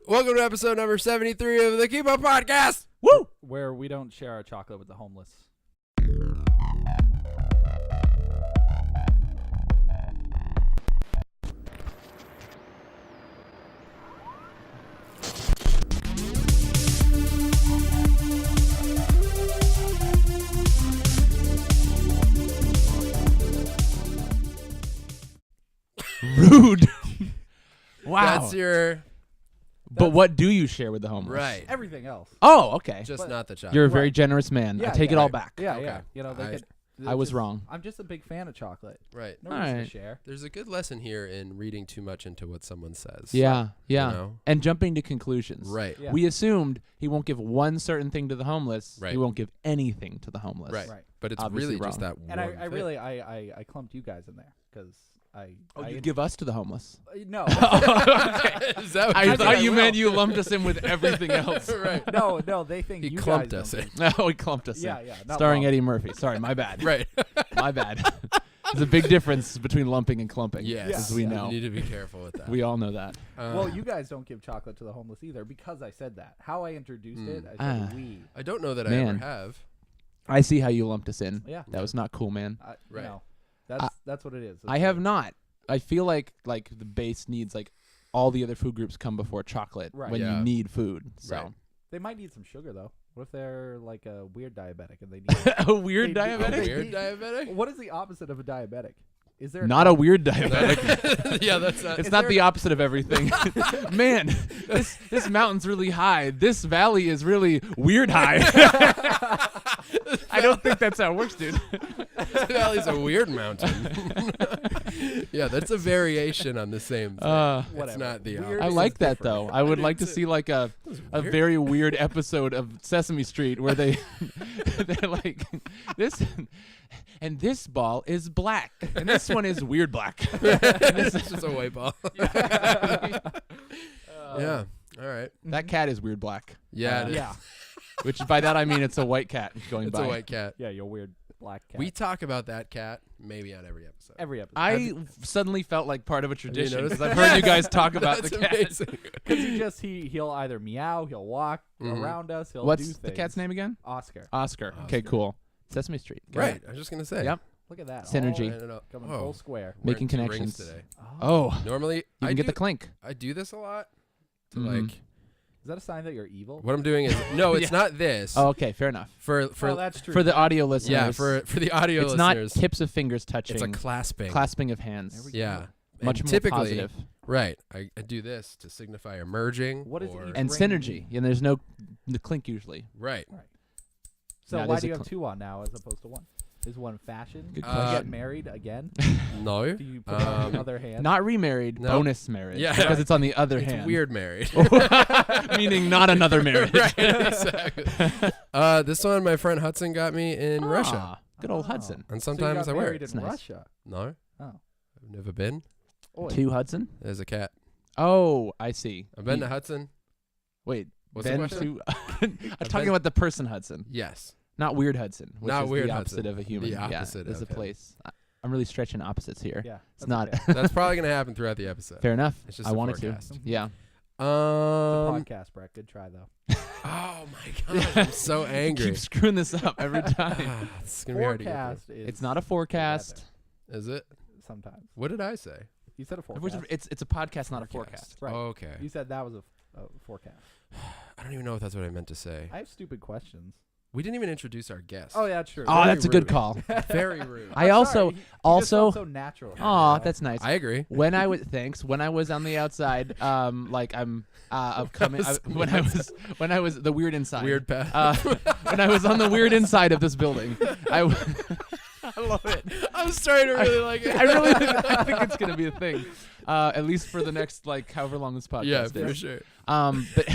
Welcome to episode number 73 of the Kimbra Podcast. Woo! Where we don't share our chocolate with the homeless. Rude. Wow. That's your... But what do you share with the homeless? Right. Everything else. Oh, okay. Just not the chocolate. You're a very Right. generous man. Yeah, I take yeah. it all back. Yeah, Okay. yeah. You know, they could. I was wrong. I'm just a big fan of chocolate. Right. No reason Alright. to share. There's a good lesson here in reading too much into what someone says. Yeah, yeah. You know? And jumping to conclusions. Right. Yeah. We assumed he won't give one certain thing to the homeless. Right. He won't give anything to the homeless. Right. Right. But it's Obviously really just wrong. that one And I thing. really, I clumped you guys in there because Oh, you give us to the homeless. no. Is that what I you're thought saying? you meant you lumped us in with everything else. Right. no, they think He you clumped guys us don't in. think- Oh, he clumped us Yeah, in. yeah. Not Starring lump. Eddie Murphy. Sorry, my bad. Right. My bad. There's a big difference between lumping and clumping. Yes. As we Yeah. know. You need to be careful with that. We all know that. Well, you guys don't give chocolate to the homeless either because I said that. How I introduced it, I said we. I don't know that I Man. ever have. I see how you lumped us in. Yeah. That was not cool, man. Right. You know, that's what it is. I have not. I feel like the base needs like all the other food groups come before chocolate Right. when Yeah. you need food. So Right. They might need some sugar though. What if they're like a weird diabetic and they need a weird They- A diabetic? weird diabetic? What is the opposite of a diabetic? Is there Not a weird diabetic. Yeah, that's not... It's Is not there- the opposite of everything. Man, this mountain's really high. This valley is really weird high. I don't think that's how it works, dude. This valley's a weird mountain. Yeah, that's a variation on the same thing. It's Whatever. not the Weird I is like that different. though. I would do like to too. see like a weird. very weird episode of Sesame Street where they're like this and this ball is black and this one is weird black. It's just a white ball. Yeah. All right. That cat is weird black. Yeah, it is. Yeah. Which by that I mean it's a white cat going It's by. a white cat. Yeah, you're weird black cat. We talk about that cat maybe on every episode. every episode. I suddenly felt like part of a tradition noticed because I've heard you guys talk about That's the cat. amazing. Because he'll either meow, he'll walk Mhm. around us, he'll do What's things. the cat's name again? Oscar. Oscar. Okay, Oscar. cool. Sesame Street. Got Right. it. I was just gonna say. Yep. Look at that. Synergy. I don't know. Coming Oh, full square. Making wearing 2 rings connections. today. Oh, Normally, you I can get do, the clink. I do this a lot. To Mhm. like, Is that a sign that you're evil? what I'm doing is no, it's Yeah. not this. Oh, okay, fair enough. For Oh, that's true. For the audio listeners, yeah, for the audio it's listeners, not tips of fingers touching. it's a clasping. clasping of hands. There we Yeah. go. Much And more typically, positive. right. I do this to signify a merging. What is or, each And ring synergy. And there's no the clink usually. Right. So Now, why there's do a you have cl- 2 on now as opposed to 1? Is one fashion? Good Do you question. get married again? No. Do you put on the other hand? Not remarried, No. bonus marriage. Yeah. Because it's on the other It's hand. weird married. Meaning not another marriage. Right, exactly. This one my friend Hudson got me in Russia. Ah, good old Hudson. And So you sometimes got I wear married it. in It's nice. Russia. No. Oh. I've never been. Oi. To Hudson? There's a cat. Oh, I see. I've been You- to Hudson. Wait, What's the been question? to I'm talking been- about the person Hudson. Yes. Not Weird Hudson, which Not is Weird the opposite Hudson. of a human. The opposite There's of a him. place. I'm really stretching opposites here. Yeah. It's that's not. okay. That's probably going to happen throughout the episode. Fair enough. It's just I a wanted forecast. to. Yeah. It's a podcast, Brett. Good try, though. Oh my gosh, I'm so angry. Keep screwing this up every time. It's going to be hard to get Forecast is It's not a forecast. through. Is it? sometimes. What did I say? You said a Which forecast. it's a podcast, not a forecast. Right. Okay. You said that was a forecast. I don't even know if that's what I meant to say. I have stupid questions. We didn't even introduce our guest. Oh, yeah, true. Oh, Very that's a good rude. call. Very rude. I also Sorry, he just also. felt so natural. Oh, that's nice. I agree. When I was when I was on the outside, like I'm of coming. When I was the weird inside. Weird path. When I was on the weird inside of this building, I love it. I'm starting to really like it. I think it's gonna be a thing, at least for the next like however long this podcast Yeah, is. for sure. But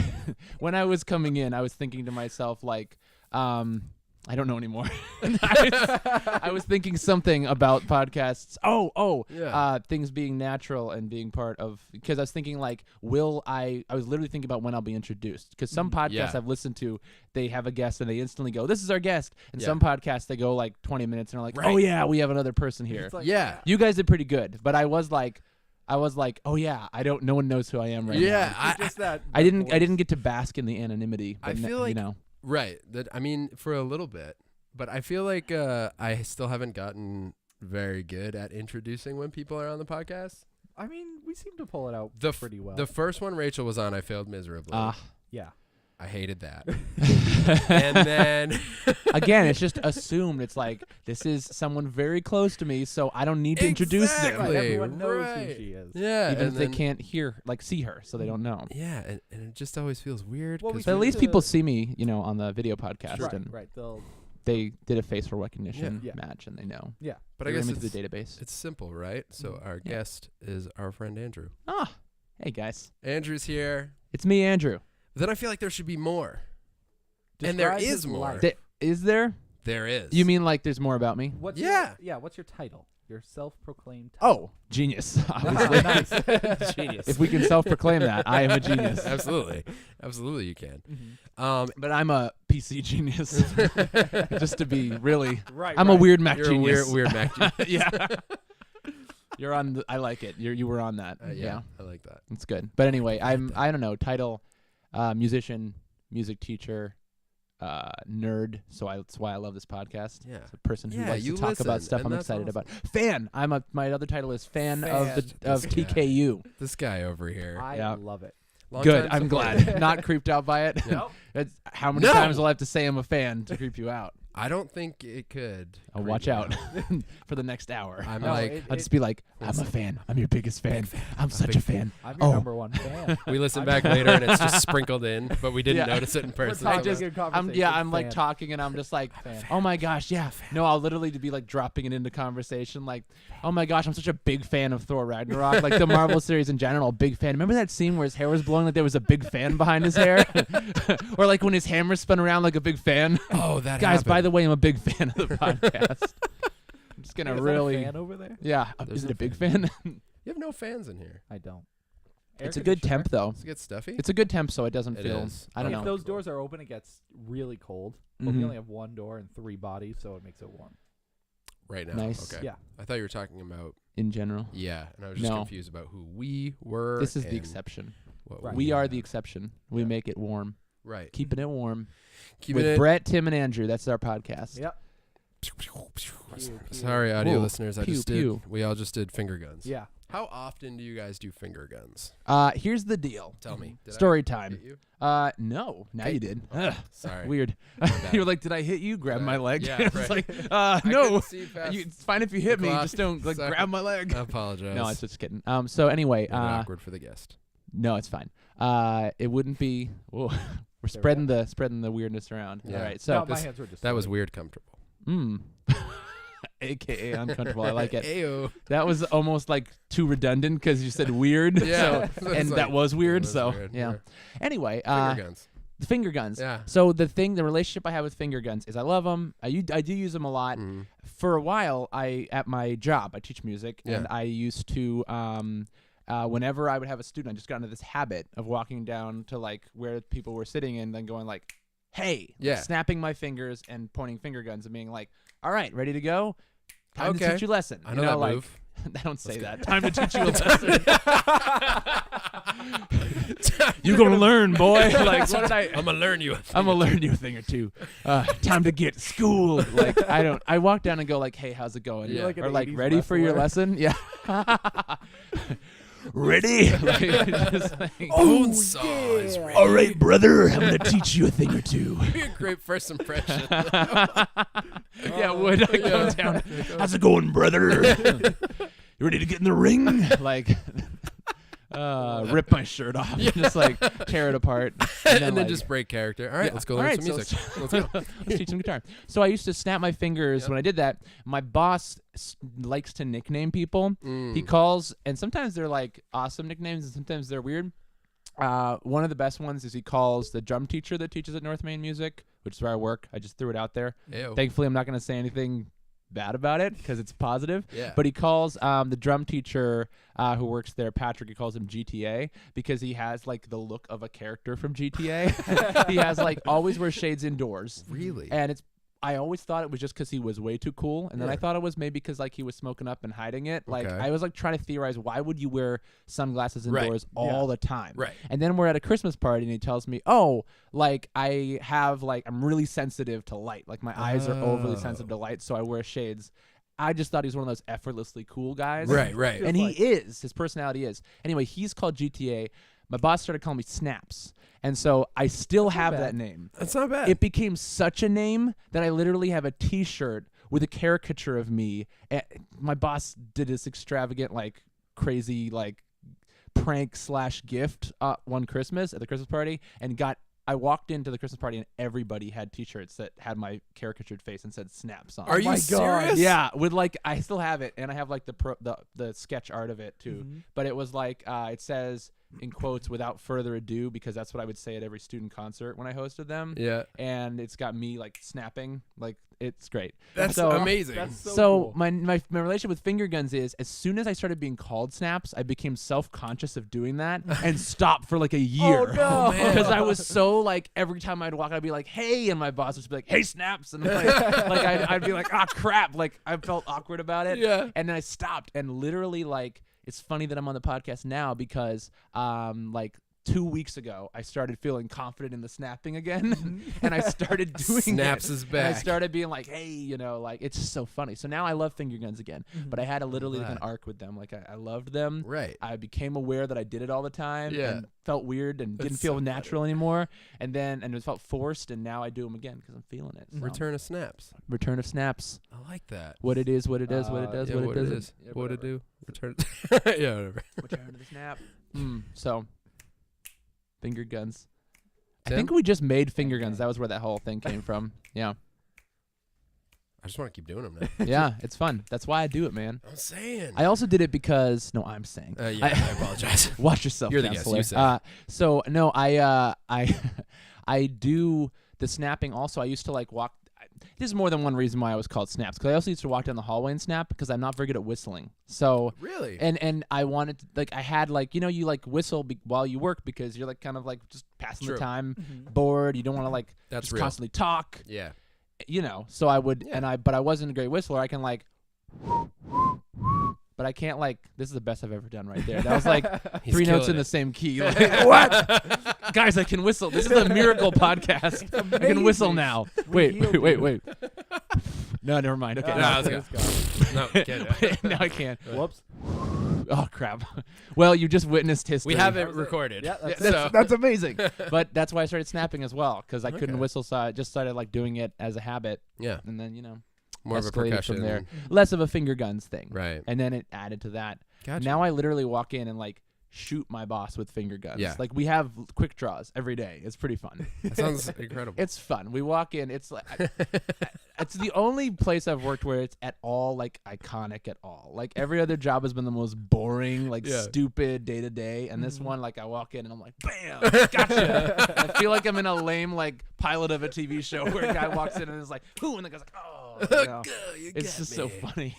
when I was coming in, I was thinking to myself like, I don't know anymore. I was thinking something about podcasts. Yeah. Things being natural and being part of, because I was thinking like, I was literally thinking about when I'll be introduced. Because some podcasts Yeah. I've listened to, they have a guest and they instantly go, this is our guest. And Yeah. some podcasts, they go like 20 minutes and are like, Right. oh yeah, we have another person here. It's like, Yeah. You guys did pretty good, but I was like, I was like, oh yeah, no one knows who I am right now. Yeah, Just that I didn't voice. get to bask in the anonymity. But I feel like you know. right. That I mean, for a little bit, but I feel like I still haven't gotten very good at introducing when people are on the podcast. I mean, we seem to pull it out pretty well. The first one Rachel was on, I failed miserably. Yeah. I hated that. And then again, it's just assumed. It's like this is someone very close to me, so I don't need to introduce them. Right, everyone knows right. who she is. Yeah, Even and if they then- can't see her, so they don't know. Yeah, and it just always feels weird. Well, 'cause But at we least to- people see me, on the video podcast, Right, and right. They'll they did a facial recognition Yeah. match, and they know. yeah. but I They guess ran into it's, the database. it's simple, right? So our guest is our friend Andrew. Hey guys, Andrew's here. it's me, Andrew. Then I feel like there should be more. And there Describe is his more. life. Is there? There is. You mean like there's more about me? What's Yeah. What's your title? Your self-proclaimed title. Oh, genius! Obviously. Nice. genius? If we can self-proclaim that, I am a genius. Absolutely, absolutely, you can. Mhm. But I'm a PC genius. Just to be really, Right. I'm a right. weird Mac You're genius. a weird Mac genius. Yeah. You're on. I like it. You were on that. Yeah, I like that. It's good. But anyway, I like that. I don't know, title, musician, music teacher, nerd. So that's why I love this podcast. Yeah. It's a person who Yeah, likes to you talk listen, about stuff and I'm that's excited awesome. about. Fan. My other title is fan of Fan. of This guy. TKU. This guy over here. I Yeah. love it. Long Good. time I'm supporter. glad. Not creeped out by it. Nope. It's, how many No. times will I have to say I'm a fan to creep you out? I don't think it could. Oh, creep watch me out for the next hour. I'm No, like, I'll just be like, I'm a Listen. fan. I'm your biggest fan. I'm such big a fan. I'm your Oh. number one fan. we listen back later and it's just sprinkled in, but we didn't Yeah. notice it in person. talking somehow. in I'm conversation. I'm like Fan. talking and I'm just like, Fan. oh my gosh, yeah. No, I'll literally be like dropping it into conversation, like, oh my gosh, I'm such a big fan of Thor Ragnarok, like the Marvel series in general, big fan. Remember that scene where his hair was blowing like there was a big fan behind his hair, or like when his hammer spun around like a big fan. Oh, that Guys, by happened. the way, I'm a big fan of the podcast. I'm just gonna Is that a really, fan over there? yeah. There's Is it no a big fan? You have no fans in here. I don't. It's a Air good conditioner. temp though. Does it get stuffy? It's a good temp, so it doesn't It feel. is. I don't If know. those doors are open, it gets really cold. But Mhm. we only have one door and 3 bodies, so it makes it warm. right now. Nice. Okay. Yeah. I thought you were talking about In general, and I was just No. confused about who we were. this is the and exception. what Right. We are the have. exception. We Yeah. make it warm, Right. keeping it warm. Keeping With it. Brett, Tim, and Andrew. That's our podcast. Yep. Sorry, audio Whoa. listeners. I Pew, just pew. did. We all just did finger guns. Yeah. How often do you guys do finger guns? Here's the deal. Tell me. Did I Story hit time. you? No. Now Hey. you did. Okay, Ugh, sorry. weird. bad. You were like, did I hit you? Grab my leg. Yeah, It's right. like, I no. couldn't see past It's fine if you hit the me. clock. Just don't like Sorry. grab my leg. I apologize. No, I was just kidding. So anyway, Made it awkward for the guest. no, it's fine. It wouldn't be. Whoa. We're spreading the weirdness around. Yeah. All right. No, So my hands were just. That was weird comfortable. AKA uncomfortable. I like it. Ayo. That was almost like too redundant because you said weird. Yeah. So, It's and like- that was weird. it was so weird, yeah. yeah. Anyway, Finger guns. the finger guns. Yeah. So the relationship I have with finger guns is I love them. I do use them a lot. Mhm. For a while, at my job, I teach music, Yeah. and I used to. Whenever I would have a student, I just got into this habit of walking down to like where people were sitting and then going like, "Hey," Yeah. snapping my fingers and pointing finger guns and being like, "All right, ready to go? Time to Okay. teach you a lesson." I You know that like, move. I don't say Let's that. Time to teach you a lesson. You gonna learn, boy. Like, what did I? I'm gonna learn you. I'm gonna learn you a thing or two. Time to get schooled. Like I walk down and go like, "Hey, how's it going?" You're like an or like, 80s "Ready for your wrestler. lesson?" Yeah. Ready? Like, just like, Bone saw is ready. all right, brother. I'm gonna teach you a thing or two. Be a great first impression. Yeah, would I come down? How's it going, brother? You ready to get in the ring? Like, rip my shirt off, just like tear it apart, and then like, just break character. All right, yeah. let's go All learn right, some so music. Let's go. let's teach some guitar. So I used to snap my fingers Yep. when I did that. My boss likes to nickname people. He calls, and sometimes they're like awesome nicknames, and sometimes they're weird. One of the best ones is he calls the drum teacher that teaches at North Main Music, which is where I work. I just threw it out there. Ew. Thankfully, I'm not going to say anything bad about it because it's positive. Yeah. But he calls the drum teacher who works there, Patrick, he calls him GTA because he has like the look of a character from GTA. He has like always wears shades indoors. Really? And it's I always thought it was just because he was way too cool, and then Yeah. I thought it was maybe because like he was smoking up and hiding it. Like Okay. I was like trying to theorize why would you wear sunglasses Right. indoors all the time? Right. And then we're at a Christmas party, and he tells me, "Oh, like I'm really sensitive to light. Like my eyes are overly sensitive to light, so I wear shades." I just thought he was one of those effortlessly cool guys. Right. Right. And he is. His personality is. Anyway, he's called GTA. My boss started calling me Snaps. And so I still have that name. That's not bad. It became such a name that I literally have a T-shirt with a caricature of me. And my boss did this extravagant, like, crazy, like, prank/gift one Christmas at the Christmas party, and I walked into the Christmas party and everybody had T-shirts that had my caricatured face and said Snaps on. Are you serious? Yeah, with like I still have it, and I have like the sketch art of it too. But it was like it says in quotes "without further ado" because that's what I would say at every student concert when I hosted them. Yeah. And it's got me like snapping, like it's great. That's so amazing. That's so so cool. my relationship with finger guns is as soon as I started being called Snaps, I became self-conscious of doing that and stopped for like a year. Oh, no. man. Because I was so like every time I'd walk, I'd be like, "Hey," and my boss would just be like, "Hey, Snaps," and I'd be like, "Ah, crap!" Like I felt awkward about it. Yeah. And then I stopped, and literally like it's funny that I'm on the podcast now because like 2 weeks ago I started feeling confident in the snapping again, and I started doing Snaps it. is And back. I started being like, "Hey," like it's just so funny. So now I love finger guns again, but I had a literally like an glad. arc with them. Like I loved them. Right. I became aware that I did it all the time Yeah. and felt weird and didn't That's feel so natural anymore. And it felt forced, and now I do them again because I'm feeling it. So. Return of Snaps. Return of Snaps. I like that. What it is, what it does, what it does, Yeah, what it it doesn't. is. Yeah, What it whatever. do? Return. Yeah, whatever. Return to the snap. So, finger guns. I Tim? think we just made finger guns. That was where that whole thing came from. Yeah. I just want to keep doing them now. Yeah, it's fun. That's why I do it, man. I'm saying. I also did it because I'm saying. Yeah, I apologize. Watch yourself, You're the guest, counselor. you say. So no, I do the snapping. Also, I used to like walk. There's more than one reason why I was called Snaps. Because I also used to walk down the hallway and snap because I'm not very good at whistling. So Really? and I wanted to, like I had like you like whistle while you work because you're like kind of like just passing True. the time, bored. You don't want to like That's just real. constantly talk. Yeah. So I would Yeah. but I wasn't a great whistler. I can like. But I can't like. This is the best I've ever done right there. That was like He's 3 notes killing in the it. same key. Like, what? Guys, I can whistle. This is a miracle podcast. I can whistle now. Wait. No, never mind. Okay. No, I was gonna- No, can't. No, I can't. Whoops. Oh crap. Well, you just witnessed history. We have it recorded. Yeah, that's So- That's amazing. But that's why I started snapping as well because I couldn't Okay. whistle, so I just started like doing it as a habit, Yeah. and then More of a escalated percussion. from there. Less of a finger guns thing, Right. and then it added to that. Gotcha. Now I literally walk in and like shoot my boss with finger guns. Yeah. Like we have quick draws every day. It's pretty fun. That sounds incredible. It's fun. We walk in. It's like it's the only place I've worked where it's at all like iconic at all. Like every other job has been the most boring, like Yeah. stupid day to day, and this one like I walk in and I'm like, bam, gotcha. And I feel like I'm in a lame like pilot of a TV show where a guy walks in and is like, whoo, and the guy's like, oh. You know. You It's get just me. so funny,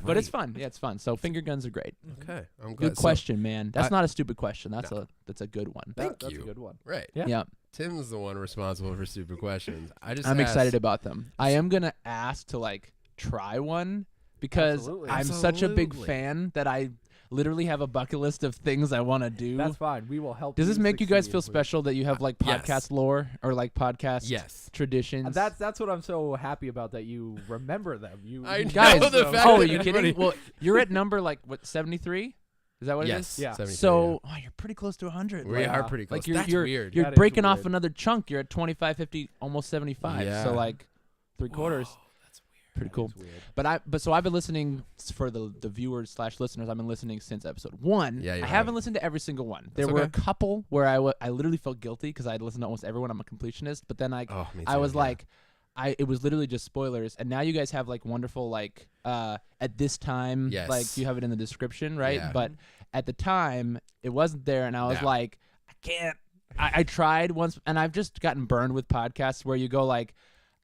but it's fun. Yeah, it's fun. So finger guns are great. Okay. I'm glad. Good question, man. That's I- not a stupid question. That's a good one. Thank That's you. a good one. Right. Yeah. Yeah, Tim's the one responsible for stupid questions. I just I'm asked- excited about them. I am gonna ask to like try one because Absolutely. I'm such a big Absolutely. fan that I literally have a bucket list of things I want to do. That's fine. We will help. Does this make you guys succeed. feel special that you have like Yes. podcast lore or like podcast Yes. traditions? And that's what I'm so happy about, that you remember them. I You know Guys, the fact oh, are that you everybody- kidding? Well, you're at number like what 73? Is that what Yes. it Yeah. 73, is? So you're pretty close to 100. we like, are pretty close. like you're That's you're weird. you're That is breaking off weird. another chunk. You're at 25, 50, almost 75. Yeah. So like 3/4. Whoa, that's weird. Pretty cool. It's weird. So I've been listening for the viewers / listeners. I've been listening since episode 1. Yeah, you I have. haven't listened to every single one. There That's were a okay. couple where I literally felt guilty because I'd listened to almost everyone. I'm a completionist, but then I Oh, me too. I was yeah. like, it was literally just spoilers. And now you guys have like wonderful like at this time, Yes. like you have it in the description, right? Yeah. But at the time it wasn't there, and I was Yeah. like, I can't. I tried once, and I've just gotten burned with podcasts where you go like,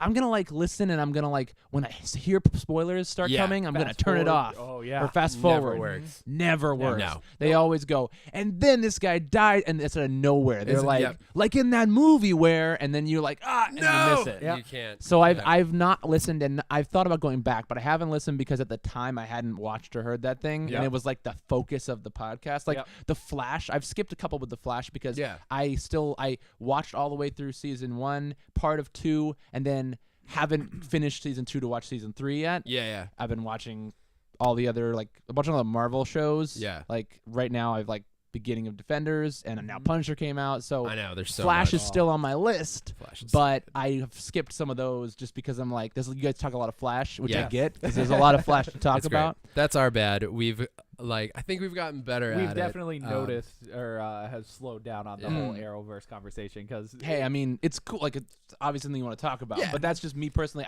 I'm gonna like listen, and I'm gonna like when I hear spoilers start coming, I'm gonna turn it off. Oh yeah. Or fast forward. Never works. No. They always go, and then this guy died, and it's out of nowhere. They're It's- like in that movie where, and then you're like, and you miss it. Yeah. You can't. So I've not listened, and I've thought about going back, but I haven't listened because at the time I hadn't watched or heard that thing, and it was like the focus of the podcast. Like The Flash, I've skipped a couple with The Flash because I watched all the way through season 1, part of 2, and then haven't finished season 2 to watch season 3 yet. Yeah. I've been watching all the other like a bunch of the Marvel shows. Yeah. Like right now I've like beginning of Defenders, and now Punisher came out. So I know there's so Flash much. is still on my list, Flash is but I have skipped some of those just because I'm like, you guys talk a lot of Flash, which I Yes. get because there's a lot of Flash to talk It's about. great. That's our bad. I think we've gotten better at it. We've definitely noticed or has slowed down on the whole Arrowverse conversation because Hey, I mean, it's cool. Like, it's obviously something you want to talk about, but that's just me personally.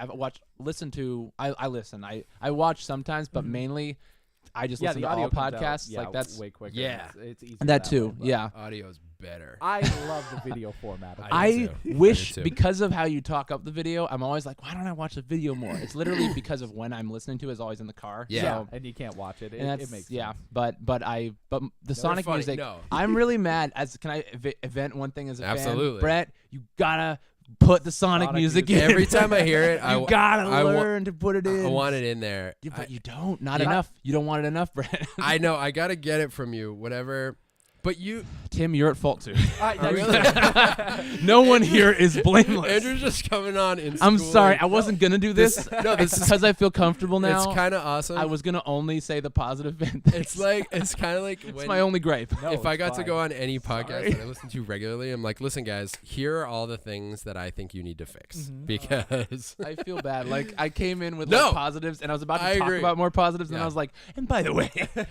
I listen. I watch sometimes, but mainly I just listen the to all audio comes podcasts. out, like that's way quicker. Yeah. It's easier and that too. way, but Yeah. Audio's better. I love the video format. Of I it. do I too. wish I do too. because of how you talk up the video, I'm always like, why don't I watch the video more? It's literally because of when I'm listening to it is always in the car. Yeah. So, and you can't watch it. and that's, It makes yeah. sense. But the Sonic funny, music. no. I'm really mad. Can I event one thing as a fan? Absolutely. Brett, you gotta put the Sonic music in. Every time I hear it, you gotta learn to put it in. I want it in there. Yeah, but you don't. Not enough. You don't want it enough, Brett. I know. I gotta get it from you. Whatever. But Tim, you're at fault too. really? No one here is blameless. Andrew's just coming on in I'm school, sorry. like, I wasn't gonna do this. No, this is because I feel comfortable now. It's kind of awesome. I was gonna only say the positive things. It's kind of like It's when my only gripe. No, if I it's got to fine. go on any podcast Sorry. that I listen to regularly, I'm like, listen, guys, here are all the things that I think you need to fix Mm-hmm. because I feel bad. Like I came in with No. like positives, and I was about to I talk agree. about more positives, and Yeah. I was like, and by the way,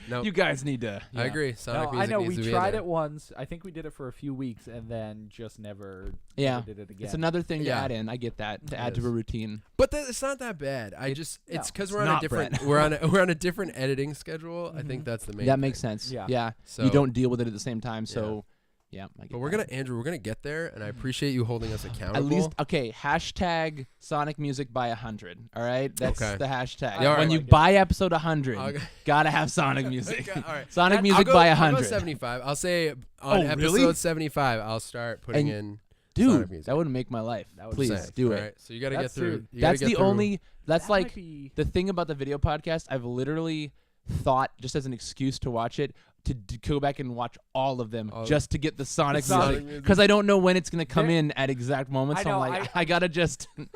Nope. you guys need to. I agree. Sonic No, music I know needs we to be tried in it once. I think we did it for a few weeks and then just never Yeah. did it again. It's another thing Yeah. to add in. I get that to add to is. a routine. But it's not that bad. It's because we're on a not, different Brett. we're on a different editing schedule. I think that's the main. That thing. makes sense. Yeah. Yeah. So, You don't deal with it at the same time, so yeah. I get But we're that. Andrew. We're gonna get there, and I appreciate you holding us accountable. At least hashtag Sonic Music by 100. All right, that's Okay. the hashtag. Yeah, all when right. you Like it. buy episode 100, Okay. gotta have Sonic music. Okay, all right. Sonic music I'll go, by I'll go 100. 75. I'll say on Oh, episode really? 75, I'll start putting And in Dude, Sonic music. that would make my life. That would Please Same. do All it. right, so you got to get That's through. true. you gotta That's get the through- only. That's That like might be- the thing about the video podcast. I've literally thought, just as an excuse to watch it, to go back and watch all of them All- just to get the Sonic Sonic music, music. because I don't know when it's gonna come There- in at exact moments. I So I'm know, like, I gotta just. was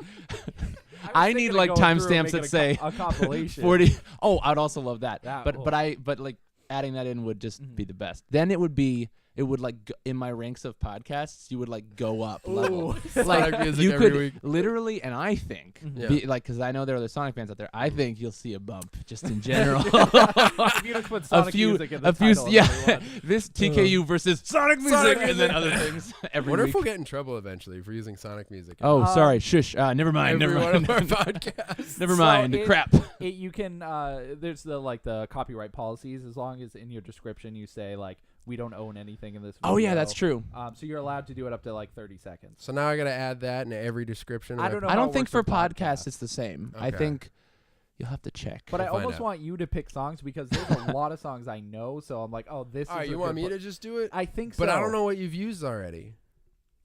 I thinking need of like going through and timestamps that making say a compilation. 40. Oh, I'd also love that. That but will- but like adding that in would just be the best. Then it would like in my ranks of podcasts, you would like go up level. Sonic Like music you every could week. literally, and I think Yeah. because I know there are other Sonic fans out there. I think you'll see a bump just in general. If you just put Sonic music in the title of every one. This TKU versus Sonic music, Sonic and then music. other things every Wonder week. if we'll get in trouble eventually for using Sonic music. Oh, Um, sorry, shush. Never mind. every Never one mind. of our podcasts. Never So mind. it- Crap. You can there's the copyright policies as long as in your description you say like we don't own anything in this video. Oh yeah, that's true. So you're allowed to do it up to like 30 seconds. So now I got to add that in every description. I don't know I how don't it think works for with podcasts it's the same. I Okay. think you'll have to check. But I We'll find almost out. want you to pick songs because there's a lot of songs I know, so I'm like, oh, this All is right, a you want good me pla- to just do it? I think so. But I don't know what you've used already.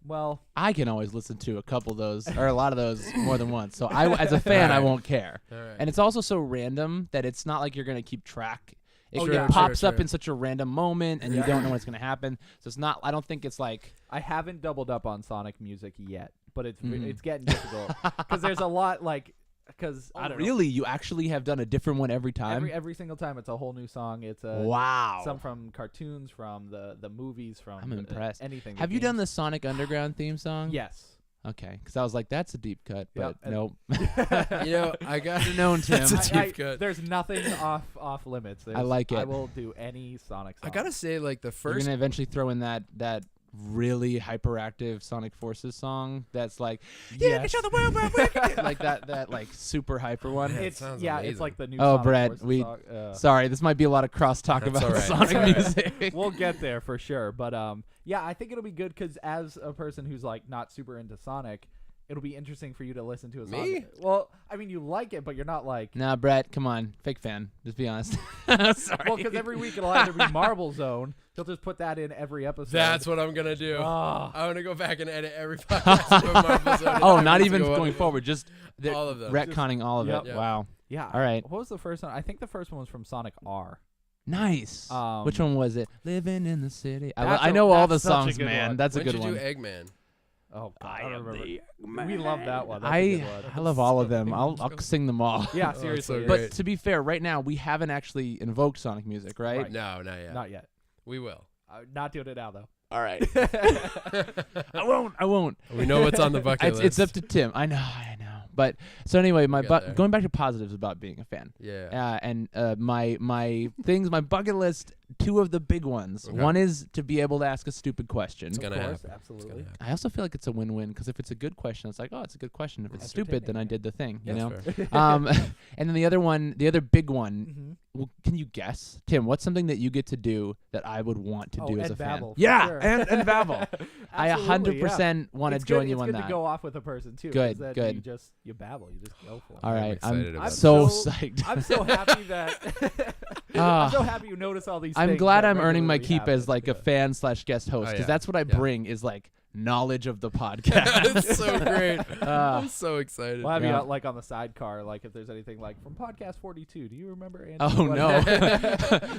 Well, I can always listen to a couple of those or a lot of those more than once. So I, as a fan, I Alright. won't care. All right. And it's also so random that it's not like you're gonna keep track. It Oh, sure yeah, pops sure, up sure. in such a random moment, and you Yeah. don't know what's gonna happen. So it's not. I don't think it's like. I haven't doubled up on Sonic music yet, but it's Mhm. it's getting difficult because there's a lot like because I don't know. Really, you actually have done a different one every time. Every single time it's a whole new song. It's a Wow. some from cartoons, from the movies, from I'm impressed. anything. Have you done the Sonic Underground theme song? Yes. Okay, because I was like, that's a deep cut, but Yep, and- nope. You know, I got known Tim. That's a deep cut. There's nothing off limits. I like I it. will do any Sonic song. I gotta say, like the You're first. gonna eventually throw in that really hyperactive Sonic Forces song that's like, yeah, you can Yes. show the world what we can do. Like that like super hyper one. Yeah, it It's sounds it's amazing. like the new. Oh, Sonic Brett, Forces we- song. Sorry, this might be a lot of cross talk That's about all right. Sonic That's all right. music. We'll get there for sure, but yeah, I think it'll be good because as a person who's like not super into Sonic, it'll be interesting for you to listen to a song. Me? Well, I mean, you like it, but you're not like. Nah, Brett, come on, fake fan. Just be honest. Sorry. Well, because every week it'll either be Marble Zone. He'll just put that in every episode. That's what I'm gonna do. Oh. I'm gonna go back and edit every podcast. Of Marvel Zone Oh, and not every even single one going of them. forward. Just All of them. retconning all of Yep. it. Yeah. Wow. Yeah. All right. What was the first one? I think the first one was from Sonic R. Nice. Which one was it? Living in the city. That's I know all the that's such a songs, good man. one. That's When a did good you one. do Eggman? Oh, God, I don't remember. Man. We love that one. That's a good one. I love all of them. I'll sing them all. Yeah, Oh, seriously. so But great. to be fair, right now we haven't actually invoked Sonic music, right? Right. No, not yet. Not yet. We will. Not doing it now, though. All right. I won't. We know what's on the bucket list. It's up to Tim. I know. But so anyway, We'll get there. going back to positives about being a fan. Yeah. And my things, my bucket list, 2 of the big ones. Okay. One is to be able to ask a stupid question. It's gonna Of course, happen. absolutely. It's gonna happen. I also feel like it's a win-win because if it's a good question, it's like, oh, it's a good question. If it's stupid, then I Entertaining, did the thing, you That's know. fair. And then the other big one. Mhm. Well, can you guess, Tim? What's something that you get to do that I would want to do as and a fan? Babel, for Yeah, sure. and Babel. I Absolutely, 100% want to It's join good, you it's on good that. to go off with a person too. 'cause Good, then good. You babble. You just go for it. All right, excited I'm about so this. psyched. I'm so happy that Ah. I'm so happy you notice all these. I'm things glad that I'm earning my regularly keep happen. as like a Yeah. fan/guest host because yeah. that's what I Yeah. bring is like knowledge of the podcast. That's so great. Ah. I'm so excited. We'll have Yeah. you like on the sidecar, like if there's anything like from podcast 42. Do you remember Andrew? Oh what-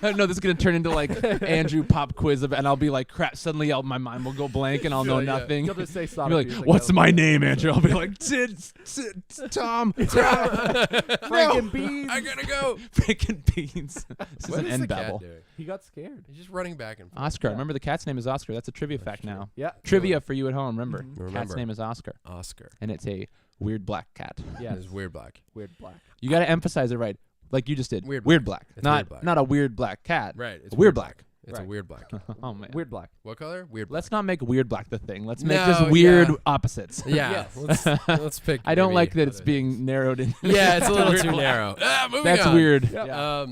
no! No, this is gonna turn into like Andrew pop quiz, and I'll be like, crap. Suddenly, my mind will go blank, and I'll know Yeah. nothing. You'll just say You'll Sonic be like, music, what's that'll my be- name, Andrew? I'll be like, Tom. Franken beans. I gotta go. Freaking beans. This is What an is end the cat babble. doing? He got scared. He's just running back and forth. Oscar. Yeah. Remember the cat's name is Oscar. That's a trivia That's fact true. now. Yeah. Trivia for you at home. Remember, Mhm. cat's Remember. name is Oscar, Oscar. and it's a weird black cat. Yeah. It's weird black. Weird black. You got to emphasize it right, like you just did. Weird black. It's Not weird black. not a weird black cat. Right. It's Weird black. It's a Right. weird black. Oh man. Weird black. What color? Weird black. Let's not make weird black the thing. Let's make No, just weird yeah. opposites. Yeah. Yes. Let's pick. I don't maybe like that it's other being things. narrowed in. Yeah, it's a little Weird too black. narrow. Moving That's on. weird. Yeah.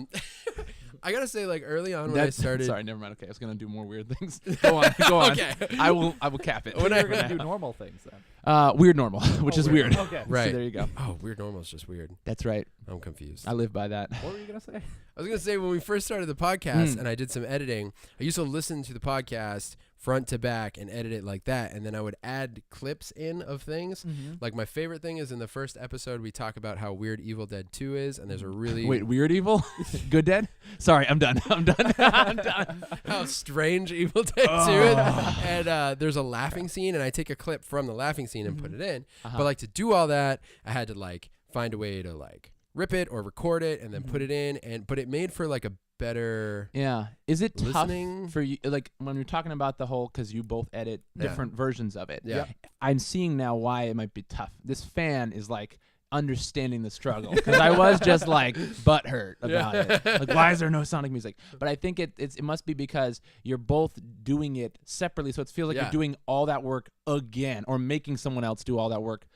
I gotta say, like early on when I started. Sorry, never mind. Okay, I was gonna do more weird things. Go on, go on. Okay. I will cap it. When We're I- gonna do normal things then. Weird normal, which Oh, is weird. Okay. Right. So there you go. Oh, weird normal is just weird. That's right. I'm confused. I live by that. What were you gonna say? I was gonna say when we first started the podcast and I did some editing, I used to listen to the podcast front to back and edit it like that, and then I would add clips in of things. Like my favorite thing is in the first episode we talk about how weird Evil Dead 2 is, and there's a really Wait, weird evil? Good dead? Sorry, I'm done. I'm done. I'm done. how strange Evil Dead 2 is, and there's a laughing scene, and I take a clip from the laughing scene and put it in. Uh-huh. But like to do all that, I had to like find a way to like rip it or record it and then put it in, but it made for like a better Yeah. Is it listening. tough for you? Like when you're talking about the whole, because you both edit Yeah. different versions of it. Yeah. I'm seeing now why it might be tough. This fan is like understanding the struggle because I was just like butthurt about it. Like, why is there no Sonic music? But I think it must be because you're both doing it separately, so it feels like Yeah. you're doing all that work again or making someone else do all that work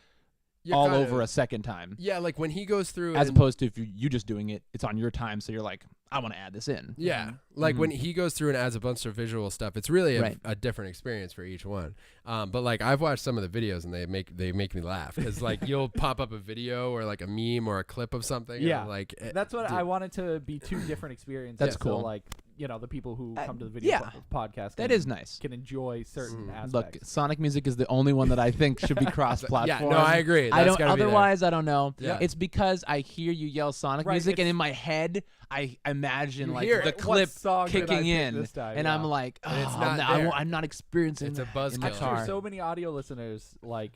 You're all kind over of- a second time. Yeah, like when he goes through As and- opposed to if you just doing it, it's on your time, so you're like, I want to add this in. Yeah, like when he goes through and adds a bunch of visual stuff, it's really Right. a different experience for each one. But like I've watched some of the videos and they make me laugh because like you'll pop up a video or like a meme or a clip of something. Yeah. and, like That's what dude. I wanted to be two different experiences. That's So cool. like the people who come to the video yeah. podcast. That can- is nice. can enjoy certain aspects. Look, Sonic music is the only one that I think should be cross-platform. Yeah, no, I agree. I That's don't. gotta be there. Otherwise, I don't know. Yeah. It's because I hear you yell Sonic Right, music, and it's- in my head, I imagine You like hear the it. What clip song did I kicking pick in, this time? and Yeah. I'm like, oh, And it's not no, there. I'm not experiencing. It's a that in my buzzkill. car. Sure, so many audio listeners like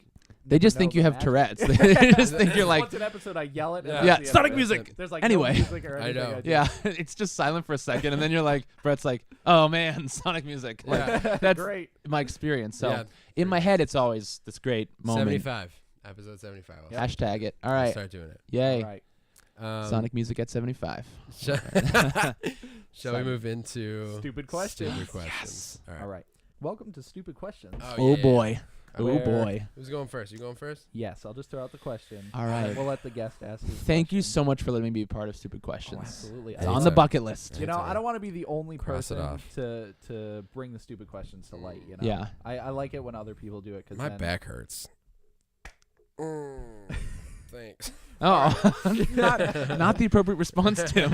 They just know think you the have magic. Tourette's. They just think you're like, once an episode I yell it. and Yeah. that's yeah, the end Sonic of it. music. There's like Anyway. no music or I anything know. do. Yeah, it's just silent for a second, and then you're like, Brett's like, oh man, Sonic music. Like, Yeah. that's Great. my experience. So Yeah. in my head, it's always this great moment. 75 episode 75. I'll Hashtag it. All I'll right. start doing it. Yay. All right. Sonic music at 75. Shall we move into Stupid questions. Stupid questions. All right. All right. Welcome to Stupid Questions. Oh, yeah, yeah, boy. yeah. Oh Where- boy. Who's going first? You going first? Yes, I'll just throw out the question. All right. We'll let the guest ask. his Thank you question. so much for letting me be a part of Stupid Oh, Questions. absolutely. It's Anytime. on the bucket list. You know, Anytime. I don't want to be the only Cross it person off. to bring the stupid questions to light. You know. Yeah. I like it when other people do it because My back hurts. Thanks. Oh, not the appropriate response, Tim.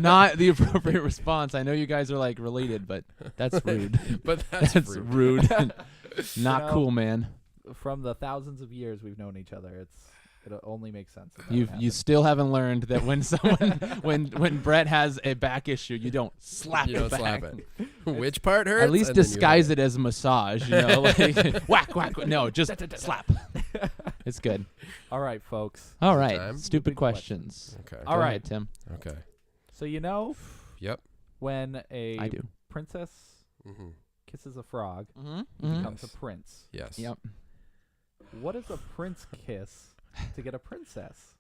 Not the appropriate response. I know you guys are like related, but that's rude. But that's rude. Not cool, man. From the thousands of years we've known each other, it only makes sense. You still haven't learned that when someone when Brett has a back issue, you don't slap it back. Slap it. Which part hurts? At least disguise it as a massage, like whack whack. No, just slap. It's good. All right, folks. All right, time? stupid questions. Okay. All Go right. ahead, Tim. Okay. So Yep. when a I do. princess Mm-hmm. kisses a frog, Mm-hmm. becomes a prince. Yes. Yep. What does a prince kiss to get a princess?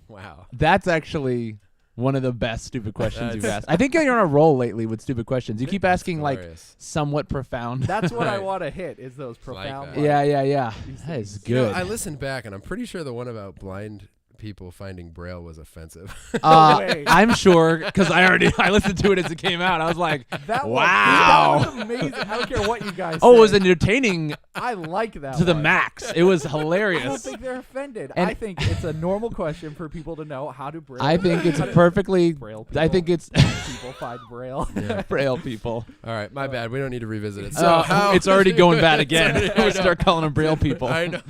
Wow. That's actually one of the best stupid questions you've That's- asked. I think you're on a roll lately with stupid questions. You keep asking like Glorious. somewhat profound. That's what I Right. want to hit. Is those Like profound? that. like, Yeah. these That is things. You know, good. I listened back, and I'm pretty sure the one about blind people finding Braille was offensive. way. I'm sure because I listened to it as it came out. I was like, That wow. That was amazing. I don't care what you guys. oh, it say. was entertaining I like that to the one. max. It was I don't hilarious. think they're offended. And- I think it's a normal question for people to know how to braille. I think it's how to- perfectly. Braille people. I think it's people find braille. Yeah. Braille people. All right, my bad. We don't need to revisit it. So So how it's already going bad again. It's already- I We know. start calling them Braille people. I know.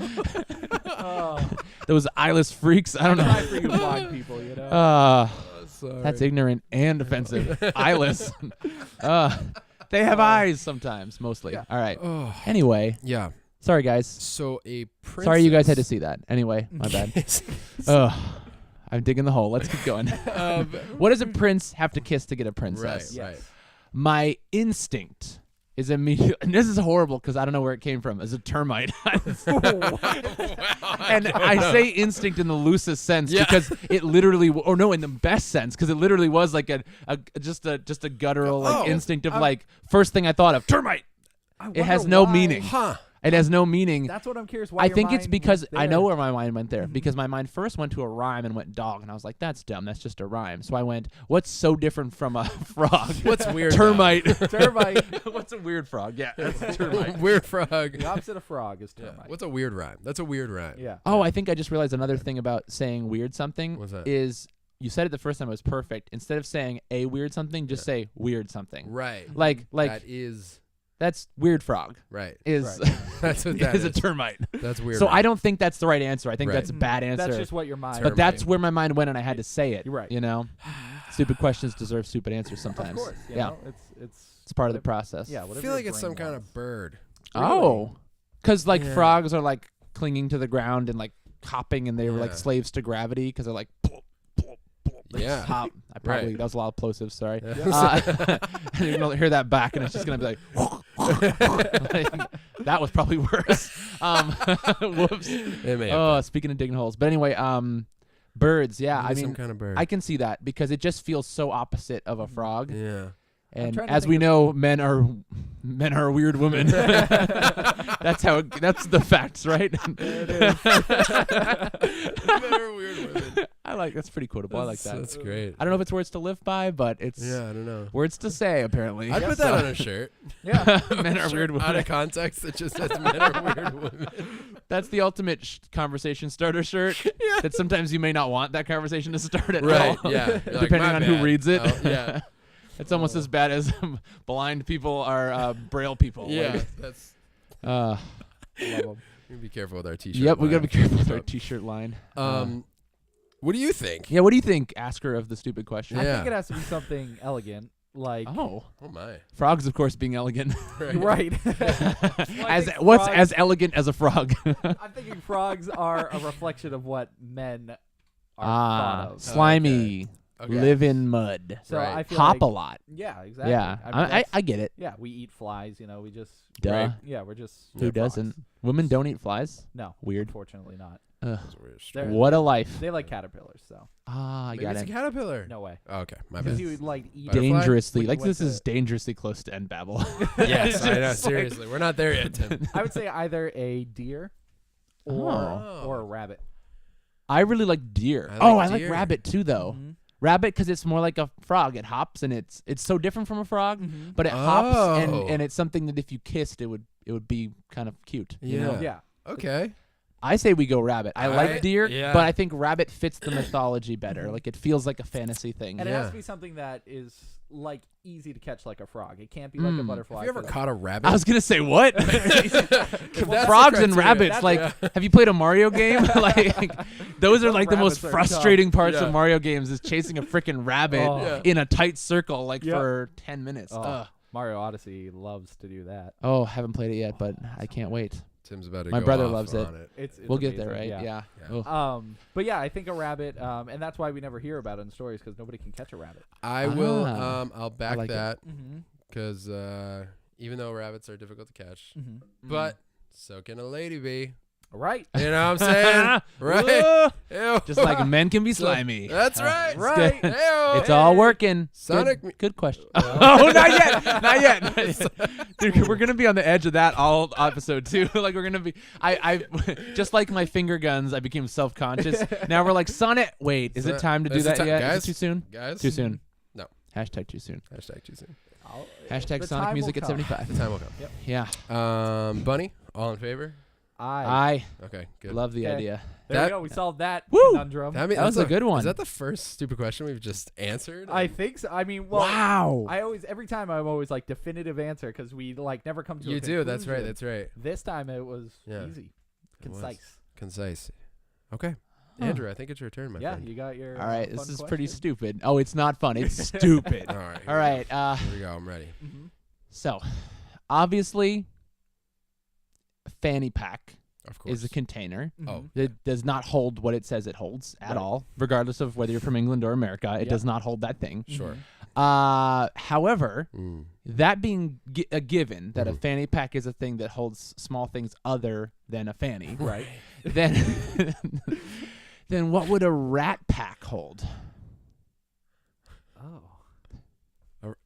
Oh, Those eyeless freaks. I don't try know. for you blind people, you know. Sorry. That's ignorant and offensive. Eyeless. They have eyes sometimes, mostly. Yeah. All right. Oh, Anyway, yeah. sorry guys. So a princess. Sorry you guys had to see that. Anyway, my bad. I'm digging the hole. Let's keep going. What does a prince have to kiss to get a princess? Right. Yes. My instinct is immediate, and this is horrible because I don't know where it came from, is a termite. And I say instinct in the loosest sense Yeah. because it literally, or no, in the best sense, because it literally was like just a guttural like Oh, instinct of like first thing I thought of termite. It has wonder no why- meaning. Huh. It has no meaning. That's what I'm curious. Why I your think it's mind because went I know there. where my mind went there Mhm. because my mind first went to a rhyme and went dog, and I was like, that's dumb. That's just a rhyme. So I went, what's so different from a frog? What's weird? Termite. Termite. What's a weird frog? Yeah, that's a though? termite. Weird frog. The opposite of frog is Yeah. termite. What's a weird rhyme? That's a weird rhyme. Yeah. Oh, I think I just realized another thing about saying weird something What's that? is you said it the first time it was perfect. Instead of saying a weird something, just say weird something. Right. Like that is that's weird frog right. is That's what that is is. a termite. That's weird. So rhyme. I don't think that's the right answer. I think Right. that's a bad answer. That's just what your mind. but that's Termite. where my mind went, and I had to say it. You're right. You know, stupid questions deserve stupid answers Of sometimes. course. You Yeah. know, it's It's part of the whatever- process. Yeah. I Whatever feel your like it's brain some kind wants. of bird. Oh, because like Yeah. frogs are like clinging to the ground and like hopping, and they were like Yeah. slaves to gravity because they're like. They Yeah. just hop. I probably Right. that was a lot of plosives. Sorry. Yeah. And you're gonna hear that back, and it's just gonna be like, like, that was probably worse. Whoops. It may have Oh, speaking of digging holes, but anyway, birds. Yeah, been. I Maybe some mean, kind of bird. I can see that because it just feels so opposite of a frog. yeah. And trying to as think we of- know, men are weird women. That's how. That's the facts, right? They're weird women. I like that's pretty quotable. I like that. That's great. I don't know if it's words to live by, but it's Yeah, I don't know. words to say apparently. I'd put that on a shirt. Yeah. Men are weird Out women. of context, it just says men are weird women. That's the ultimate conversation starter shirt. Yeah. That sometimes you may not want that conversation to start at Right. all. Yeah. You're like, Depending "My on who bad." reads it. Oh, yeah. It's almost as bad as blind people are braille people. Yeah. Like, That's. Love 'em. We be careful with our t-shirt. yep, we gotta be line. careful with our t-shirt line. What do you think? Yeah, what do you think, asker of the stupid question? I Yeah. think it has to be something elegant, like Oh, Oh my. frogs, of course, being elegant. right. as think what's frogs- as elegant as a frog? I'm thinking frogs are a reflection of what men are thought of. slimy, Okay. live in mud, So Right. I feel hop like, a lot. Yeah, exactly. Yeah, I mean, I that's- get it. yeah, we eat flies. You know, we just Duh. Right. yeah, we're just Who we're doesn't? frogs. Women don't eat flies. No, Weird. Unfortunately, not. Ugh. That's weird. They're- What a life. They like caterpillars, so Ah, I Maybe got it's it. a caterpillar. no way. Oh, okay, my Because bad. you would like eat Butterfly? Dangerously, When you like went this is to- dangerously close to end babble. Yes, I know. Just like- Seriously, we're not there yet, Tim. I would say either a deer or Oh. or a rabbit. I really like deer. I Oh, like I like deer. rabbit too, though. Mhm. Rabbit because it's more like a frog. It hops and it's so different from a frog, Mhm. but it hops Oh. and it's something that if you kissed, it would be kind of cute. you know? Yeah. Yeah. Okay. I say we go rabbit. I like deer, yeah. but I think rabbit fits the mythology better. Like it feels like a fantasy thing. And it has to be something that is like easy to catch like a frog. It can't be like a butterfly. Have you ever caught a rabbit? I was gonna say what? That's Frogs the and criteria. rabbits. Like, have you played a Mario game? Like, those are like the most rabbits are frustrating tough. parts Yeah. of Mario games is chasing a freaking rabbit Oh. in a tight circle, like Yep. for 10 minutes. Oh, Ugh. Mario Odyssey loves to do that. Oh, haven't played it yet, but I can't wait. Tim's about to My go brother off loves it. on it. It's We'll get there, amazing, right? Yeah. Yeah. Ugh. But yeah, I think a rabbit, and that's why we never hear about it in stories because nobody can catch a rabbit. I will. Ah. I'll back like it. that Mm-hmm. because even though rabbits are difficult to catch, Mm-hmm. but so can a lady be. Right. You know what I'm saying? Right? Ugh. Ew. Just like men can be slimy. That's right. It's Right. good. Ew. It's all working. Sonic. Good question. Oh, not yet. Not yet. Dude, we're gonna be on the edge of that all episode too. Like we're gonna be. I just like my finger guns. I became self-conscious. Now we're like Sonic. Wait, is it time to do Is it that yet? guys? Is it too soon? Guys. Too soon. No. Hashtag too soon. Hashtag too soon. Hashtag The Sonic time music will at come. 75. The time will come. Yeah. Bunny. All in favor? I Okay. Good. love the Okay. idea. There That- we go. We solved that Woo! conundrum. I mean, That was that's a good one. Is that the first stupid question we've just answered? I think so. I mean, well, Wow. every time I'm always like definitive answer because we like never come to. You a do. That's right. conclusion. That's right. This time it was Yeah. easy, It was. concise. Concise. Okay. Huh. Andrew, I think it's your turn, my Yeah, friend. you got your. All right, fun this is pretty question. stupid. Oh, it's not fun. It's stupid. All right. All right. Here we go. I'm ready. Mhm. So, obviously, fanny pack Of course. is a container. Oh. Mhm. It does not hold what it says it holds at Right. all, regardless of whether you're from England or America. It Yep. does not hold that thing. Sure. However, Mm. that being a given that a Mhm. fanny pack is a thing that holds small things other than a fanny, Right. then then what would a rat pack hold? Oh.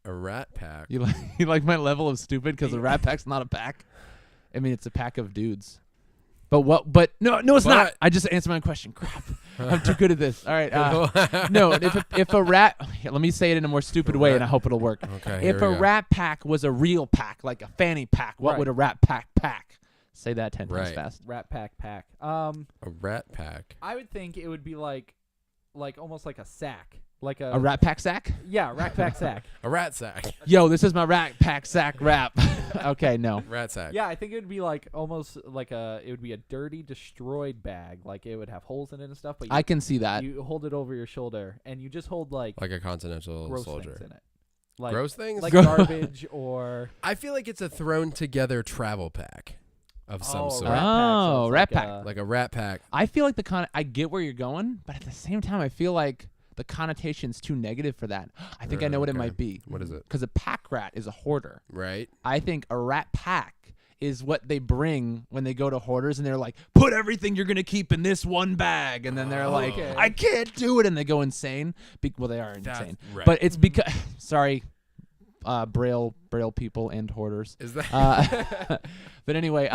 A rat pack. You like my level of stupid because a rat pack's not a pack. I mean, it's a pack of dudes. But what? But no, it's not. But- I just answered my question. Crap, I'm too good at this. All right. No, if a rat, here, let me say it in a more stupid way, and I hope it'll work. Okay. If here a we go. rat pack was a real pack, like a fanny pack, what Right. would a rat pack pack? Say that 10 times Right. fast. Rat pack. A rat pack. I would think it would be like almost like a sack, like A rat pack sack? Yeah, rat pack sack. A rat sack. Yo, this is my rat pack sack rap. Okay, no. Rat sack. Yeah, I think it would be like almost like it would be a dirty, destroyed bag. Like it would have holes in it and stuff. But I can see that. you hold it over your shoulder and you just hold like Like a continental gross soldier. things in it, like Gross things? like garbage or I feel like it's a thrown together travel pack of some oh, sort. rat pack, so Oh, it's rat like pack. Like a rat pack. I feel like I get where you're going, but at the same time, I feel like the connotation's too negative for that. I think I know what it Okay. might be. What is it? Because a pack rat is a hoarder. Right? I think a rat pack is what they bring when they go to hoarders, and they're like, put everything you're going to keep in this one bag. And then they're like, Okay. I can't do it. And they go insane. Well, they are insane. Right. But it's because, sorry, braille people and hoarders. Is that But anyway,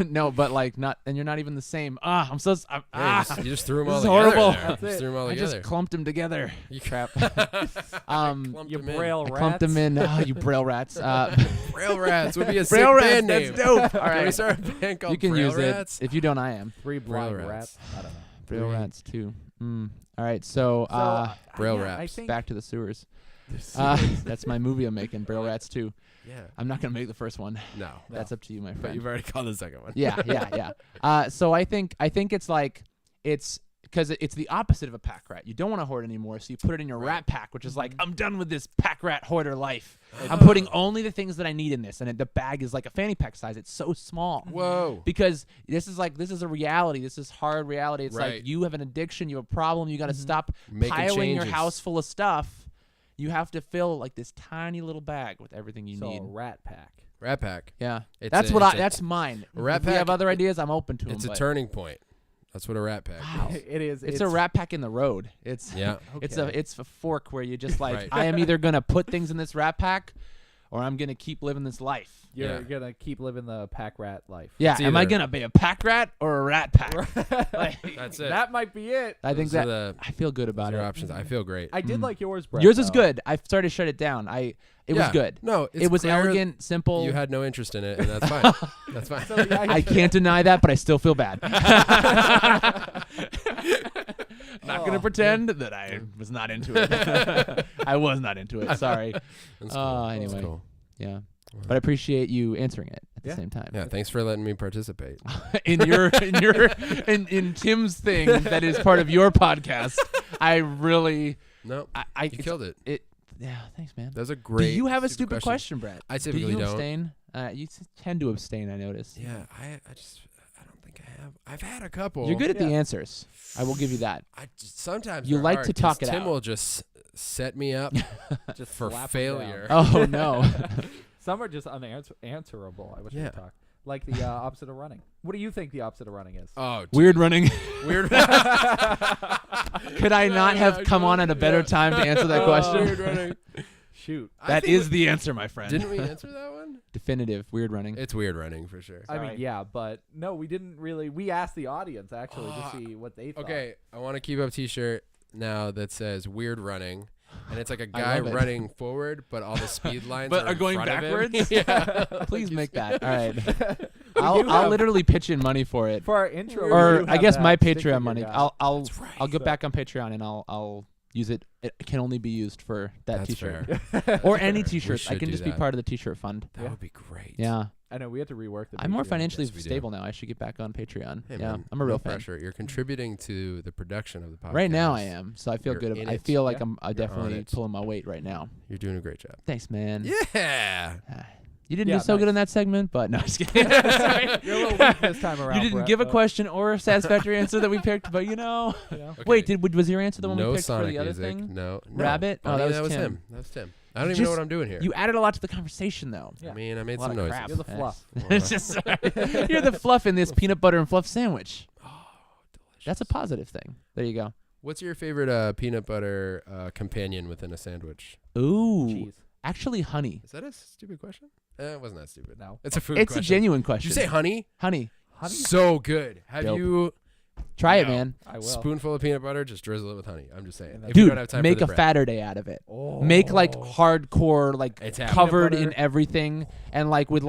no, but like not, and you're not even the same. I'm so, Yeah, you just threw them this all is together. horrible. There. That's You just it. threw them all I together. just clumped them together. You Crap. clumped you them in. braille I rats. clumped them in. You braille rats. Braille rats would be a Braille sick rats. band That's name. dope. All Can we right. start a band called You can Braille use Rats? it. If you don't, I am. 3 blind Braille rats. rats. I don't know. Braille Three. rats too. All right, so Braille yeah, I raps. think back to the sewers. the That's my movie I'm making, Braille Rats 2. Yeah. I'm not gonna make the first one. No. That's up to you, my But friend. you've already called the second one. Yeah. So I think it's like it's because it's the opposite of a pack rat. You don't want to hoard anymore, so you put it in your rat pack, which is like, I'm done with this pack rat hoarder life. I'm putting only the things that I need in this, and the bag is like a fanny pack size. It's so small. Whoa. Because this is a reality. This is hard reality. It's Right. like you have an addiction, you have a problem, you got to stop Making piling your changes. house full of stuff. You have to fill like this tiny little bag with everything you so need. a rat pack. Rat pack. Yeah, It's that's a- what it's a- that's mine. a rat If we have pack- other ideas, I'm open to them. It's a turning point. That's what a rat pack Wow. is. It is. It's a rat pack in the road. It's Yeah. it's Okay. a fork where you just like Right. I am either gonna put things in this rat pack, or I'm gonna keep living this life. You're gonna keep living the pack rat life. Yeah, It's am I either- gonna be a pack rat or a rat pack? That's it. That might be it. I think Those are that I feel good about Those are it. options. I feel great. I did like yours, Brett. Yours is though. good. I started to shut it down. It was good. No, it's It was clear elegant, simple. You had no interest in it, and that's fine. That's fine. So, yeah, I can't deny that, but I still feel bad. Not gonna pretend that I was not into it. I was not into it. Sorry. That's cool. That's Anyway, cool. yeah. But I appreciate you answering it at the same time. Yeah, thanks for letting me participate. in Tim's thing that is part of your podcast. I really, No, I you killed it. Yeah, thanks, man. That's a great. Do you have a stupid question, Brett? I Do typically you don't. abstain? You tend to abstain. I noticed. Yeah, I don't think I have. I've had a couple. You're good at the answers. I will give you that. Sometimes You they're like hard to 'cause talk it Tim out. will just set me up Just for slap 'em failure. down. Oh no. Some are just unanswerable. I wish we Yeah. could talk. Like the opposite of running. What do you think the opposite of running is? Oh, Weird running. weird. Could I not have come on at a better time to answer that question? Weird running. Shoot. That is the answer, my friend. Didn't we answer that one? Definitive. Weird running. It's weird running for sure. I mean, Sorry. yeah, but no, we didn't really. We asked the audience actually to see what they thought. Okay, I want to keep up T-shirt now that says weird running, and it's like a I guy love it. running forward, but all the speed lines But are are going in front of him. backwards? Yeah. Please make that. All right. do I'll have- literally pitch in money for it. For our intro, we Or do I have guess that my stick Patreon figure money. guy. I'll right. I'll get back on Patreon and I'll use it. It can only be used for that That's T-shirt fair. or any We T-shirts. I should can do just be that. part of the T-shirt fund. That Yeah. would be great. Yeah, I know we have to rework the. I'm more Patreon. financially Yes, we do. stable now. I should get back on Patreon. Hey, yeah, man, I'm a real no fan. pressure. You're contributing to the production of the podcast. Right now I am, so I feel You're good. in I it. feel like Yeah. I'm on definitely it. pulling my weight right now. You're doing a great job. Thanks, man. Yeah. You didn't Yeah, do so good nice. in that segment, but no, just kidding. Sorry, you're a little weak this time around. You didn't Brett, give a but, question or a satisfactory answer that we picked, but you know. you know. Okay. Wait, was your answer the one no we picked for Sonic the other music. thing? No. Rabbit? Oh, Bunny, that was Tim. him. That was Tim. I don't even Just- know what I'm doing here. You added a lot to the conversation, though. Yeah. I mean, I made A lot some of noises. crap. You're the fluff. It's just you're the fluff in this peanut butter and fluff sandwich. Oh, delicious. That's a positive thing. There you go. What's your favorite peanut butter companion within a sandwich? Ooh, Cheese. actually, honey. Is that a stupid question? It wasn't that stupid. No. It's a food It's question. a genuine Did question. you say honey? honey? Honey. So good. Have Dope. you Try it, No. man. I will. spoonful of peanut butter? Just drizzle it with honey. I'm just saying. And If you Dude, don't have time make for a the bread. fatter day out of it. Oh. Make like hardcore, like It's happening. covered Peanut in butter. everything, and like with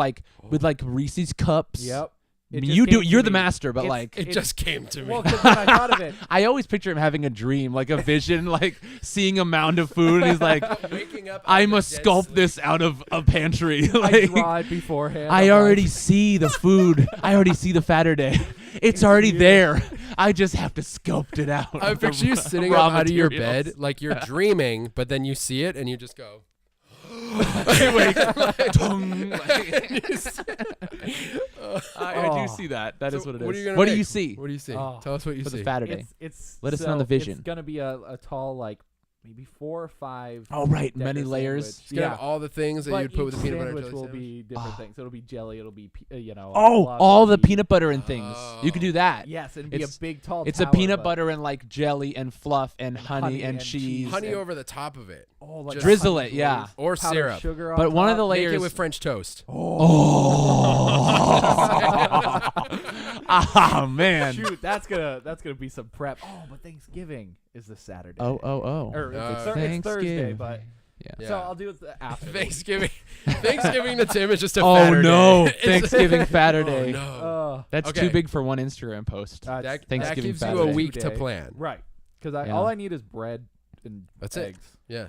Reese's cups. Yep. I It mean, just you do. came to You're the me. master, but It's- like. It just came to me. Well, 'cause when I thought of it, I always picture him having a dream, like a vision, like seeing a mound of food, and he's like, Waking up. I out of must dead sculpt sleep. this out of a pantry. I like, draw it beforehand. I I'm already like, see the food. I already see the fatter day. It's already there. I just have to sculpt it out. I picture you sitting Raw up out of your materials. bed, like you're dreaming, but then you see it and you just go. I Oh. do see that. That is So what it is. what are you gonna What do make? you see What do you see? Oh. Tell us what you for see. the fatter day? It's Let us know so the vision. It's gonna be a tall, like maybe 4 or 5. Oh, right. decker Many layers. sandwich. It's gonna Yeah. have all the things that But you'd put with each the peanut butter sandwich jelly will sandwich. be different Ah. things. It'll be jelly. It'll be Oh, fluff, all it'll the be- peanut butter and things. You could do that. Yes, and be It's- a big tall. It's a tower, peanut but- butter and like jelly and fluff and And honey honey and and cheese. Honey and- over the top of it, Oh, like Just- Drizzle honey it, yeah. glaze, or powdered syrup. Sugar on But one of the top. Make layers. it with French toast. Oh man. Shoot, that's gonna be some prep. Oh, but Thanksgiving is this Saturday. Oh. Or No, it's Thursday, Thanksgiving. but Yeah. so I'll do it after. Thanksgiving. Thanksgiving to Tim is just a Oh fatter no! day. It's- Thanksgiving fatter Oh, day. no. That's Okay. too big for one Instagram post. That Thanksgiving gives you Saturday. a week to Today. plan. Right, because Yeah. all I need is bread and That's it. eggs. Yeah.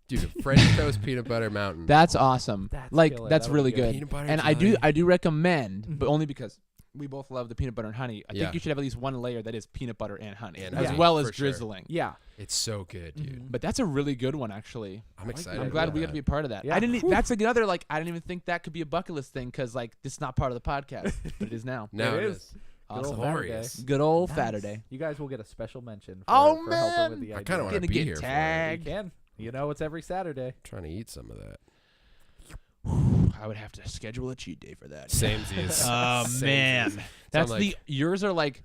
Dude, a French toast peanut butter mountain. That's awesome. That's like killer. that's That would really be good. good. Peanut butter And jelly. I do recommend, but only because we both love the peanut butter and honey. I Yeah. think you should have at least one layer that is peanut butter and honey, And as honey, well as for sure. drizzling. Yeah, It's so good, dude. Mhm. But that's a really good one, actually. I'm excited. I'm Yeah, glad about we got to that. be a part of that. Yeah. I didn't. That's another like. I didn't even think that could be a bucket list thing because like this is not part of the podcast, but it is now. Now It it is. is. Good old Awesome. Glorious. Good old Nice. Saturday. You guys will get a special mention. For, Oh, for man. helping with the I idea. kinda wanna Gonna be get here for it. You tagged. can. You know, it's every Saturday. Trying to eat some of that. I would have to schedule a cheat day for that. Samesies. Oh Samesies. man, that's like- the yours are like.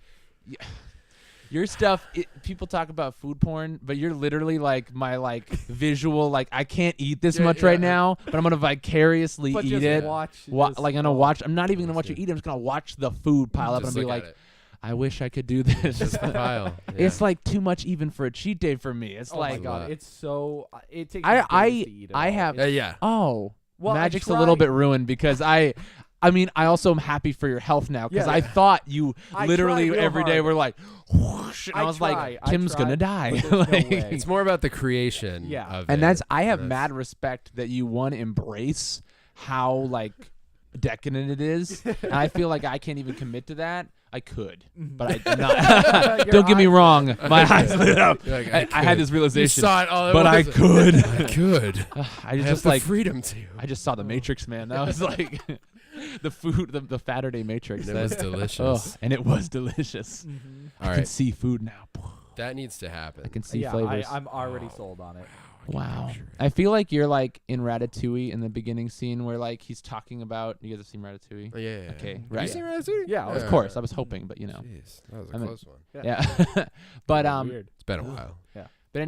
Your stuff, people talk about food porn, but you're literally like my like visual, like I can't eat this much right now, but I'm gonna vicariously But eat just it. watch Like I'm gonna watch. I'm not even gonna That's watch you good. eat. I'm just gonna watch the food pile up Just and be look at like, it. I wish I could do this. Just the pile. Yeah. It's like too much even for a cheat day for me. It's Oh like my god, lot. it's so. It takes. I- me days to eat it I all. have- It's- yeah. oh, Well, I magic's a little try- bit ruined because I mean, I also am happy for your health now because Yeah. I thought you I literally try real every day hard. were like, whoosh, and I was try, like, I Kim's try, gonna die. but there's no Like- way. It's more about the creation. Yeah. Of And it. that's I have That's- mad respect that you embrace how like decadent it is. And I feel like I can't even commit to that. I could, but I'm not. Your Don't get me eyes- wrong. My eyes lit up. You're like, I had this You realization, saw it all at but I once. could. I could. I I have just the like freedom to. I just saw the Matrix, man. That was like the food, the Saturday Matrix. And it was That- delicious. Oh, and it was delicious. Mhm. I All can right, see food now. that needs to happen. I can see Yeah, flavors. I'm already Oh. sold on it. Wow. picture it. I feel like you're like in Ratatouille in the beginning scene where like he's talking about. You guys have seen Ratatouille? Oh, yeah. Okay, Have right. You seen Ratatouille? Yeah, Of course, I was hoping, but you know. Jeez, that was a I mean- close one. Yeah. But Weird. It's been a while. But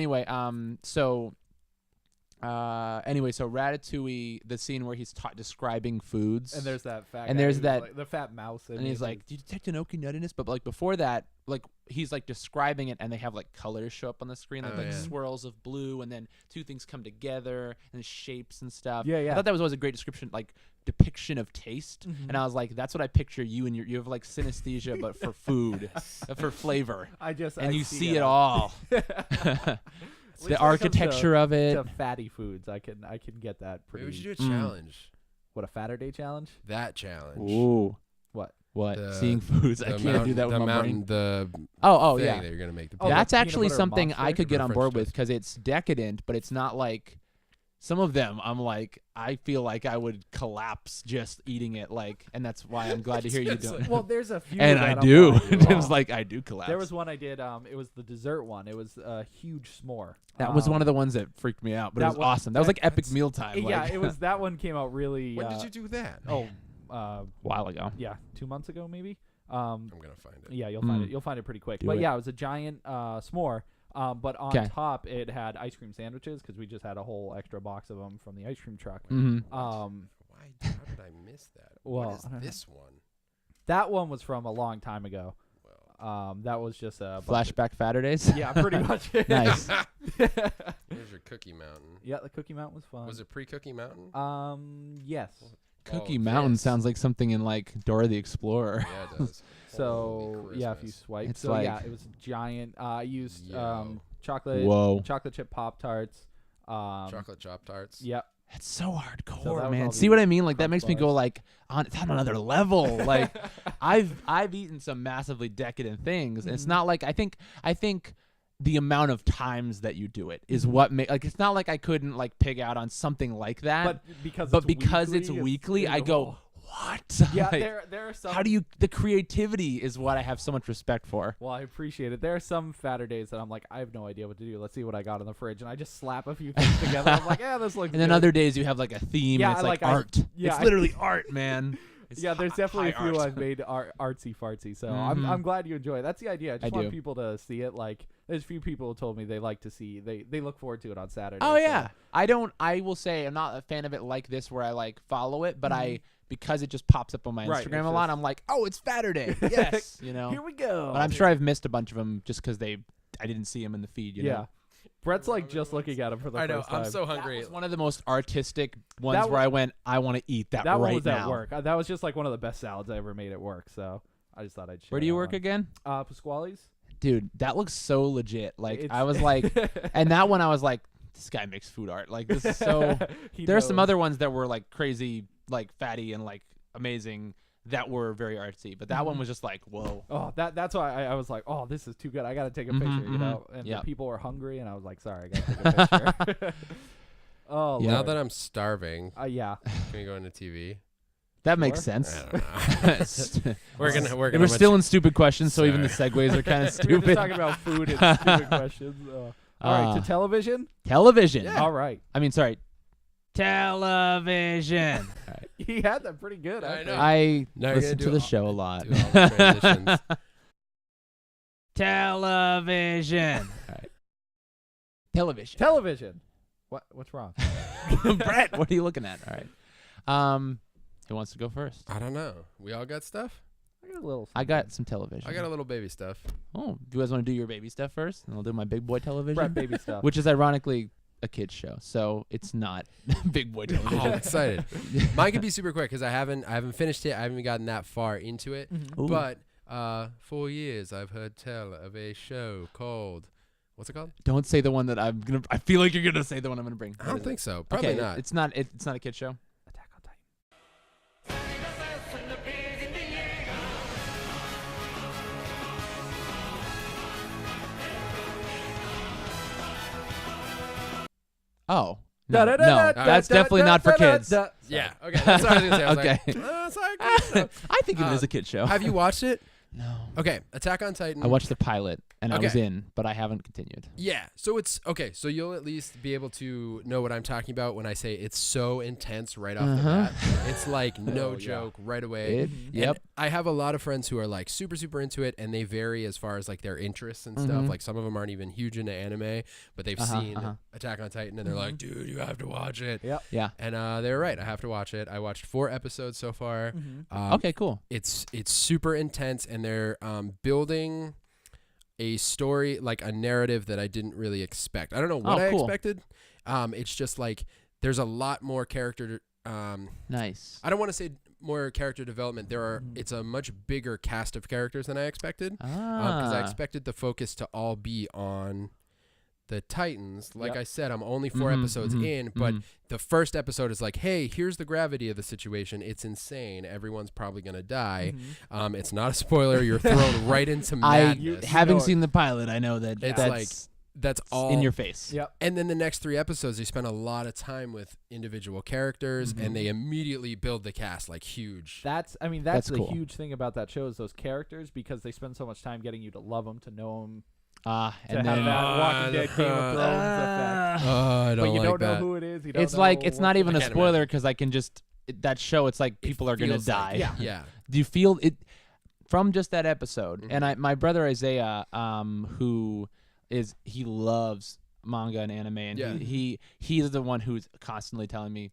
anyway, so Ratatouille, the scene where he's describing foods, And there's that fat. And guy there's who's that- like, the fat mouse, and he's like, "Do you detect an oaky nuttiness?" But like before that, like he's like describing it, and they have like colors show up on the screen, like, Oh, like yeah. swirls of blue, and then two things come together, and shapes and stuff. Yeah, I yeah. thought that was always a great description, like depiction of taste. Mhm. And I was like, that's what I picture you and you have like synesthesia, but for food, for flavor, I just and I you see it all. At The least when it comes architecture of it. to fatty foods, I can get that pretty. Maybe we should do a Mm. challenge. What, a fatter day challenge? That challenge. Ooh. What? What? The- Seeing foods. I The can't do mountain- that with the my mountain, brain. The Oh, thing yeah. that you're gonna make the. Oh, That's the peanut actually butter something I monster? could get on French board with toast. because it's decadent, but it's not like some of them. I'm like, I feel like I would collapse just eating it. Like, and that's why I'm glad to hear you don't. Well, there's a few. And that I I'm do. like, It oh. was like I do collapse. There was one I did. It was the dessert one. It was a huge s'more. that was one of the ones that freaked me out, but it that was one- awesome. That was like epic that's- mealtime. Yeah, like, it was. That one came out really. When did you do that? Oh, a while ago. yeah, 2 months ago maybe. I'm gonna find it. Yeah, you'll find Mm. it. You'll find it pretty quick. Do But it. yeah, it was a giant s'more. But on 'Kay. top it had ice cream sandwiches because we just had a whole extra box of them from the ice cream truck. Mm-hmm. Why? How did I miss that? Well, what is I don't know. this one? That one was from a long time ago. Well, That was just a bunch of- Flashback Saturdays. Yeah, pretty much. Nice. There's your Cookie Mountain. Yeah, the Cookie Mountain was fun. Was it pre-Cookie Mountain? Yes. Cookie Oh, Mountain this. sounds like something in like Dora the Explorer. Yeah, it does. So Holy yeah, if you Christmas. swipe. It's So yeah, like- it was giant. I used Yo. chocolate Whoa. chocolate chip Pop Tarts. Chocolate chop tarts. Yep. That's so hardcore, So that was man. all See the what I mean? Like that Crunch makes me go bars. like it's on another level. Like I've eaten some massively decadent things. And it's Mhm. not like I think the amount of times that you do it is Mhm. what like it's not like I couldn't like pig out on something like that. But because it's weekly, I go, what? Yeah, Like, there are some. how do you? The creativity is what I have so much respect for. Well, I appreciate it. There are some fatter days that I'm like, I have no idea what to do. Let's see what I got in the fridge, and I just slap a few things together. I'm like, yeah, this looks. And then good. other days you have like a theme. Yeah, and it's like like I- art. yeah, it's I- literally art, man. It's Yeah, there's definitely a high few art. I've made artsy fartsy. So Mhm. I'm glad you enjoy it. That's the idea. I just want do. people to see it. Like, there's a few people who told me they like to see. They look forward to it on Saturday. Oh so- yeah, I will say I'm not a fan of it like this where I like follow it, but I because it just pops up on my Right, Instagram it's a lot. just- I'm like, oh, it's Saturday. Yes, you know. Here we go. But I'm sure I've missed a bunch of them just because I didn't see them in the feed. You Yeah. know? Brett's like just looking at him for the I know. first time. I'm so That hungry. was one of the most artistic ones That where I went, I want to eat that, that one right was now. at work. That was just like one of the best salads I ever made at work. So I just thought I'd share. Where do you that work one. again? Pasquale's. Dude, that looks so legit. Like It's- I was like, and that one I was like, this guy makes food art. Like this is so. He There are some knows. other ones that were like crazy, like fatty and like amazing that were very artsy, but that one was just like, whoa. Oh, that's why I was like, oh, this is too good. I got to take a picture, you know. And Yep. the people were hungry, and I was like, sorry, I got to take a picture. Oh, Yeah. Now Lord. that I'm starving, Yeah. can we go into TV? That makes Sure. sense. I don't know. we're gonna. We're still in stupid questions, so even the Sorry. segues are kind of We were just stupid. talking about food and stupid questions. All right, to television. Television. All right. I mean, sorry. Television. All right. He had that pretty good. I I know. think. I Now you're listen gonna to do the show a lot. do all the transitions. Television. All right. Television. Television. What's wrong? Brett, what are you looking at? All right. Who wants to go first? I don't know. We all got stuff? I got a little. I got some television. I got a little baby stuff. Oh, do you guys want to do your baby stuff first? And I'll do my big boy television. Brett baby stuff. Which is ironically a kid's show, so it's not big boy television. Oh, I'm excited. Mine could be super quick because I haven't finished it. I haven't gotten that far into it. Ooh. But for years I've heard tell of a show called, what's it called? Don't say the one that I'm gonna. I feel like you're gonna say the one I'm gonna bring. I don't think so. Probably okay, not. It's not. It's not a kid's show. Attack on Titan. Oh. No, that's definitely not for kids. Yeah. Okay. That's what I was gonna say. I was Okay. like, it's like good stuff. I think it is a kid's show. Have you watched it? No. Okay. Attack on Titan. I watched the pilot and I was Okay. in, but I haven't continued. Yeah. So it's okay. So you'll at least be able to know what I'm talking about when I say it's so intense right off the bat. It's like no joke right away. Yep. And I have a lot of friends who are like super, super into it, and they vary as far as like their interests and stuff. Like some of them aren't even huge into anime, but they've seen Attack on Titan, and they're like, dude, you have to watch it. Yep. Yeah. And they're right. I have to watch it. I watched 4 episodes so far. Okay. Cool. It's super intense, and they're building a story, like a narrative that I didn't really expect. I don't know what I expected. It's just like there's a lot more character. Nice. I don't want to say more character development. There are. It's a much bigger cast of characters than I expected. Because I expected the focus to all be on the Titans. Like I said, I'm only 4 episodes in, but the first episode is like, hey, here's the gravity of the situation. It's insane. Everyone's probably going to die. It's not a spoiler. You're thrown right into madness. Having seen the pilot, I know that It's that's like, that's all in your face. Yep. And then the next 3 episodes, they spend a lot of time with individual characters, and they immediately build the cast like huge. That's That's the cool. huge thing about that show is those characters, because they spend so much time getting you to love them, to know them, And to have then that Walking Dead Game of Thrones effect. I don't But you like don't know that. who it is. You don't it's know like it's not even I a can't spoiler because I can just that show. It's like people are gonna feels like- die. Yeah. Do you feel it from just that episode? And my brother Isaiah, who he loves manga and anime, and he's the one who's constantly telling me,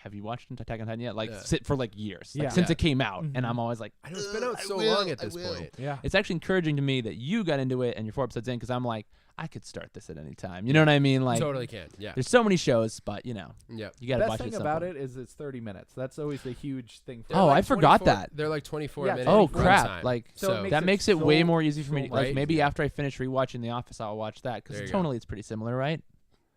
have you watched Attack on Titan yet? Like sit for like years, like, since it came out, and I'm always like, I know it's been out so long at this point. Yeah. It's actually encouraging to me that you got into it and you're 4 episodes in, because I'm like, I could start this at any time. You know what I mean? Like, Totally can. Yeah. there's so many shows, but you know, Yep. you gotta Best watch it. thing at some about point. it is it's 30 minutes. That's always the huge thing. For They're Oh, like I forgot 24 that. They're like 24 Yeah, minutes. Oh runtime. crap! Like, So it that makes it way so- more easy for me. so Like much maybe easier. after I finish rewatching The Office, I'll watch that There because you go. tonally it's pretty similar, right?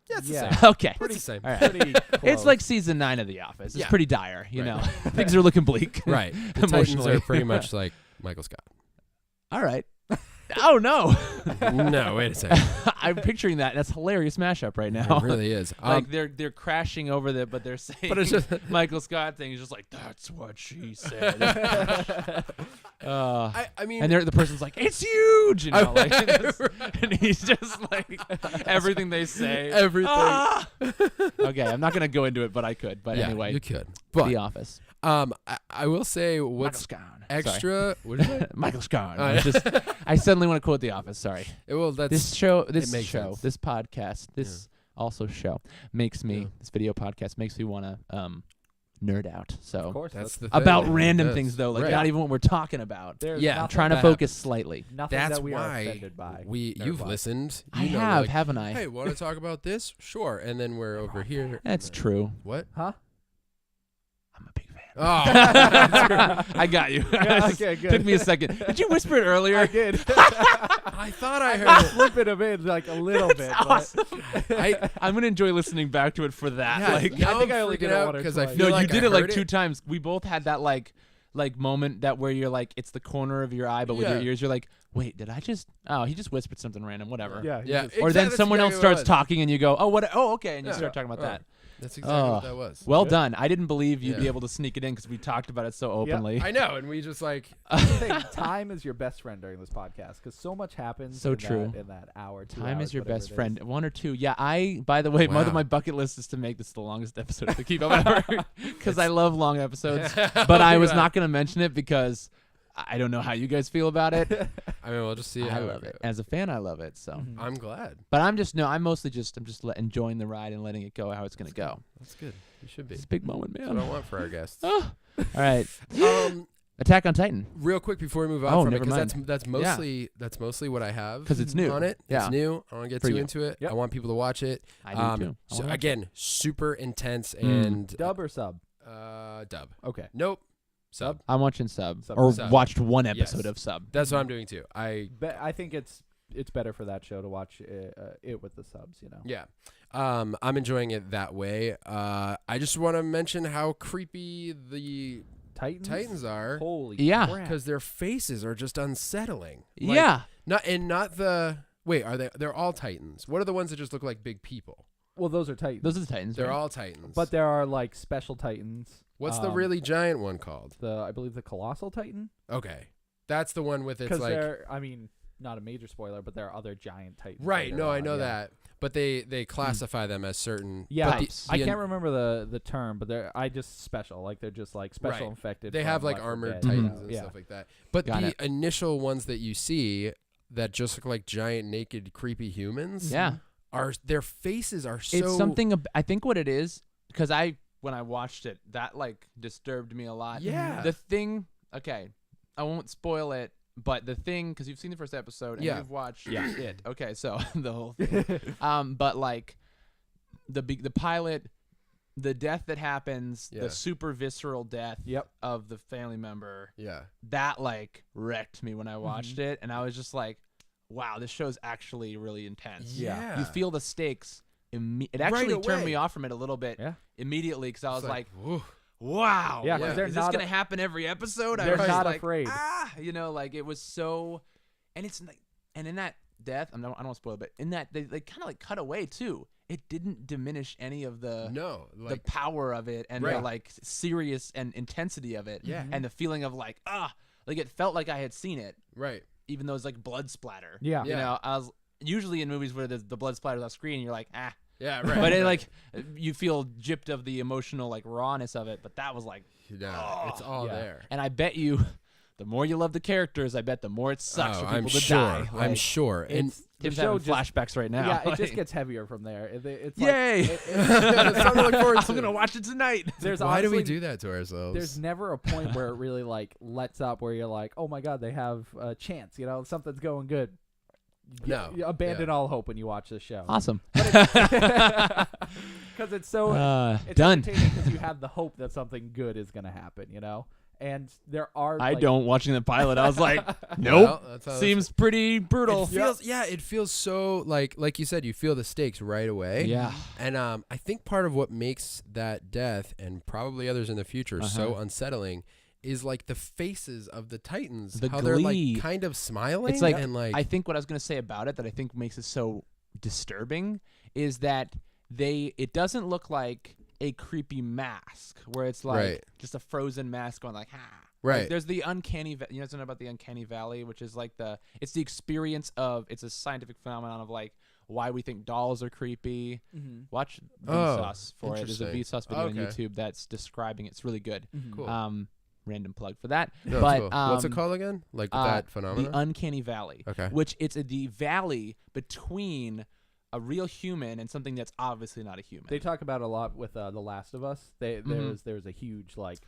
Yeah, it's Yeah. the same. Okay. It's the same. All right. Pretty It's close. like season 9 of The Office. It's Yeah. pretty dire, you Right. know. Things are looking bleak. Right. The Titans Emotionally. are pretty much like Michael Scott. All right. Oh no. No, wait a second. I'm picturing that. That's a hilarious mashup right now. It really is. Like they're crashing over the, but they're saying But it's just Michael Scott thing is just like, that's what she said. I mean, And the person's like, it's huge, you know, like, and he's just like everything they say. everything. Ah! Okay, I'm not gonna go into it, but I could. But Yeah, anyway, you could. The But Office. I will say Michael what's Scott. extra. What is it? Michael Scott. Oh, yeah. I suddenly want to quote The Office. Sorry. Well, that's This show, this makes sense. this podcast, this also show makes me. Yeah. This video podcast makes me want to nerd out. So Of course. that's the about thing. random Yes. things though, like Right. not even what we're talking about. There's Yeah, I'm nothing trying to that focus slightly. Nothing That's that we are why offended by. you've Nerd-wise. listened. I You know, have, like, haven't I? Hey, want to talk about this? Sure. And then we're over here. That's true. What? Huh? I'm a big fan. Oh, I got you. Yeah, okay, good. Took me a second. Did you whisper it earlier? I did. I thought I I'm heard it. flipping them in like a little bit. awesome. But I'm gonna enjoy listening back to it for that. Yeah, like, now I think I'm I only freaking did it out one or because I twice. feel no, like you did I it like heard 2 times. We both had that like moment that where you're like, it's the corner of your eye, but with your Yeah. ears, you're like, wait, did I just? Oh, he just whispered something random. Whatever. yeah, Yeah. Or then That's someone else exactly what it starts was. talking, and you go, oh, what? Oh, okay, and you Yeah. start talking about Right. that. That's exactly what Oh. that was. Well Good. done. I didn't believe you'd be Yeah. able to sneak it in because we talked about it so openly. I know, and we just like That's the thing, time is your best friend during this podcast because so much happens. So in true. That, in that hour, 2 Time hours, is your whatever best it friend. is. 1 or 2. Yeah, by the way, one Wow. of my bucket list is to make this the longest episode to keep up ever because I love long episodes. But I was not going to mention it because I don't know how you guys feel about it. I mean, we'll just see I how love it. As a fan, I love it. So, I'm glad. but I'm mostly just enjoying the ride and letting it go how it's gonna go. That's good. You should be. It's a big moment, That's man. what I want for our guests. All right. Attack on Titan. Real quick before we move on Oh, from it, never because mind. that's mostly what I have. 'Cause it's new. on it. Yeah. It's new. I don't want to get For too you. into it. Yep. I want people to watch it. I do too. So again, super intense Mm. and Dub or sub? dub. Okay. Nope. Sub. I'm watching Sub, Sub. or Sub. watched one episode Yes. of Sub. That's what I'm doing too. I think it's better for that show to watch it with the subs. You know. Yeah. I'm enjoying it that way. I just want to mention how creepy the Titans are. Holy Yeah. crap. Because their faces are just unsettling. Like, Yeah. Not the wait. Are they? They're all Titans. What are the ones that just look like big people? Well, those are Titans. Those are the Titans. They're right? all Titans. But there are like special Titans. What's the really giant one called? I believe the Colossal Titan. Okay, that's the one with it's Because like I mean, not a major spoiler, but there are other giant Titans. right. later No, I on, know yeah. that. But they classify them as certain. Yeah, but Types. I can't remember the term, but they're just special. Like they're just like special Right. infected. They from have like Left 4 armored Dead, Titans you know? and Yeah. stuff like that. But Got the it. initial ones that you see that just look like giant naked creepy humans. Yeah. Their faces are so. It's something. I think what it is, because when I watched it, that like disturbed me a lot. Yeah. The thing. Okay, I won't spoil it, but the thing, because you've seen the first episode and Yeah. you've watched Yeah. it. Okay, so the whole thing. But like the pilot, the death that happens, Yeah. the super visceral death Yep. of the family member, Yeah. that like wrecked me when I watched it, and I was just like, wow, this show's actually really intense. Yeah. You feel the stakes. It actually Right turned away. me off from it a little bit Yeah. immediately, because I was It's like, whew. wow, Yeah, 'cause like, they're is this not gonna happen every episode? I they're was not like, afraid. like it was so, and it's like, and in that death, I don't want to spoil it, but in that they kind of like cut away too. It didn't diminish any of the No, the like power of it and the Right. like serious and intensity of it. Yeah. And the feeling of like like it felt like I had seen it, right. even though it's like blood splatter. Yeah. You know, I was usually in movies where the blood splatters on screen, you're like, Yeah, right. but it right. like you feel gypped of the emotional like rawness of it. But that was like, No, it's all yeah. there. and I bet you, the more you love the characters, I bet the more it sucks for people I'm to sure. die. I'm Like, sure. And It's, the Tim's show having just flashbacks right now. yeah, it Like, just gets heavier from there. It's yay! Like, It's something to look forward I'm to. gonna watch it tonight. there's Why do we honestly- do that to ourselves? There's never a point where it really like lets up, where you're like, oh my god, they have a chance. You know, something's going good. No, You abandon yeah. all hope when you watch this show. Awesome. Because it's so it's Done. because you have the hope that something good is going to happen, you know? And there are I like, don't. Watching the pilot, I was like, Well, nope. that's how Seems pretty brutal. It feels, yeah, it feels so like you said, you feel the stakes right away. Yeah. And I think part of what makes that death and probably others in the future so unsettling is like the faces of the Titans, The how they're glee. like kind of smiling. It's like, and like I think what I was gonna say about it that I think makes it so disturbing is that it doesn't look like a creepy mask where it's like Right. just a frozen mask going like Right. Like, there's the uncanny you guys know about the uncanny valley, which is like it's the experience of, it's a scientific phenomenon of like why we think dolls are creepy. Watch Vsauce for it. There's a interesting. Vsauce video on Okay. YouTube that's describing it. It's really good. Cool. Random plug for that. No, but cool. What's it called again? Like that phenomenon? The uncanny valley. Okay. Which it's the valley between a real human and something that's obviously not a human. They talk about it a lot with The Last of Us. There's a huge like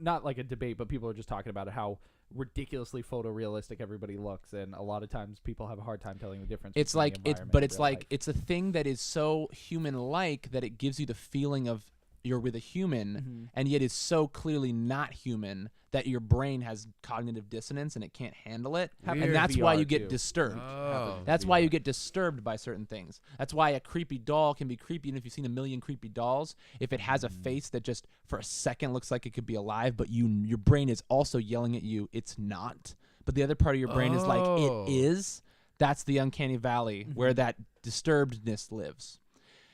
not like a debate, but people are just talking about how ridiculously photorealistic everybody looks, and a lot of times people have a hard time telling the difference. It's between like the it's environment but and it's real like life. it's a thing that is so human-like that it gives you the feeling of you're with a human, and yet is so clearly not human that your brain has cognitive dissonance and it can't handle it, Happens and in that's why VR you get too. disturbed. Oh. That's why you get disturbed by certain things. That's why a creepy doll can be creepy, and if you've seen a million creepy dolls, if it has a face that just for a second looks like it could be alive, but your brain is also yelling at you, it's not. But the other part of your brain is like, Oh. it is. That's the uncanny valley where that disturbedness lives.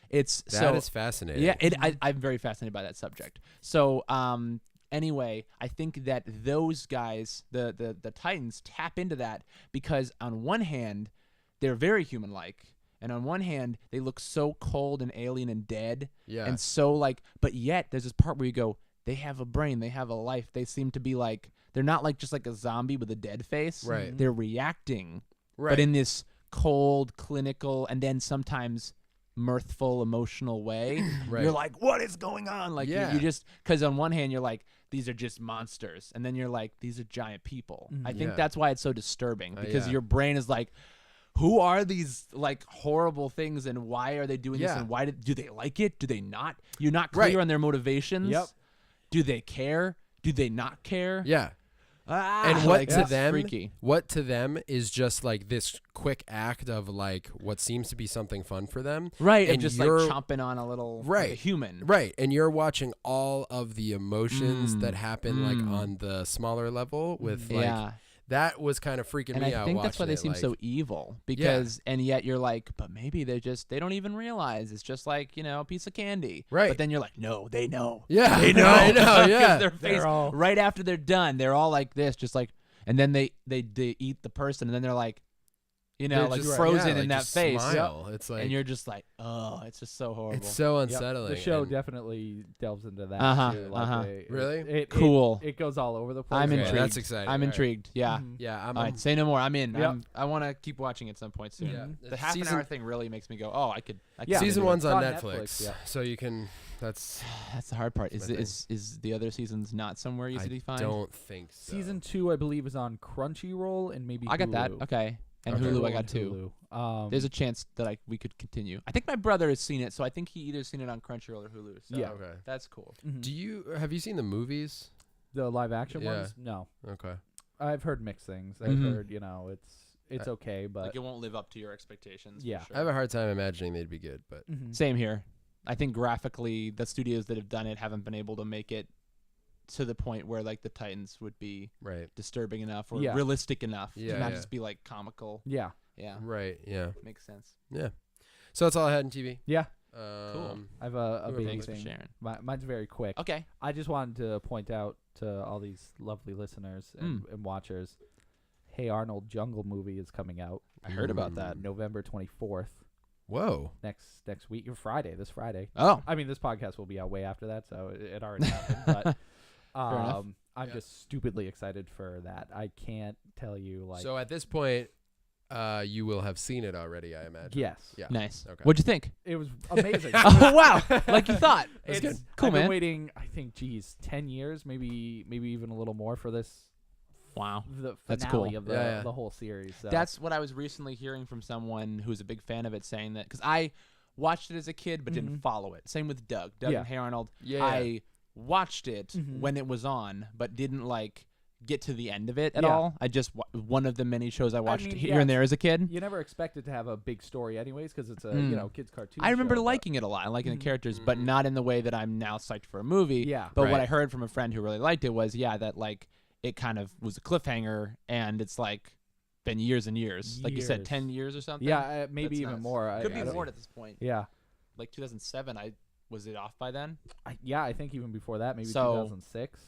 It's That is fascinating. yeah, I'm very fascinated by that subject. So, anyway, I think that those guys, the Titans, tap into that because on one hand, they're very human-like, and on one hand, they look so cold and alien and dead, Yeah. and so like, but yet there's this part where you go, they have a brain, they have a life. They seem to be like, they're not like just like a zombie with a dead face. Right. They're reacting, Right. but in this cold, clinical, and then sometimes mirthful, emotional way. Right. You're like, what is going on? Like, Yeah. you just, because on one hand, you're like, these are just monsters. And then you're like, these are giant people. I think Yeah. that's why it's so disturbing, because yeah. your brain is like, who are these like horrible things, and why are they doing this, Yeah. and why do they like it? Do they not? You're not clear Right. on their motivations. Yep. Do they care? Do they not care? Yeah. Ah, And what like, to that's them, freaky. what to them is just like this quick act of like what seems to be something fun for them. Right, And and just like you're- chomping on a little Right. like a human. Right. And you're watching all of the emotions that Mm. happen like on the smaller level with like Yeah. that was kind of freaking And me I out. think that's why watching they it, seem like, so evil, because and yet you're like, but maybe they don't even realize it's just like, a piece of candy. Right. But then you're like, no, they know. Yeah. They know. I know, 'Cause yeah. their face all- right after they're done, they're all like this, just like, and then they eat the person, and then they're like, They're like just- frozen yeah, like, in that just face. smile. It's like And you're just like, oh, it's just so horrible. it's so Yep. unsettling. The show and- definitely delves into that Uh-huh, too. uh-huh. Really? Cool. It goes all over the place. I'm Okay, intrigued. that's exciting. I'm All right. intrigued. Yeah. Mhm. Yeah, I'm All right, say no more. I'm in. Yep. I want to keep watching at some point soon. Yeah. The half an hour thing really makes me go, oh, I could. Yeah. Season do it. 1's on It's on Netflix, Netflix, yeah. so you can. That's. That's the hard part. Is my thing. is the other seasons not somewhere easy to I find? don't think so. Season 2, I believe, is on Crunchyroll and maybe I got that. Hulu. Okay. And Okay. Hulu, I and got two. Hulu. There's a chance that we could continue. I think my brother has seen it, so I think he either seen it on Crunchyroll or Hulu. So Yeah. Okay. that's cool. Mhm. Have you seen the movies? The live action Yeah. ones? No. Okay. I've heard mixed things. I've Mhm. heard, it's okay, but Like it won't live up to your expectations. Yeah. For sure. I have a hard time imagining they'd be good, but Mhm. Same here. I think graphically, the studios that have done it haven't been able to make it to the point where like the Titans would be right, disturbing enough or Yeah. realistic enough Yeah, to not yeah. just be like comical. Yeah. Yeah, right, yeah, makes sense. yeah. So that's all I had in TV. Yeah. Cool. I have a Whoever baby Thanks for thing. sharing. Mine's very quick. Okay. I just wanted to point out to all these lovely listeners and watchers, Hey Arnold Jungle movie is coming out I heard about that. November 24th, Whoa. next week, or Friday, this Friday. Oh, I mean, this podcast will be out way after that, so it already happened. But enough. I'm Yeah. just stupidly excited for that. I can't tell you, like, So at this point, you will have seen it already, I imagine. yes, Yeah. nice. Okay. What'd you think? it was amazing. Oh wow, like you thought. That's good. Cool, I've been man. waiting, I think, 10 years, maybe even a little more for this. Wow. The That's finale cool. of the Yeah, yeah. the whole series. So. That's what I was recently hearing from someone who's a big fan of it, saying that because I watched it as a kid but didn't follow it. Same with Doug Yeah. and Hey Arnold. Yeah. I watched it Mhm. when it was on, but didn't like get to the end of it at Yeah. all. I just one of the many shows I watched mean, here yeah, and there as a kid. you never expect it to have a big story, anyways, because it's a kids cartoon. I remember show, but- liking it a lot, and liking Mhm. the characters, but Mhm. not in the way that I'm now psyched for a movie. Yeah. But what Right. I heard from a friend who really liked it was, that like it kind of was a cliffhanger, and it's like been years and years. Like you said, Years. 10 years or something. Yeah, maybe That's even nuts. more. Could I be don't- more at this point. Yeah, Like 2007, was it off by then? I think even before that, maybe So- 2006.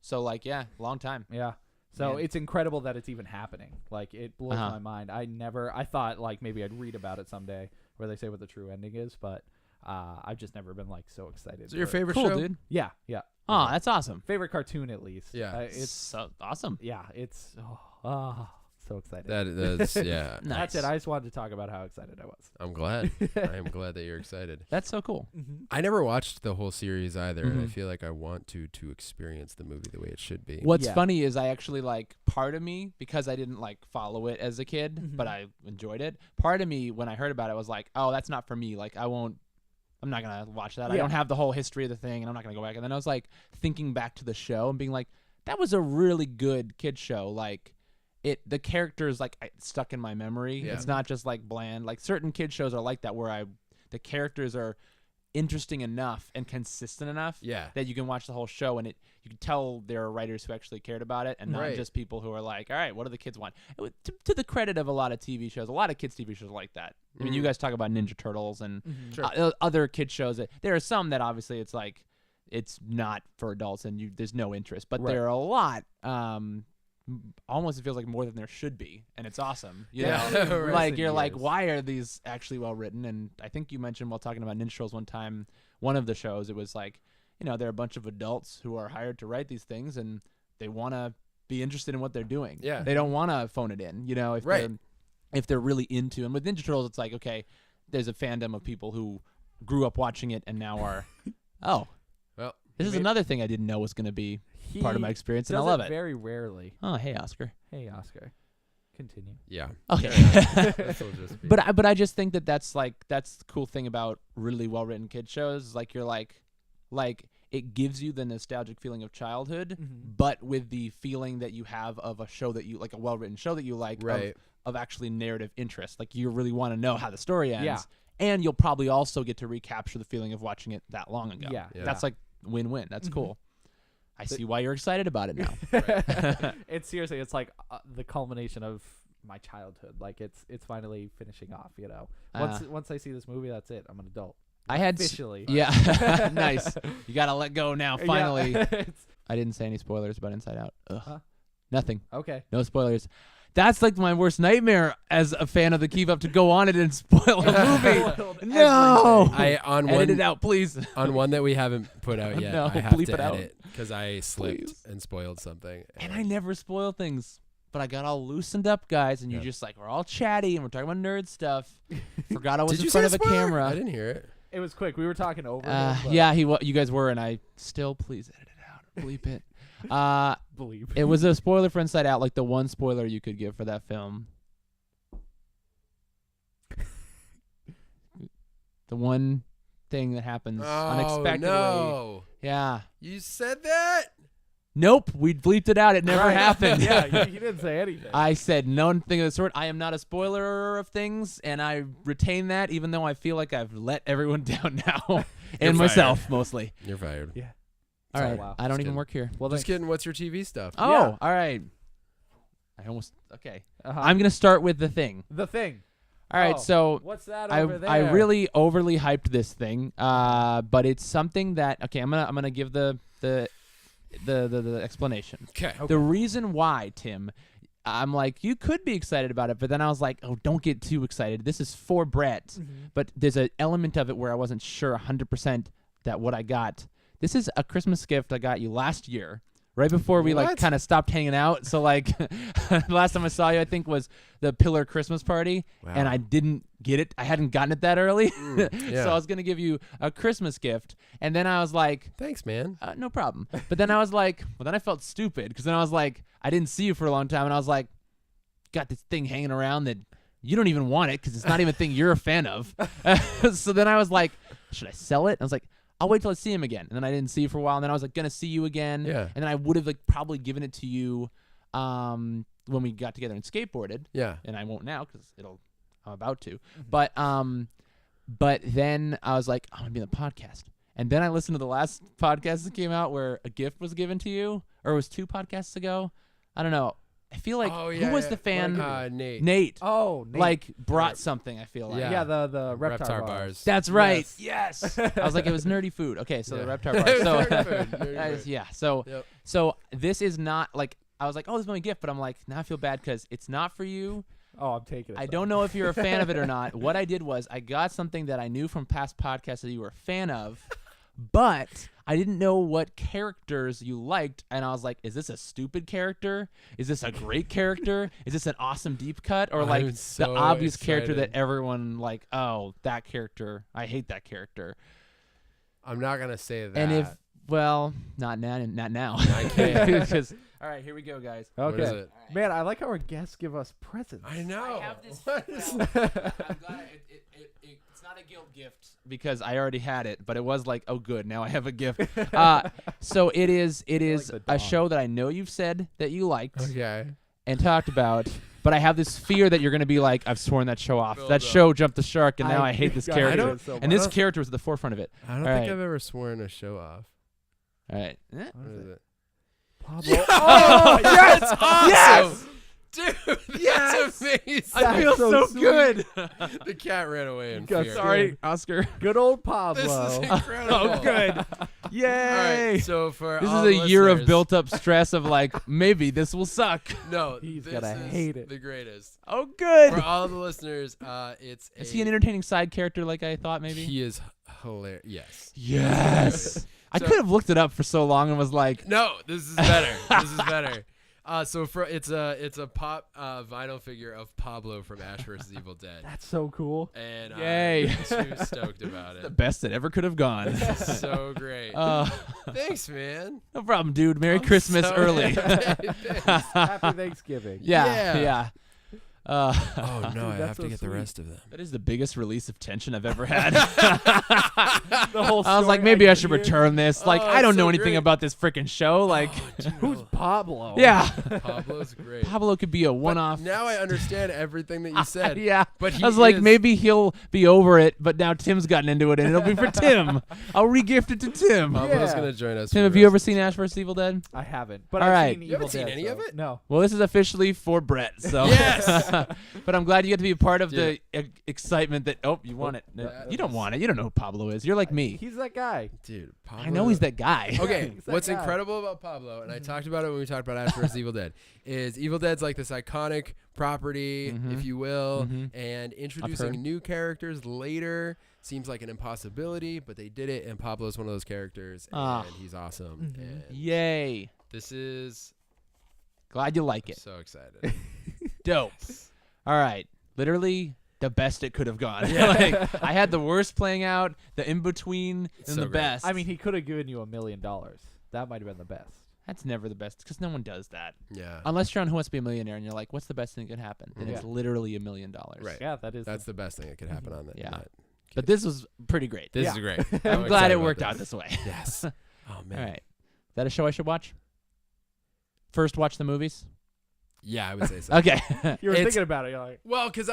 So like, long time. Yeah. So Man. it's incredible that it's even happening. Like, it blows Uh-huh. my mind. I thought like maybe I'd read about it someday where they say what the true ending is, but I've just never been like so excited. So your for it. favorite Cool, show? dude. Yeah, yeah. Oh, that's awesome. Favorite cartoon at least. Yeah. It's so awesome. yeah, it's so excited. That's yeah. Nice. That's it. I just wanted to talk about how excited I was. I'm glad. I am glad that you're excited. That's so cool. Mm-hmm. I never watched the whole series either, and I Mhm. feel like I want to experience the movie the way it should be. What's Yeah. funny is I actually like part of me, because I didn't like follow it as a kid, Mhm. but I enjoyed it. Part of me, when I heard about it, was like, oh, that's not for me. Like I'm not gonna watch that. I Yeah. don't have the whole history of the thing, and I'm not gonna go back. And then I was like thinking back to the show and being like, that was a really good kid show. Like the characters like stuck in my memory. Yeah. It's not just like bland. Like certain kid shows are like that, where the characters are interesting enough and consistent enough Yeah. that you can watch the whole show, and you can tell there are writers who actually cared about it, and not Right. just people who are like, all right, what do the kids want? To the credit of a lot of TV shows, a lot of kids TV shows are like that. I mean, you Mhm. guys talk about Ninja Turtles and Mm-hmm. Sure. other kid shows. There are some that obviously it's like it's not for adults and there's no interest, but Right. there are a lot. Almost it feels like more than there should be, and it's awesome. You Yeah. know? Right. Like you're like, Years. why are these actually well written? And I think you mentioned while talking about Ninja Turtles one time, one of the shows, it was like, they're a bunch of adults who are hired to write these things, and they want to be interested in what they're doing. Yeah. They don't want to phone it in, if they're really into. And with Ninja Turtles, it's like, okay, there's a fandom of people who grew up watching it and now are, well, this is another thing I didn't know was going to be part of my experience, and I love it. Very rarely. Oh, hey, Oscar. Hey, Oscar. Continue. Yeah. Okay. But I just think that's the cool thing about really well written kid shows. Is like you're like it gives you the nostalgic feeling of childhood, but with the feeling that you have of a show that you like, a well written show that you like, right. of actually narrative interest. Like you really want to know how the story ends. Yeah. And you'll probably also get to recapture the feeling of watching it that long ago. Yeah. That's like win-win. That's cool. I see why you're excited about it now. It's seriously, it's like the culmination of my childhood. Like it's finally finishing off. Once I see this movie, that's it. I'm an adult. I had officially. Yeah, nice. You gotta let go now. Finally, Yeah. I didn't say any spoilers about Inside Out. Ugh. Nothing. Okay. No spoilers. That's like my worst nightmare as a fan of the Keep Up, to go on it and spoil a movie. No. Edit it out, please. On one that we haven't put out yet, No, I have bleep to it out. edit because I slipped Please. and spoiled something. And I never spoil things. But I got all loosened up, guys, and Yeah. you just like, we're all chatty and we're talking about nerd stuff. Forgot I was Did in you front say of a spoiler? camera. I didn't hear it. It was quick. We were talking over. him, but Yeah, you guys were, and I still, please edit it out. Bleep it. believe. It was a spoiler for Inside Out, like the one spoiler you could give for that film. The one thing that happens unexpectedly. No. Yeah. You said that? Nope, we bleeped it out. It never happened. Yeah, you didn't say anything. I said nothing of the sort. I am not a spoiler of things, and I retain that, even though I feel like I've let everyone down now, and myself mostly. You're fired. Yeah. All right, wow. I don't Just even kidding. work here. Well, Just kidding. What's your TV stuff? Oh, Yeah. all right. I almost okay. Uh-huh. I'm gonna start with the thing. The Thing. All right, Oh, so what's that I over there? I really overly hyped this thing, but it's something that I'm gonna give the explanation. Okay. The reason why, Tim, I'm like, you could be excited about it, but then I was like, oh, don't get too excited. This is for Brett, but there's an element of it where I wasn't sure 100% that what I got. This is a Christmas gift I got you last year, right before we like What? kind of stopped hanging out. So like, the last time I saw you, I think was the Pillar Christmas party, and I didn't get it. I hadn't gotten it that early, yeah. so I was gonna give you a Christmas gift, and then I was like, Thanks, man. no problem. But then I was like, well, then I felt stupid because then I was like, I didn't see you for a long time, and I was like, got this thing hanging around that you don't even want it because it's not even a thing you're a fan of. So then I was like, should I sell it? And I was like, I'll wait till I see him again. And then I didn't see you for a while, and then I was like, gonna see you again. Yeah. And then I would have like probably given it to you when we got together and skateboarded. Yeah. And I won't now because I'm about to. But then I was like, I'm gonna be on the podcast. And then I listened to the last podcast that came out where a gift was given to you, or it was 2 podcasts ago. I don't know. I feel like who was the fan? Nate. Nate. Oh, Nate. Like brought something. I feel like. Yeah. Yeah, the Reptar bars. That's right. Yes. Yes. I was like, it was nerdy food. Okay, so Yeah. the Reptar bar. So Nerdy food. yeah. So Yep. so this is not like I was like, oh, this is my gift, but I'm like, now I feel bad because it's not for you. Oh, I'm taking it. I don't know if you're a fan of it or not. What I did was I got something that I knew from past podcasts that you were a fan of, but I didn't know what characters you liked, and I was like, is this a stupid character? Is this a great character? Is this an awesome deep cut? Or like I'm so the obvious character that excited. everyone like, oh, that character, I hate that character. I'm not gonna say that. And if, well, not now. I can't. 'Cause- all right, here we go, guys. Okay. What is it? Man, I like how our guests give us presents. I know. What is I'm glad it's not a guilt gift because I already had it, but it was like, oh, good, now I have a gift. So it is the a dog. show that I know you've said that you liked Okay. and talked about, but I have this fear that you're going to be like, I've sworn that show off. Build That up. show jumped the shark, and now I hate this I character. hate it so And this much. character was at the forefront of it. I don't All think right. I've ever sworn a show off. All right. What is it? Pablo. Oh, yes! That's awesome! Yes! Dude, that's Yes! amazing. I feel so so sweet. good. The cat ran away in Got fear. Sorry, Oscar. Good old This Pablo. is incredible. Oh, good. Yay. All right, so for This all is a year of listeners- built-up stress of like, maybe this will suck. No, He's this gonna is hate it. the greatest. Oh, good. For all the listeners, Is he an entertaining side character like I thought maybe? He is hilarious. Yes. Yes. I could have looked it up for so long and was like, no, this is better. This is better. So it's a pop vinyl figure of Pablo from Ash vs. Evil Dead. That's so cool. And Yay. I'm too stoked about it. the best that ever could have gone. This is so great. Thanks, man. No problem, dude. Merry I'm Christmas so early. Thanks. Happy Thanksgiving. Yeah. Oh no, I that's have to so get sweet. the rest of them. That is the biggest release of tension I've ever had. The whole I was like, story maybe I should can hear. return this. Like, Oh, I don't it's know so anything great. about this freaking show. Like, Who's Pablo? yeah. Pablo's great. Pablo could be a But one-off. now I understand everything that you said. Yeah. But he I was like, is- maybe he'll be over it, but now Tim's gotten into it, and it'll be for Tim. I'll regift it to Tim. Pablo's Yeah. gonna join us. Tim, for have the you rest ever of the seen show. Ash vs. Evil Dead? I haven't. But All I've right. seen You haven't Evil seen Dead, any of so- it? No. Well, this is officially for Brett, so. Yes. But I'm glad you get to be a part of Dude. the excitement that, oh, you want it. that You don't is- want it. You don't know who Pablo is. You're like me. He's that guy. Dude, Pablo. I know he's that guy. Okay, He's that what's guy. incredible about Pablo, and I talked about it when we talked about Ash vs. Evil Dead, is Evil Dead's like this iconic property, if you will, and introducing heard. new characters later seems like an impossibility, but they did it, and Pablo's one of those characters, and Ah. he's awesome. And Yay. this is Glad you like I'm it. so excited. Dope. All right. Literally the best it could have gone. Yeah. Like, I had the worst playing out, the in-between, and so the great. best. I mean, he could have given you $1 million. That might have been the best. That's never the best because no one does that. Yeah, Unless you're on Who Wants to Be a Millionaire and you're like, what's the best thing that could happen? And it's Yeah. literally $1 million. Right. Yeah, that is. that's the best thing that could happen on that. Yeah. that But this was pretty great. This Yeah. is great. I'm glad it worked out this way. Yes. Oh man. All right. Is that a show I should watch? First, watch the movies? Yeah, I would say so. Okay. You were It's- thinking about it. You're like, Well, because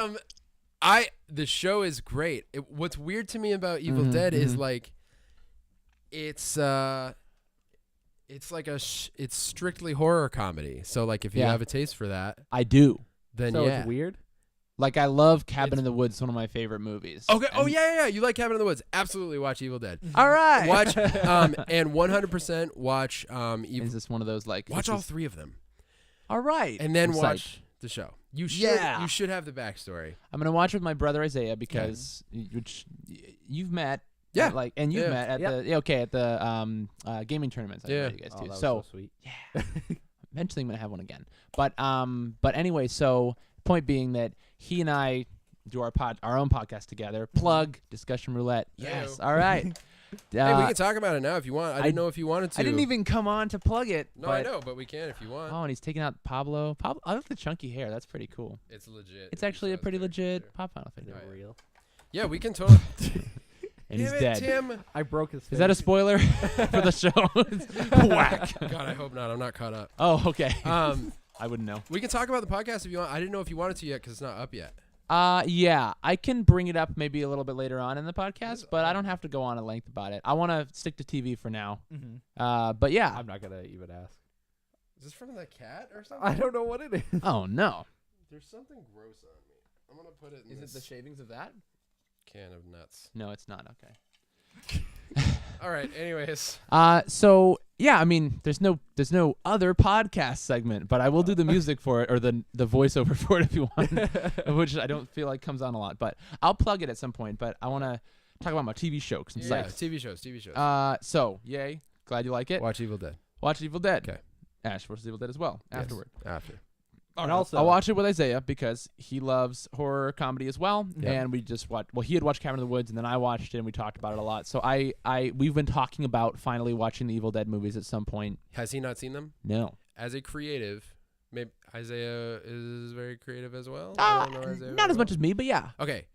the show is great. What's weird to me about Evil Mhm, Dead is mhm. like, it's like it's strictly horror comedy. So like, if you Yeah. have a taste for that, I do. then so yeah. it's weird. Like, I love Cabin It's- in the Woods, one of my favorite movies. Okay. Oh And- yeah. You like Cabin in the Woods? Absolutely, watch Evil Dead. All right. Watch and 100% watch Evil. Is this one of those, like, Watch this all is- 3 of them, All right. and then I'm psyched. watch the show. You should. Yeah. You should have the backstory. I'm gonna watch with my brother Isaiah because which you've met, Yeah. like, and you've Yeah. met at Yeah. the at the gaming tournaments. I know you guys Oh, do. that was So so sweet. yeah, eventually I'm gonna have one again. But anyway, so point being that he and I do our own podcast together. Plug Discussion Roulette. Yes. Heyo. All right. Hey, we can talk about it now if you want. I didn't know if you wanted to. I didn't even come on to plug it. No, I but- know, but we can if you want. Oh, and he's taking out Pablo. I like the chunky hair. That's pretty cool. It's legit. It's actually a Besides pretty the legit character. pop Final figure. Right. Real. Yeah, we can totally. And he's Damn it, dead. Tim. I broke his face. Is that a spoiler for the show? Whack. God, I hope not. I'm not caught up. Oh, okay. I wouldn't know. we can talk about the podcast if you want. I didn't know if you wanted to yet because it's not up yet. Yeah, I can bring it up maybe a little bit later on in the podcast, but I don't have to go on at length about it. I want to stick to TV for now. But yeah. I'm not gonna even ask. Is this from the cat or something? I don't know what it is. Oh no. There's something gross on me. I'm gonna put it in this shavings of that? can of nuts. No, it's not. Okay. All right. Anyways, So yeah, I mean, there's no other podcast segment, but I will do the music for it or the voiceover for it if you want, which I don't feel like comes on a lot, but I'll plug it at some point. But I want to talk about my TV show because I'm yeah, psyched. TV shows. So yay, glad you like it. Watch Evil Dead. Watch Evil Dead. Okay. Ash vs. Evil Dead as well Yes, afterward. After. And also, I'll watch it with Isaiah because he loves horror comedy as well, Yeah. and we just watched. Well, he had watched Cabin in the Woods, and then I watched it, and we talked about it a lot. So we've been talking about finally watching the Evil Dead movies at some point. Has he not seen them? No, As a creative, maybe Isaiah is very creative as well. I don't know Isaiah not very as much well. as me, but yeah. Okay,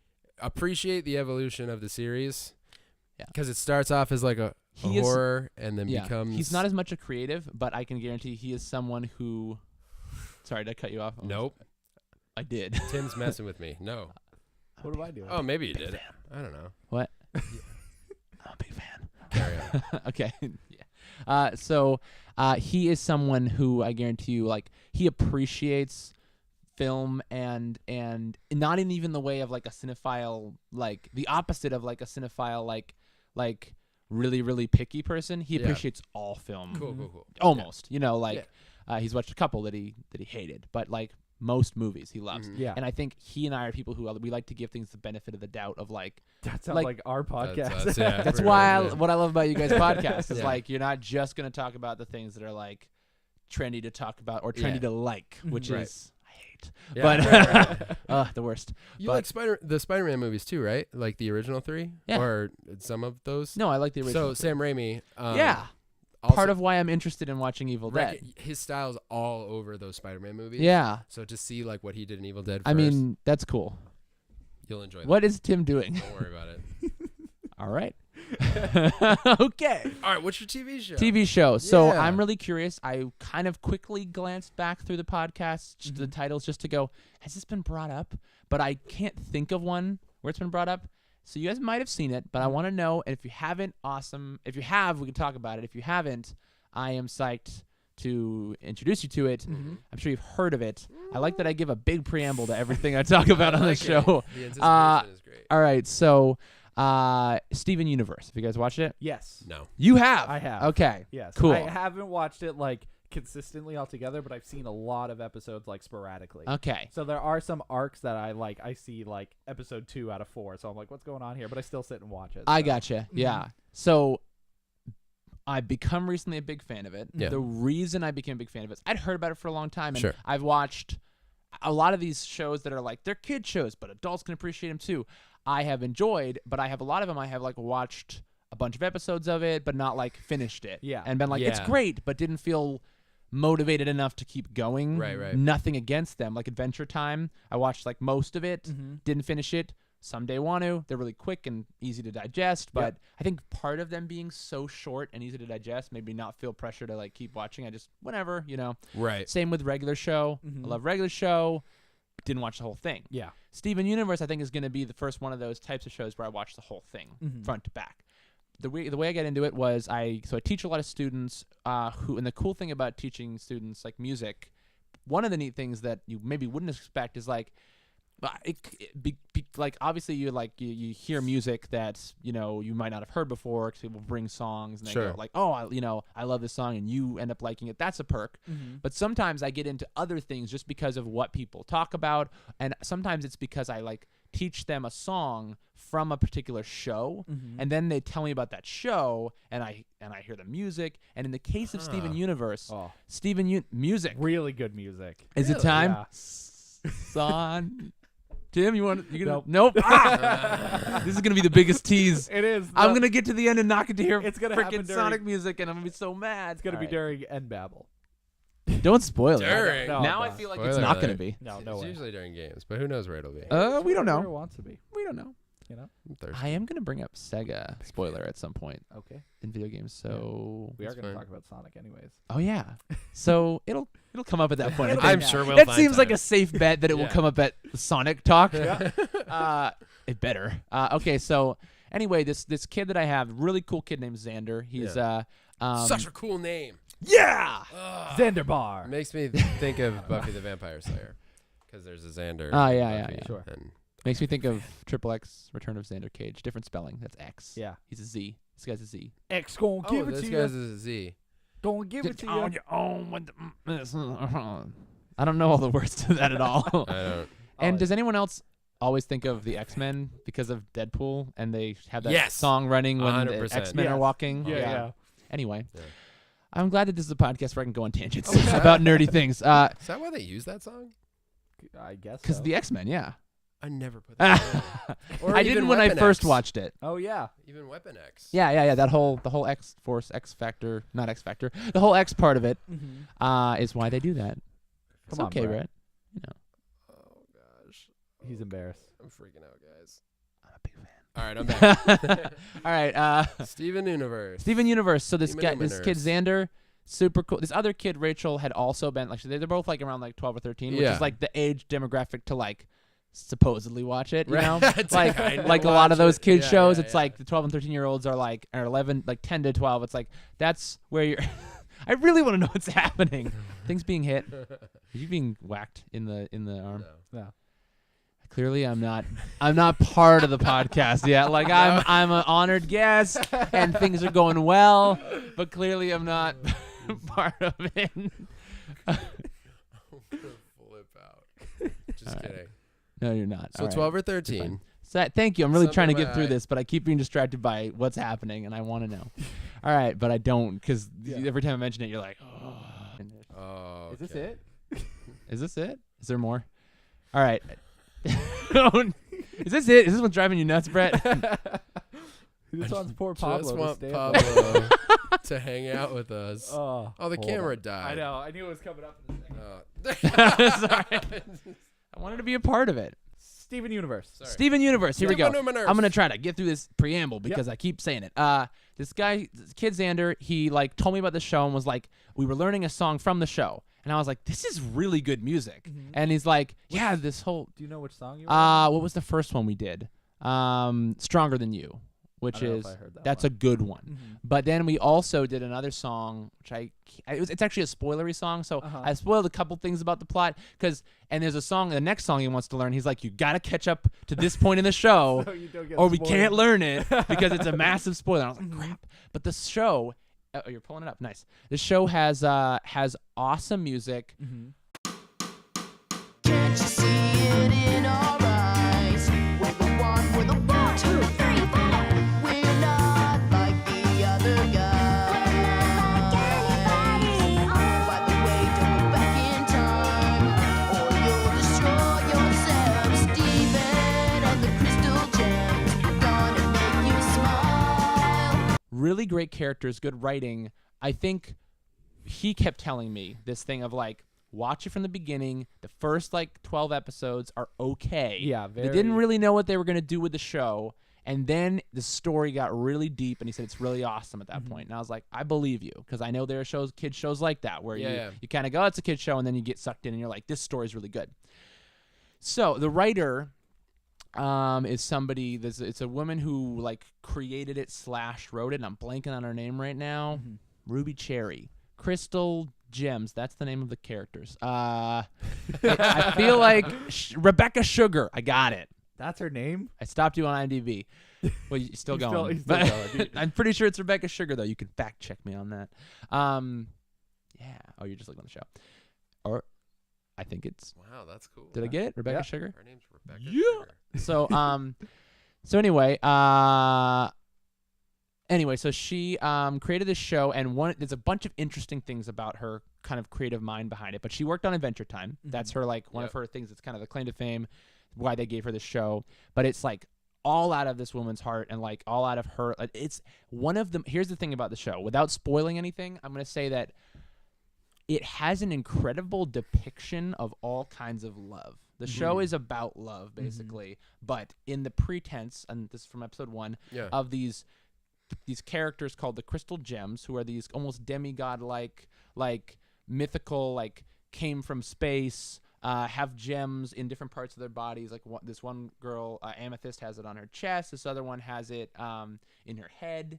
appreciate the evolution of the series. Yeah. Because it starts off as like a He is- horror and then Yeah, becomes. he's not as much a creative, but I can guarantee he is someone who. Sorry, did I cut you off? Nope. I did. Tim's messing with me. No. what am I doing? Oh, maybe you did. I don't know. What? I'm a big fan. Carry on. Okay. Yeah. So he is someone who I guarantee you, like, he appreciates film and not in even the way of like a cinephile, like the opposite of like a cinephile, like really, really picky person. He Yeah. appreciates all film. Cool. Almost. You know, like he's watched a couple that he hated, but like most movies he loves. Yeah. And I think he and I are people who we like to give things the benefit of the doubt of like. That sounds like our podcast. That's, yeah, That's why what I love about you guys' podcast is like you're not just gonna talk about the things that are like trendy to talk about or trendy to like, which is I hate. But the worst. You like the Spider-Man movies too, right? Like the original 3? Yeah. Or some of those? No, I like the original. So Sam Raimi. Part of why I'm interested in watching Evil Dead. His style's all over those Spider-Man movies. Yeah. So to see like what he did in Evil Dead first, I mean, that's cool. You'll enjoy that. What is Tim doing? Don't worry about it. All right. Okay. All right, what's your TV show? TV show. So Yeah. I'm really curious. I kind of quickly glanced back through the podcast, the titles, just to go, has this been brought up? But I can't think of one where it's been brought up. So you guys might have seen it, but I want to know. And if you haven't, awesome. If you have, we can talk about it. If you haven't, I am psyched to introduce you to it. I'm sure you've heard of it. I like that I give a big preamble to everything I talk about on the show. The anticipation is great. All right, so Steven Universe. Have you guys watched it? Yes. No. You have? I have. Okay. Yes. Cool. I haven't watched it like consistently altogether, but I've seen a lot of episodes like sporadically. Okay. So there are some arcs that I like. I see like episode 2 out of 4. So I'm like, what's going on here? But I still sit and watch it. I gotcha. Yeah. So I've become recently a big fan of it. Yeah. The reason I became a big fan of it is I'd heard about it for a long time. And Sure. I've watched a lot of these shows that are like, they're kid shows, but adults can appreciate them too. I have enjoyed, but I have a lot of them I have like watched a bunch of episodes of it, but not like finished it. Yeah. And been like, it's great, but didn't feel motivated enough to keep going. Right. Nothing against them. Like Adventure Time, I watched like most of it, didn't finish it. Someday want to. They're really quick and easy to digest, but I think part of them being so short and easy to digest made me not feel pressure to like keep watching. I just whatever, you know. Right. Same with Regular Show. I love Regular Show. Didn't watch the whole thing. Yeah. Steven Universe, I think, is going to be the first one of those types of shows where I watch the whole thing front to back. The way I get into it was I teach a lot of students who, and the cool thing about teaching students like music, one of the neat things that you maybe wouldn't expect is like, like obviously you hear music that you know you might not have heard before because people bring songs and they go like, oh, I love this song, and you end up liking it. That's a perk. But sometimes I get into other things just because of what people talk about, and sometimes it's because I like teach them a song from a particular show, and then they tell me about that show, and I hear the music. And in the case of Steven Universe, music, really good music. Is it time? Yeah. Son. Tim, you gonna Nope. This is gonna be the biggest tease. It is. I'm gonna get to the end and not get to hear It's gonna happen freaking during- Sonic music, and I'm gonna be so mad. It's gonna be during End Babel. Don't spoil it. During. No, Now I'm I not. feel like Spoiler it's not alert. gonna be. No It's way. usually during games, but who knows where it'll be. We don't Where it know. wants to be. We don't know. You know. I'm thirsty. I am gonna bring up Sega spoiler at some point Okay. in video games. So We are That's gonna fine. talk about Sonic anyways. oh yeah, so it'll come up at that point. I think. I'm sure we'll That find seems like time. a safe bet that it will Yeah. come up at Sonic Talk. Yeah. It better. Okay, so anyway, this kid that I have, really cool kid named Xander. He's Such a cool name. yeah. Xanderbar. Makes me think of Buffy the Vampire Slayer because there's a Xander. Oh, in yeah, Buffy, yeah. Sure. And Makes me think of X Return of Xander Cage. Different spelling. That's X. Yeah. He's a Z. This guy's a Z. X gonna give it this to guy's you. is a Z. Gonna give it to you. On your own with I don't know all the words to that at all. I don't. And Oh, does anyone else always think of the X-Men because of Deadpool, and they have that Yes. song running when the 100%. X-Men are Yes. walking? Yeah. Anyway, Yeah. I'm glad that this is a podcast where I can go on tangents about nerdy things. Is that why they use that song? I guess. Because so. the X-Men, yeah. I never put that. in. Or I even didn't when I Weapon first X. watched it. Oh yeah. Even Weapon X. Yeah. The whole X-Force, X-Factor, not X-Factor. The whole X part of it is why they do that. It's Come on, okay, Brett. Brett. Oh gosh. He's embarrassed. I'm freaking out, guys. I'm a big fan. All right, I'm back. All right. Steven Universe. Steven Universe. So this Steven guy, this kid Universe. Xander, super cool. This other kid, Rachel, had also been like they're both like around like 12 or 13, which Yeah. is like the age demographic to like supposedly watch it. You know, To like kinda like a lot of watch those it. kids Yeah, shows. yeah, It's yeah. like the 12 and 13 year olds are like or 11, like 10 to 12. It's like that's where you're. I really want to know what's happening. Things being hit. Are you being whacked in the arm? No. No. Clearly, I'm not part of the podcast yet. Like I'm an honored guest, and things are going well, but clearly I'm not part of it. I'm gonna flip out. Just kidding. No, you're not. So All 12 right. or 13. So, thank you. I'm really trying to Something get through about- this, but I keep being distracted by what's happening, and I want to know. All right, but I don't, because every time I mention it, you're like, oh. Oh, Is this okay. it? Is this it? Is there more? All right. Is this it? Is this what's driving you nuts, Brett? This one's poor Just Pablo. to want stand Pablo to hang out with us. Oh, Oh, the hold camera on. died. I know. I knew it was coming up in a second. Sorry. I wanted to be a part of it. Steven Universe. Sorry. Steven Universe. Here we go. Steven Universe. I'm gonna try to get through this preamble because I keep saying it. This kid Xander, he like told me about the show and was like, we were learning a song from the show, and I was like, this is really good music. And he's like, yeah, this whole. Do you know which song you were? What was the first one we did? Stronger Than You, which I don't know is if I heard that that's one. a good one. But then we also did another song, which it's actually a spoilery song, so I spoiled a couple things about the plot and there's a song, the next song he wants to learn. He's like, you gotta catch up to this point in the show, So you don't get or we spoiled. can't learn it because it's a massive spoiler. And I was like, crap. But the show, oh, you're pulling it up, nice. The show has awesome music. Can't you see it in our eyes? We're the one, we're the 1, 2, 3, 4. We're not like the other guys. By the way, don't go back in time, or you'll destroy yourself. Steven and the crystal gems, we're gonna make you smile. Really great characters, good writing. I think he kept telling me this thing of like, watch it from the beginning. The first like 12 episodes are okay. Yeah, They didn't really know what they were going to do with the show. And then the story got really deep, and he said it's really awesome at that point. And I was like, I believe you, because I know there are kid shows like that where you kind of go, oh, it's a kid show, and then you get sucked in, and you're like, this story's really good. So the writer is somebody, it's a woman who like created it / wrote it, and I'm blanking on her name right now. Ruby Cherry. Crystal Gems, that's the name of the characters. I feel like Rebecca Sugar. I got it. That's her name? I stopped you on IMDb. Well, you're still going. He's still going. I'm pretty sure it's Rebecca Sugar, though. You can fact check me on that. Yeah. Oh, you're just looking on the show. Or I think it's. Wow, that's cool. Did I get it? Rebecca Yeah. Sugar? Her name's Rebecca. Yeah. Sugar. So anyway, so she created this show, and there's a bunch of interesting things about her kind of creative mind behind it. But she worked on Adventure Time. That's her one of her things. That's kind of the claim to fame, why they gave her this show. But it's like all out of this woman's heart, and like all out of her. It's one of them. Here's the thing about the show. Without spoiling anything, I'm gonna say that it has an incredible depiction of all kinds of love. The show is about love, basically, but in the pretense, and this is from episode 1, of these characters called the Crystal Gems, who are these almost demigod-like, like mythical, like came from space, have gems in different parts of their bodies. Like this one girl, Amethyst, has it on her chest. This other one has it in her head,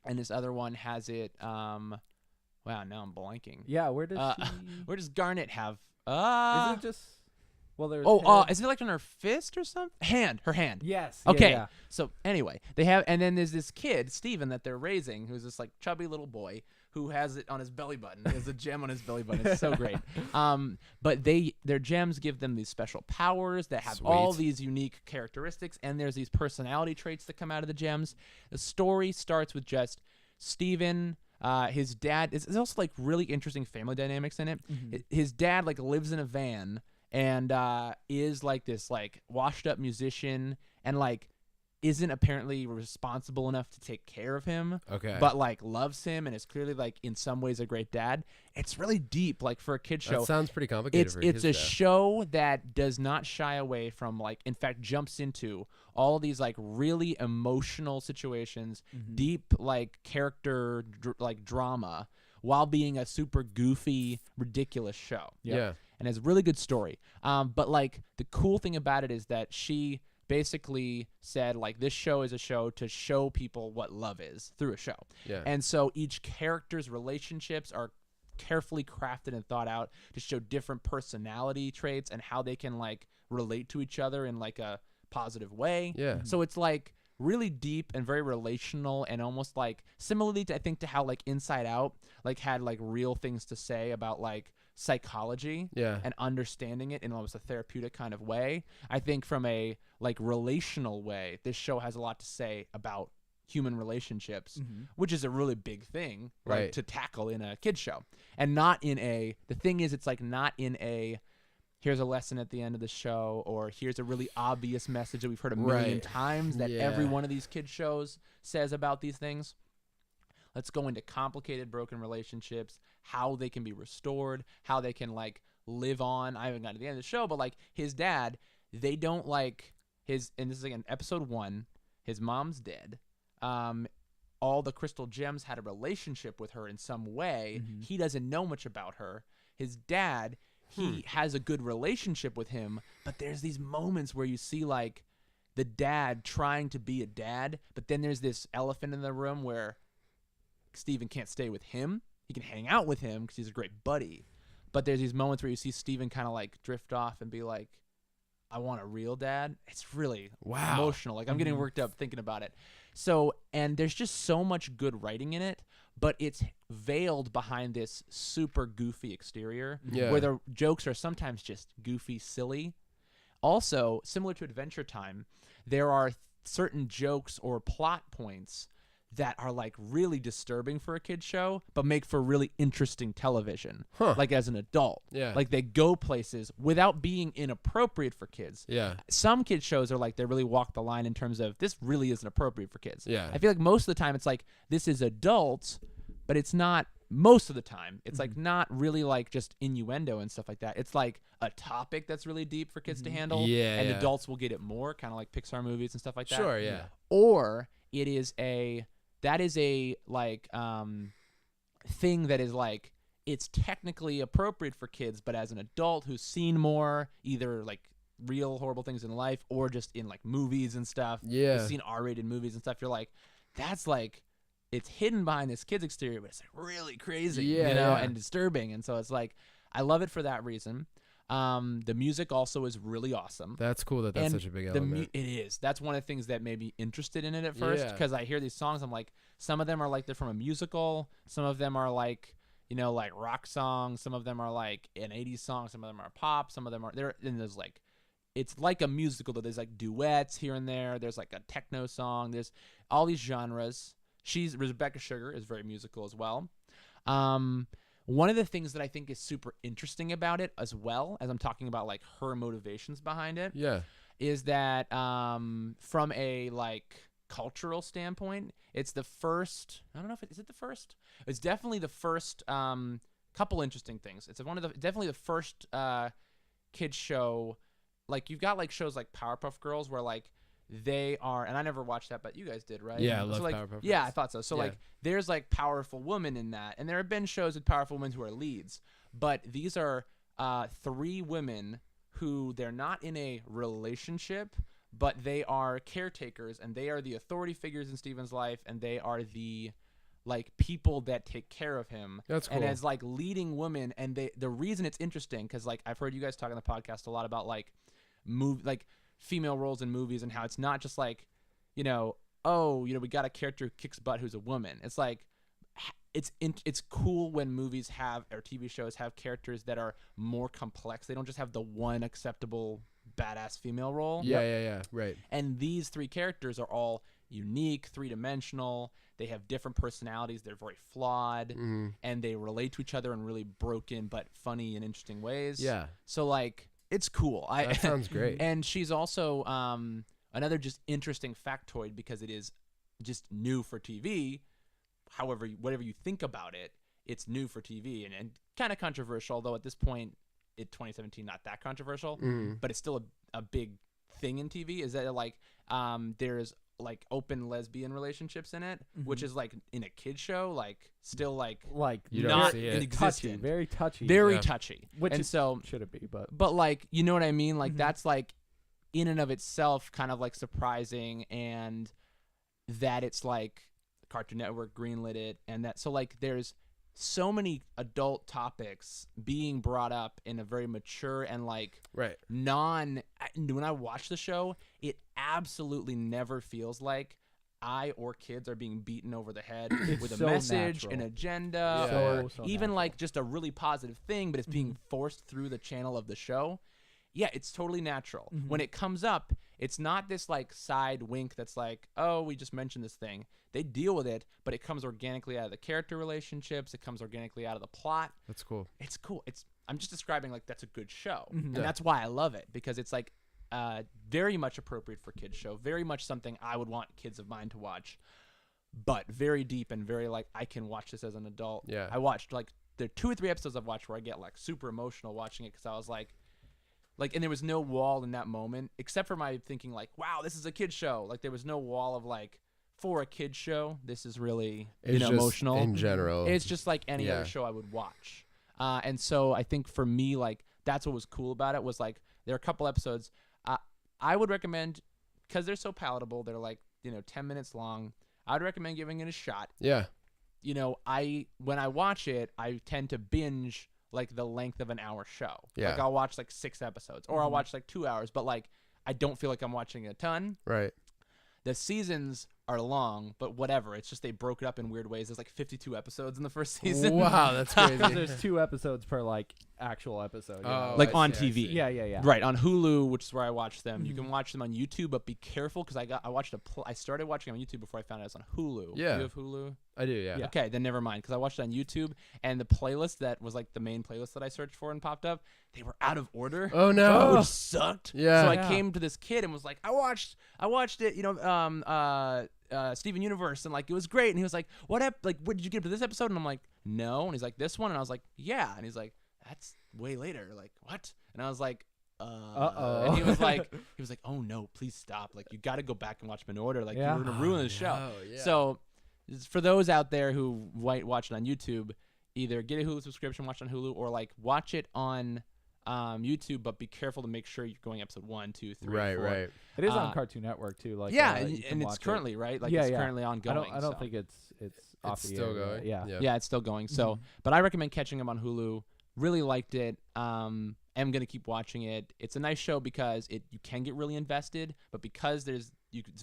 and this other one has it. Wow, now I'm blanking. Yeah, where does she... Where does Garnet have? Is it just... Well, there's... Is it like on her fist or something? Her hand. Yes. Okay. Yeah. So anyway, they have, and then there's this kid, Steven, that they're raising, who's this like chubby little boy who has it on his belly button. He has a gem on his belly button. It's so great. But their gems give them these special powers that have all these unique characteristics, and there's these personality traits that come out of the gems. The story starts with just Steven. His dad is also like really interesting family dynamics in it. His dad like lives in a van and is like this like washed up musician and like isn't apparently responsible enough to take care of him. Okay. But like loves him and is clearly like in some ways a great dad. It's really deep, like for a kid show. That sounds pretty complicated. It's a show that does not shy away from like, in fact, jumps into all these like really emotional situations, deep like character like drama, while being a super goofy, ridiculous show. Yeah. And it's a really good story. But like the cool thing about it is that she basically said like this show is a show to show people what love is through a show. Yeah. And so each character's relationships are carefully crafted and thought out to show different personality traits and how they can like relate to each other in like a positive way. Yeah. So it's like really deep and very relational and almost like similarly to, I think, to how like Inside Out like had like real things to say about like psychology Yeah. and understanding it in almost a therapeutic kind of way. I think from a like relational way, this show has a lot to say about human relationships, which is a really big thing, Right. to tackle in a kid's show. And not in the thing is, it's like not in here's a lesson at the end of the show, or here's a really obvious message that we've heard a million Right. times that Yeah. every one of these kids shows says about these things. Let's go into complicated, broken relationships, how they can be restored, how they can like live on. I haven't gotten to the end of the show, but like his dad, they don't like his, and this is again episode 1, his mom's dead. All the crystal gems had a relationship with her in some way. He doesn't know much about her. His dad, he has a good relationship with him, but there's these moments where you see like the dad trying to be a dad, but then there's this elephant in the room where Steven can't stay with him. He can hang out with him because he's a great buddy. But there's these moments where you see Steven kind of like drift off and be like, I want a real dad. It's really emotional. Like I'm getting worked up thinking about it. So, and there's just so much good writing in it, but it's veiled behind this super goofy exterior where the jokes are sometimes just goofy, silly. Also, similar to Adventure Time, there are certain jokes or plot points that are like really disturbing for a kid's show, but make for really interesting television. Like as an adult. Yeah. Like they go places without being inappropriate for kids. Yeah. Some kids shows are like they really walk the line in terms of this really isn't appropriate for kids. Yeah. I feel like most of the time it's like this is adult, but it's not most of the time. It's like not really like just innuendo and stuff like that. It's like a topic that's really deep for kids to handle. Yeah, And yeah. adults will get it more, kind of like Pixar movies and stuff like that. Sure, yeah. Or it is that is a like thing that is like it's technically appropriate for kids, but as an adult who's seen more either like real horrible things in life or just in like movies and stuff, Yeah. who's seen R-rated movies and stuff, you're like, that's like it's hidden behind this kid's exterior, but it's like really crazy, Yeah, you know, yeah. and disturbing. And so it's like I love it for that reason. The music also is really awesome. That's cool that that's And such a big the element. it is. That's one of the things that made me interested in it at first, Yeah. because I hear these songs. I'm like, some of them are like they're from a musical. Some of them are like, you know, like rock songs. Some of them are like an 80s song. Some of them are pop. Some of them are there. And there's like, it's like a musical, but there's like duets here and there. There's like a techno song. There's all these genres. Rebecca Sugar is very musical as well. One of the things that I think is super interesting about it, as well as I'm talking about like her motivations behind it, Yeah. is that from a like cultural standpoint, it's the first. I don't know if is it the first. It's definitely the first. Couple interesting things. It's definitely the first kids show. Like you've got like shows like Powerpuff Girls where like they are, and I never watched that, but you guys did, right? Yeah, I love so, like, Powerpuff Yeah, Girls. I thought so. So Yeah. like there's like powerful women in that, and there have been shows with powerful women who are leads, but these are 3 women who they're not in a relationship, but they are caretakers, and they are the authority figures in Steven's life, and they are the like people that take care of him. That's And cool. as like leading women, and the reason it's interesting, because like I've heard you guys talk on the podcast a lot about like female roles in movies, and how it's not just like, you know, oh, you know, we got a character who kicks butt who's a woman. It's like it's cool when movies have, or TV shows have, characters that are more complex. They don't just have the one acceptable badass female role. Yeah. Right. And these 3 characters are all unique, 3-dimensional. They have different personalities. They're very flawed, and they relate to each other in really broken but funny and interesting ways. Yeah. So like it's cool. That sounds great. And she's also another just interesting factoid, because it is just new for TV. However, whatever you think about it, it's new for TV and kind of controversial, although at this point, in 2017, not that controversial, but it's still a big thing in TV, is that like there's like open lesbian relationships in it, which is like in a kid show, like still like You don't not see it. an touchy, existent, very touchy. very Yeah. touchy. Which and it so should it be, but but like, you know what I mean? Like that's like in and of itself kind of like surprising, and that it's like Cartoon Network greenlit it, and that so like there's so many adult topics being brought up in a very mature and like Right. when I watch the show, it absolutely never feels like I or kids are being beaten over the head It's with a so message, natural. an agenda, Yeah. or So even natural. like just a really positive thing, but it's being forced through the channel of the show. Yeah, it's totally natural. When it comes up, it's not this like side wink that's like, oh, we just mentioned this thing. They deal with it, but it comes organically out of the character relationships. It comes organically out of the plot. That's cool. It's cool. I'm just describing like that's a good show, and Yeah. that's why I love it, because it's like very much appropriate for kids show, very much something I would want kids of mine to watch, but very deep and very like I can watch this as an adult. Yeah. I watched like there are 2 or 3 episodes I've watched where I get like super emotional watching it because I was like, and there was no wall in that moment except for my thinking like, wow, this is a kid show. Like there was no wall of like, for a kid show, this is really It's just emotional in general. It's just like any Yeah. other show I would watch. And so I think for me, like, that's what was cool about it was like there are a couple episodes I would recommend because they're so palatable. They're like, 10 minutes long. I'd recommend giving it a shot. Yeah. When I watch it, I tend to binge like the length of an hour show. Yeah. Like I'll watch like 6 episodes or I'll watch like 2 hours, but like I don't feel like I'm watching a ton. Right. The seasons are long, but whatever. It's just they broke it up in weird ways. There's like 52 episodes in the first season. Wow, that's Because crazy. there's 2 episodes per like actual episode. You know? Oh, Like I on see, I TV. see. Yeah. Right, on Hulu, which is where I watch them. You can watch them on YouTube, but be careful because I started watching on YouTube before I found out it's on Hulu. Yeah. Do you have Hulu? I do, yeah. Yeah. Okay, then never mind, because I watched it on YouTube, and the playlist that was like the main playlist that I searched for and popped up, they were out of order. Oh, no. Which sucked. Yeah. So I Yeah. came to this kid and was like, I watched it, Steven Universe, and like it was great. And he was like, what did you get to this episode? And I'm like, no. And he's like, this one? And I was like, yeah. And he's like, that's way later. Like, what? And I was like, Uh-oh. And he was like, oh no, please stop. Like, you got to go back and watch them in order. Like, Yeah. you're gonna ruin the show. no, yeah. So, for those out there who watch it on YouTube, either get a Hulu subscription, watch it on Hulu, or like watch it on YouTube, but be careful to make sure you're going episode 1, 2, 3, Right, 4. right. It is Uh, on Cartoon Network too. Like Yeah, you can and it's watch it. currently right. Like Yeah, it's yeah. currently ongoing. I don't so. think it's off the still air, going. Yeah. Yeah, it's still going. So, but I recommend catching them on Hulu. Really liked it. Am gonna keep watching it. It's a nice show because you can get really invested, but because it's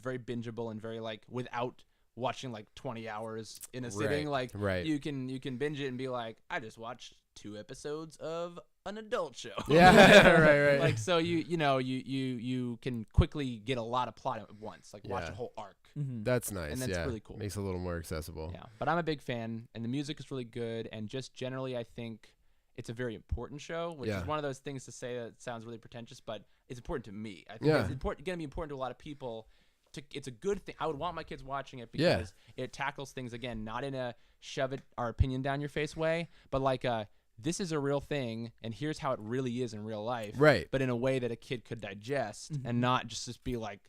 very bingeable and very like without watching like 20 hours in a sitting. Like right. you can binge it and be like, I just watched 2 episodes of an adult show. Yeah, right. Like so you can quickly get a lot of plot at once. Like watch Yeah. a whole arc. Mhm. That's nice. And that's yeah. really cool. Makes it a little more accessible. Yeah, but I'm a big fan, and the music is really good, and just generally, I think it's a very important show, which Yeah. is one of those things to say that sounds really pretentious, but it's important to me. I think Yeah. it's going to be important to a lot of people. It's a good thing. I would want my kids watching it Yeah. because it tackles things, again, not in a shove it our opinion down your face way, but like this is a real thing, and here's how it really is in real life. Right. But in a way that a kid could digest and not just be like,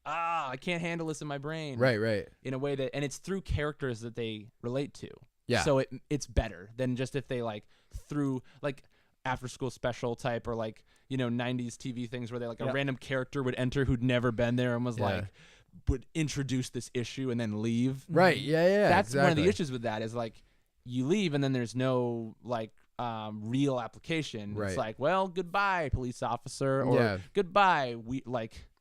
I can't handle this in my brain. Right. In a way that, and it's through characters that they relate to. Yeah. So it's better than just if they like through like after school special type or like 90s TV things where they like a Yeah. random character would enter who'd never been there and was Yeah. like would introduce this issue and then leave. Right. Yeah. That's one of the exactly. issues with that is like you leave and then there's no like real application. Right. It's like, well, goodbye, police officer, or Yeah. goodbye.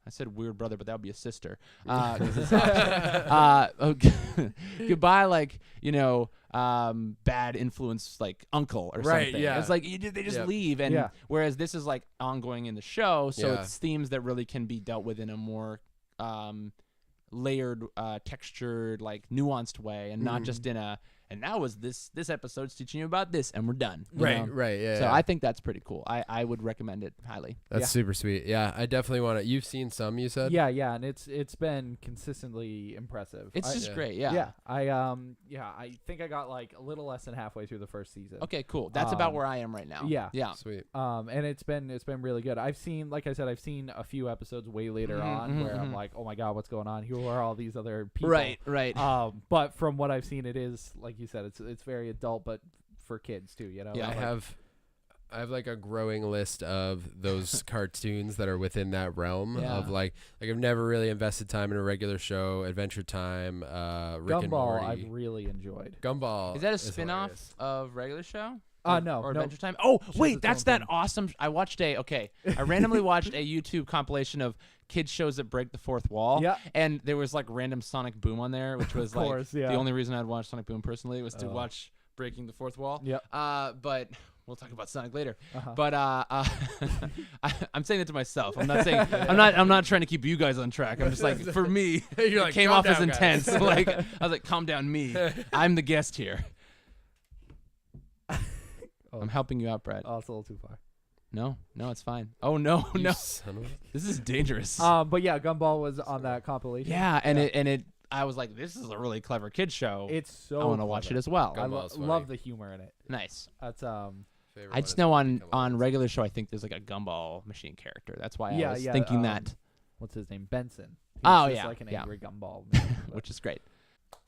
I said weird brother, but that would be a sister. 'Cause it's goodbye, like bad influence, like uncle or Right, something. yeah. It's like they just Yep. leave, and Yeah. whereas this is like ongoing in the show, so Yeah. it's themes that really can be dealt with in a more layered, textured, like nuanced way, and not just in a. And now is this episode's teaching you about this, and we're done. you know? Right. Yeah. So yeah. I think that's pretty cool. I would recommend it highly. That's Yeah. super sweet. Yeah, I definitely want to. You've seen some, you said? Yeah, and it's been consistently impressive. It's just Yeah. great. yeah. I think I got like a little less than halfway through the first season. Okay, cool. That's about where I am right now. yeah. Yeah. Sweet. And it's been really good. I've seen, like I said, I've seen a few episodes way later on where I'm like, oh my god, what's going on? Who are all these other people? Right. But from what I've seen, it is like you said, it's very adult, but for kids too. Yeah. I have like a growing list of those cartoons that are within that realm Yeah. of like I've never really invested time in a regular show. Adventure Time, Rick and Gumball, Morty. I've really enjoyed. Gumball Is that a spin-off hilarious. of regular show? No. Or Adventure Time. Oh, She has wait, its that's own that thing. awesome. I randomly watched a YouTube compilation of kids shows that break the fourth wall. Yeah. And there was like random Sonic Boom on there, which was like course, yeah. the only reason I'd watch Sonic Boom personally was to watch Breaking the Fourth Wall. Yep. But we'll talk about Sonic later. Uh-huh. But I'm saying that to myself. I'm not saying I'm not trying to keep you guys on track. I'm just like, for me, You're it like, came "Calm off as down, guys." intense. Like I was like, calm down, me. I'm the guest here. Oh. I'm helping you out, Brett. Oh, it's a little too far. No, it's fine. Oh no, You no, son of a- this is dangerous. But yeah, Gumball was on that compilation. yeah, and it. I was like, this is a really clever kid show. It's so I want to watch it clever. as well. I Gumball's funny. love the humor in it. Nice. That's Favorite I one just is know Become a on Monster. regular show, I think there's like a Gumball machine character. That's why Yeah, I was yeah, thinking that, what's his name? Benson. He's Oh, just yeah, like an yeah. angry Gumball. which is great.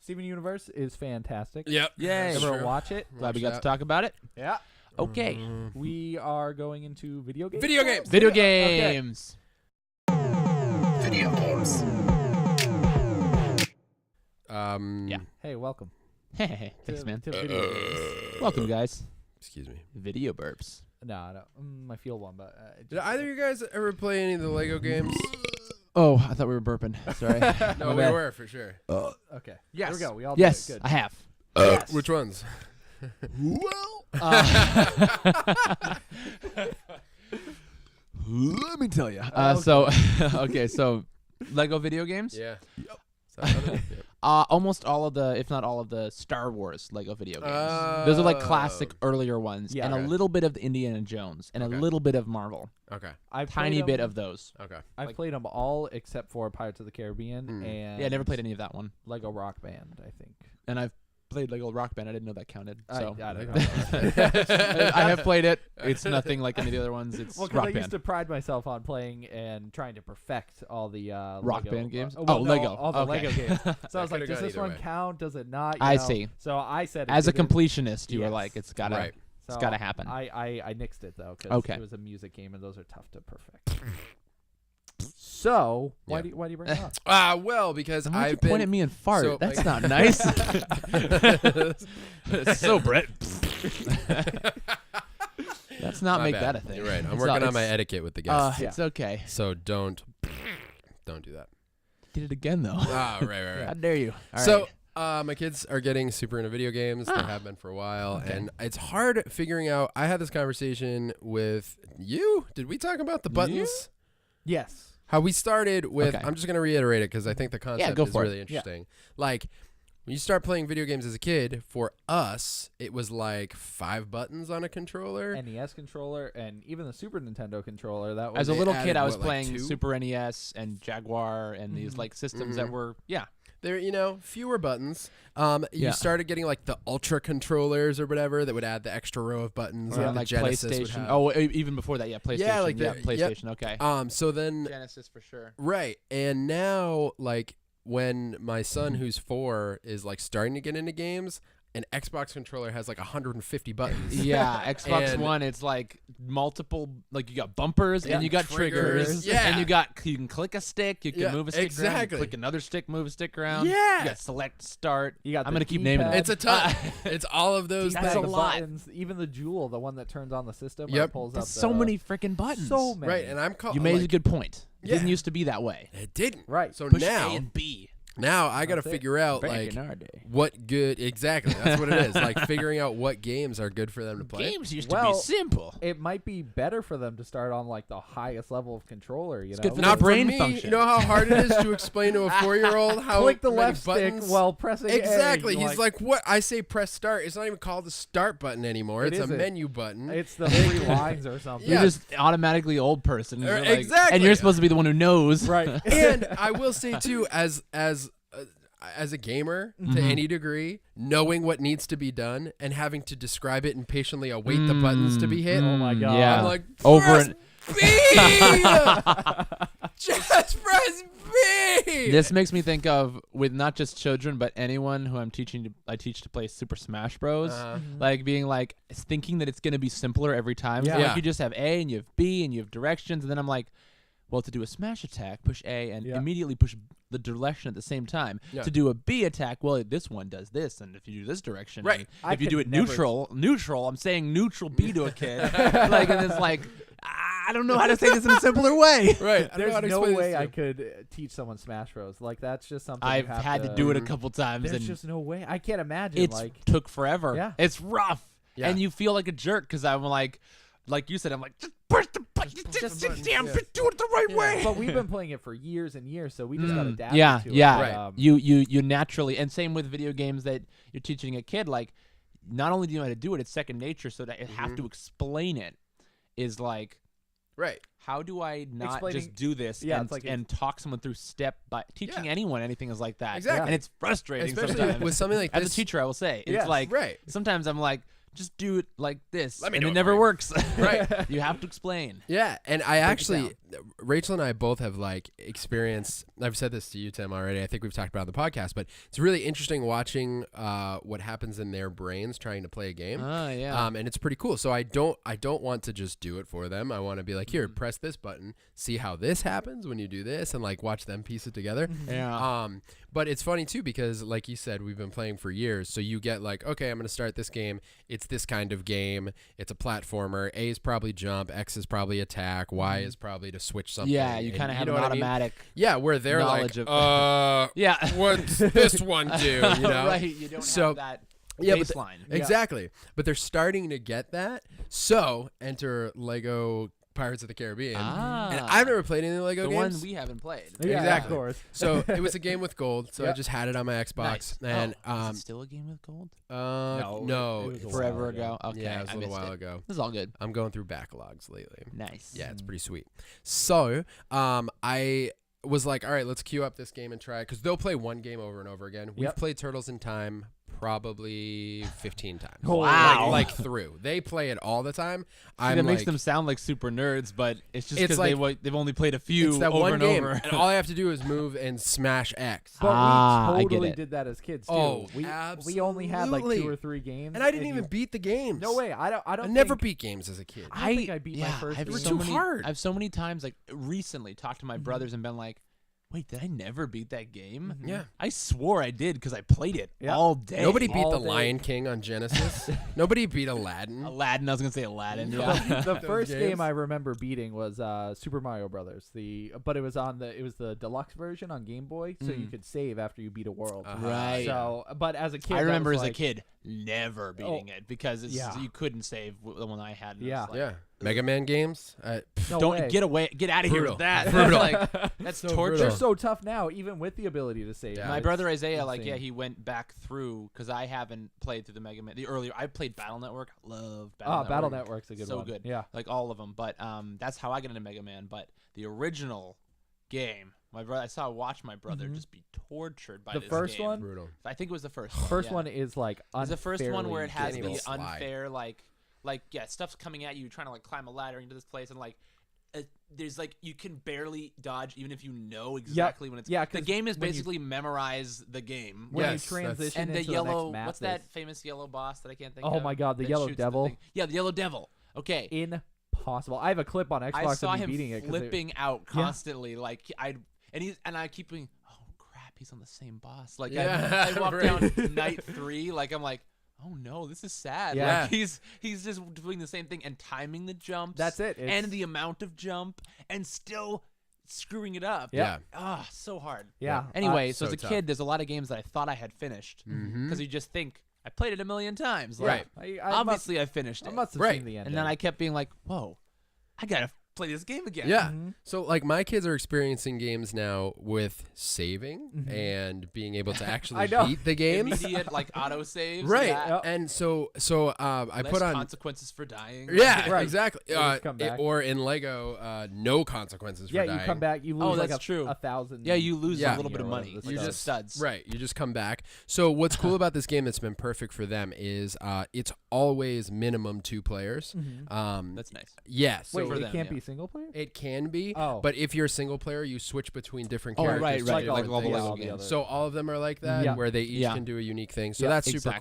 Steven Universe is fantastic. Yep. Yay. Everyone Sure. watch it. Glad we Watch got to that. talk about it. Yeah. Okay. We are going into video games. Video now? games. Video Okay. games. Video games. Yeah. Hey, welcome. Hey, thanks, to, man. To video games. Welcome, guys. Excuse me. Video burps. No, I feel one, but Did either of you guys ever play any of the Lego games? Oh, I thought we were burping. Sorry. No, we were for sure. okay. Yes. There we go. We all Yes, did it. I have. Yes. Which ones? Let me tell you. Okay. So, okay, so Lego video games. Yeah. Yep. Almost all of the, if not all of the Star Wars Lego video games. Those are like classic earlier ones, Yeah. and Okay. a little bit of the Indiana Jones, and Okay. a little bit of Marvel. Okay. I've Tiny played bit 'em- of those. Okay. I've like- played them all except for Pirates of the Caribbean Mm. and Yeah, I never played any of that one. Lego Rock Band, I think. And I've played Lego Rock Band. I didn't know that counted. So I don't know. I have played it. It's nothing like any of the other ones. It's Well, because Rock I Band. used to pride myself on playing and trying to perfect all the Rock Lego, Band games? well, Oh, no, Lego. all the Okay. Lego games. So I was like, could've does gone this either one way. count? Does it not? You I know? see. So I said it As a didn't. completionist, you were Yes. like, it's gotta, Right. it's So gotta happen. I nixed it though because Okay. it was a music game and those are tough to perfect. So why Yeah. do you bring it up? Well, because Why'd you I've been point at me and fart? so, That's like- not nice. So Brett. Let's not My make bad. that a thing. You're right. I'm It's working not- on my it's- etiquette with the guests. Yeah. It's okay. So don't do that. Did it again though. Right. How dare you? All So right. my kids are getting super into video games. They Ah. have been for a while, Okay. and it's hard figuring out. I had this conversation with you. Did we talk about the buttons? Yes. How we started with. Okay. I'm just gonna reiterate it because I think the concept go is for it. really interesting. Like when you start playing video games as a kid, for us, it was like 5 buttons on a controller. NES controller and even the Super Nintendo controller. That was As a they little added kid, I was what, like playing 2? Super NES and Jaguar and these like systems that Mhm. were There, fewer buttons. Yeah. You started getting like the Ultra controllers or whatever that would add the extra row of buttons. or that the like Genesis would PlayStation. have. Oh, even before that, yeah, PlayStation. like yeah, the- PlayStation. Okay. So then Genesis for sure. right, and now like when my son who's 4 is like starting to get into games, an Xbox controller has like 150 buttons. Yeah, Xbox And- One. It's like multiple. Like you got bumpers Yeah, and you got triggers. yeah. And you can click a stick. You can Yeah, move a stick around. exactly. You click another stick. Move a stick around. Yeah. You got select, start. You got I'm the gonna keep naming D-pad. them. It's a ton. It's all of those That's That's a things. the lot. buttons, even the Jewel, the one that turns on the system. Or Yep. pulls There's up so the- many freaking buttons. So many. Right, and I'm called. You made a like, good point. It Yeah. didn't used to be that way. It didn't. Right. So Push now, A and B. now I got to That's it. figure out Back like in our day. what good. Exactly, that's what it is. Like figuring out what games are good for them to play. Games used to Well, be simple. It might be better for them to start on like the highest level of controller. You know, good for Not their brain for me. function. You know how hard it is to explain to a 4-year-old how click the many left buttons? stick while pressing A. Exactly. You're He's like, what? I say press start. It's not even called the start button anymore. It It's a isn't. menu button. it's the 3 lines or something. Yeah. You're just automatically old person. You're like- Exactly. And you're supposed to be the one who knows. Right. And I will say too, as a gamer to Mhm. any degree, knowing what needs to be done and having to describe it and patiently await the buttons to be hit. Oh my God. Yeah. I'm like, Over press and B! Just press B! this makes me think of with not just children but anyone who I teach to play Super Smash Bros. Like being like thinking that it's gonna be simpler every time. So Yeah. like Yeah. you just have A and you have B and you have directions and then I'm like, well, to do a smash attack, push A and Yeah. immediately push the direction at the same time. Yeah. To do a B attack, well, this one does this, and if you do this direction, Right. and I if you do could it never- neutral, I'm saying neutral B to a kid, like, and it's like, I don't know how to say this in a simpler way. Right. I don't know how There's to no explain way this to I you. could teach someone Smash Bros. Like that's just something you I've have had to do it a couple times, There's and just no way. I can't imagine. it's Like took forever. Yeah. It's rough, Yeah. and you feel like a jerk because I'm like you said, I'm like, just push the button, just button, damn, yeah. do it the right Yeah. way. but we've been playing it for years and years, so we just got adapted Yeah, to yeah. it. Right. You naturally, and same with video games that you're teaching a kid. Like, not only do you know how to do it, it's second nature. So that you have to explain it. Is like, Right. how do I not Explaining- just do this Yeah, and, it's like and talk someone through step by teaching Yeah. anyone anything is like that. Exactly. And it's frustrating Especially sometimes. with something like As this. a teacher, I will say it's Yes. like Right. sometimes I'm like, just do it like this, Let me and do it it never for you. works. Right. You have to explain. Yeah, and I it actually, Rachel and I both have like experienced. I've said this to you, Tim, already. I think we've talked about it on the podcast, but it's really interesting watching what happens in their brains trying to play a game. Oh yeah. And it's pretty cool. So I don't want to just do it for them. I want to be like, here, press this button, see how this happens when you do this, and like watch them piece it together. yeah. But it's funny too because, like you said, we've been playing for years. So you get like, okay, I'm going to start this game. It's this kind of game. It's a platformer. A is probably jump. X is probably attack. Y is probably to switch something. Yeah, you and kind of have know an what I mean? automatic. Yeah, where they're knowledge like, of- Yeah. what's this one do? You know? right. You don't So- have that Yeah, but baseline. Exactly. But they're starting to get that. So enter Lego Pirates of the Caribbean. And I've never played any Lego the games. one we haven't played. Yeah, Exactly. of course. So it was a game with gold. So I Yeah. just had it on my Xbox. Nice. And is it still a game with gold? no, it was a it's- Forever while ago. Okay, yeah, it was I a little missed while it. ago. This is all good. I'm going through backlogs lately. Nice. Yeah, it's pretty sweet. So I was like, all right, let's queue up this game and try it because they'll play one game over and over again. We've Yep. played Turtles in Time probably 15 times. Wow. Like through. They play it all the time. That I'm makes like, them sound like super nerds, but it's just It's because they've only played a few it's that over one and game, over. and all I have to do is move and smash X. But I we get totally it. did that as kids too. Oh, we only had like absolutely. 2 or 3 games, And I didn't you- even beat the games. No way. I I don't. never think- beat games as a kid. I don't think I beat my first I've game. were so too many, hard. I've so many times like recently talked to my brothers and been like, wait, did I never beat that game? Yeah. I swore I did because I played it Yeah. all day. Nobody beat all the day. Lion King on Genesis. Nobody beat Aladdin. Aladdin. I was gonna say Aladdin. Yeah. The first games. game I remember beating was Super Mario Brothers. But it was the deluxe version on Game Boy, so you could save after you beat a world. Right. So, but as a kid, I that remember was as a like- kid never beating it because Yeah. you couldn't save the one I had. And it Yeah. was like, Yeah. Mega Man games. No Don't way. get out of here Brutal. with that. Brutal. Like, that's So torture. brutal. They're so tough now, even with the ability to save. Yeah. My It's brother Isaiah, like, insane. yeah, he went back through because I haven't played through the Mega Man. The earlier, I played Battle Network. I love Battle Network. Battle Network's a good so one. good. Yeah. Like all of them. But that's how I got into Mega Man. But the original game, watch my brother just be tortured by The this first game. one? Brutal. I think it was the first one. First yeah. one is like It's the first one where it has Can't even the slide. unfair yeah, stuff's coming at you, you're trying to like climb a ladder into this place, and like there's like you can barely dodge even if you know exactly when it's. Yeah, the 'cause game is when you- basically memorize the game. when Yes, you transition And the into yellow, the next map. what's that it's famous yellow boss that I can't think Oh of? my God, the that yellow shoots devil? thing? Yeah, the yellow devil. Okay. impossible. I have a clip on Xbox I saw of me him beating it. 'cause flipping out constantly, like I keep being, oh crap, he's on the same boss. Like Yeah, I walk right. down night 3, like I'm like, oh no, this is sad. Yeah. Like he's just doing the same thing and timing the jumps. That's it. It's- and the amount of jump and still screwing it up. Yeah. Ah, so hard. Yeah. Anyway, so so as a tough. kid, there's a lot of games that I thought I had finished because you just think I played it a million times. Like, Right. obviously, I finished I it. must have Right. seen the end. And then I kept being like, whoa, I gotta play this game again. Yeah. So like my kids are experiencing games now with saving Mm-hmm. and being able to actually I know. beat the games. Immediate like auto saves. Right. Yeah. And so I Less put on consequences for dying. Yeah, Right. exactly. They just come back. Or in Lego, no consequences for Yeah, dying. you come back, you lose Oh, like that's a, true. 1,000. Yeah, you lose Yeah. a little bit of or money. whatever Like the just studs. Right, you just come back. So what's cool about this game that's been perfect for them is it's always minimum 2 players. That's nice. Yeah, so Wait, for it them, can't yeah. be single player? It can be, Oh. but if you're a single player, you switch between different Oh, characters. right, to right. do Like different all the things. Lego the games. other- So all of them are like that, Yeah. where they each Yeah. can do a unique thing. So Yeah, that's super Exactly.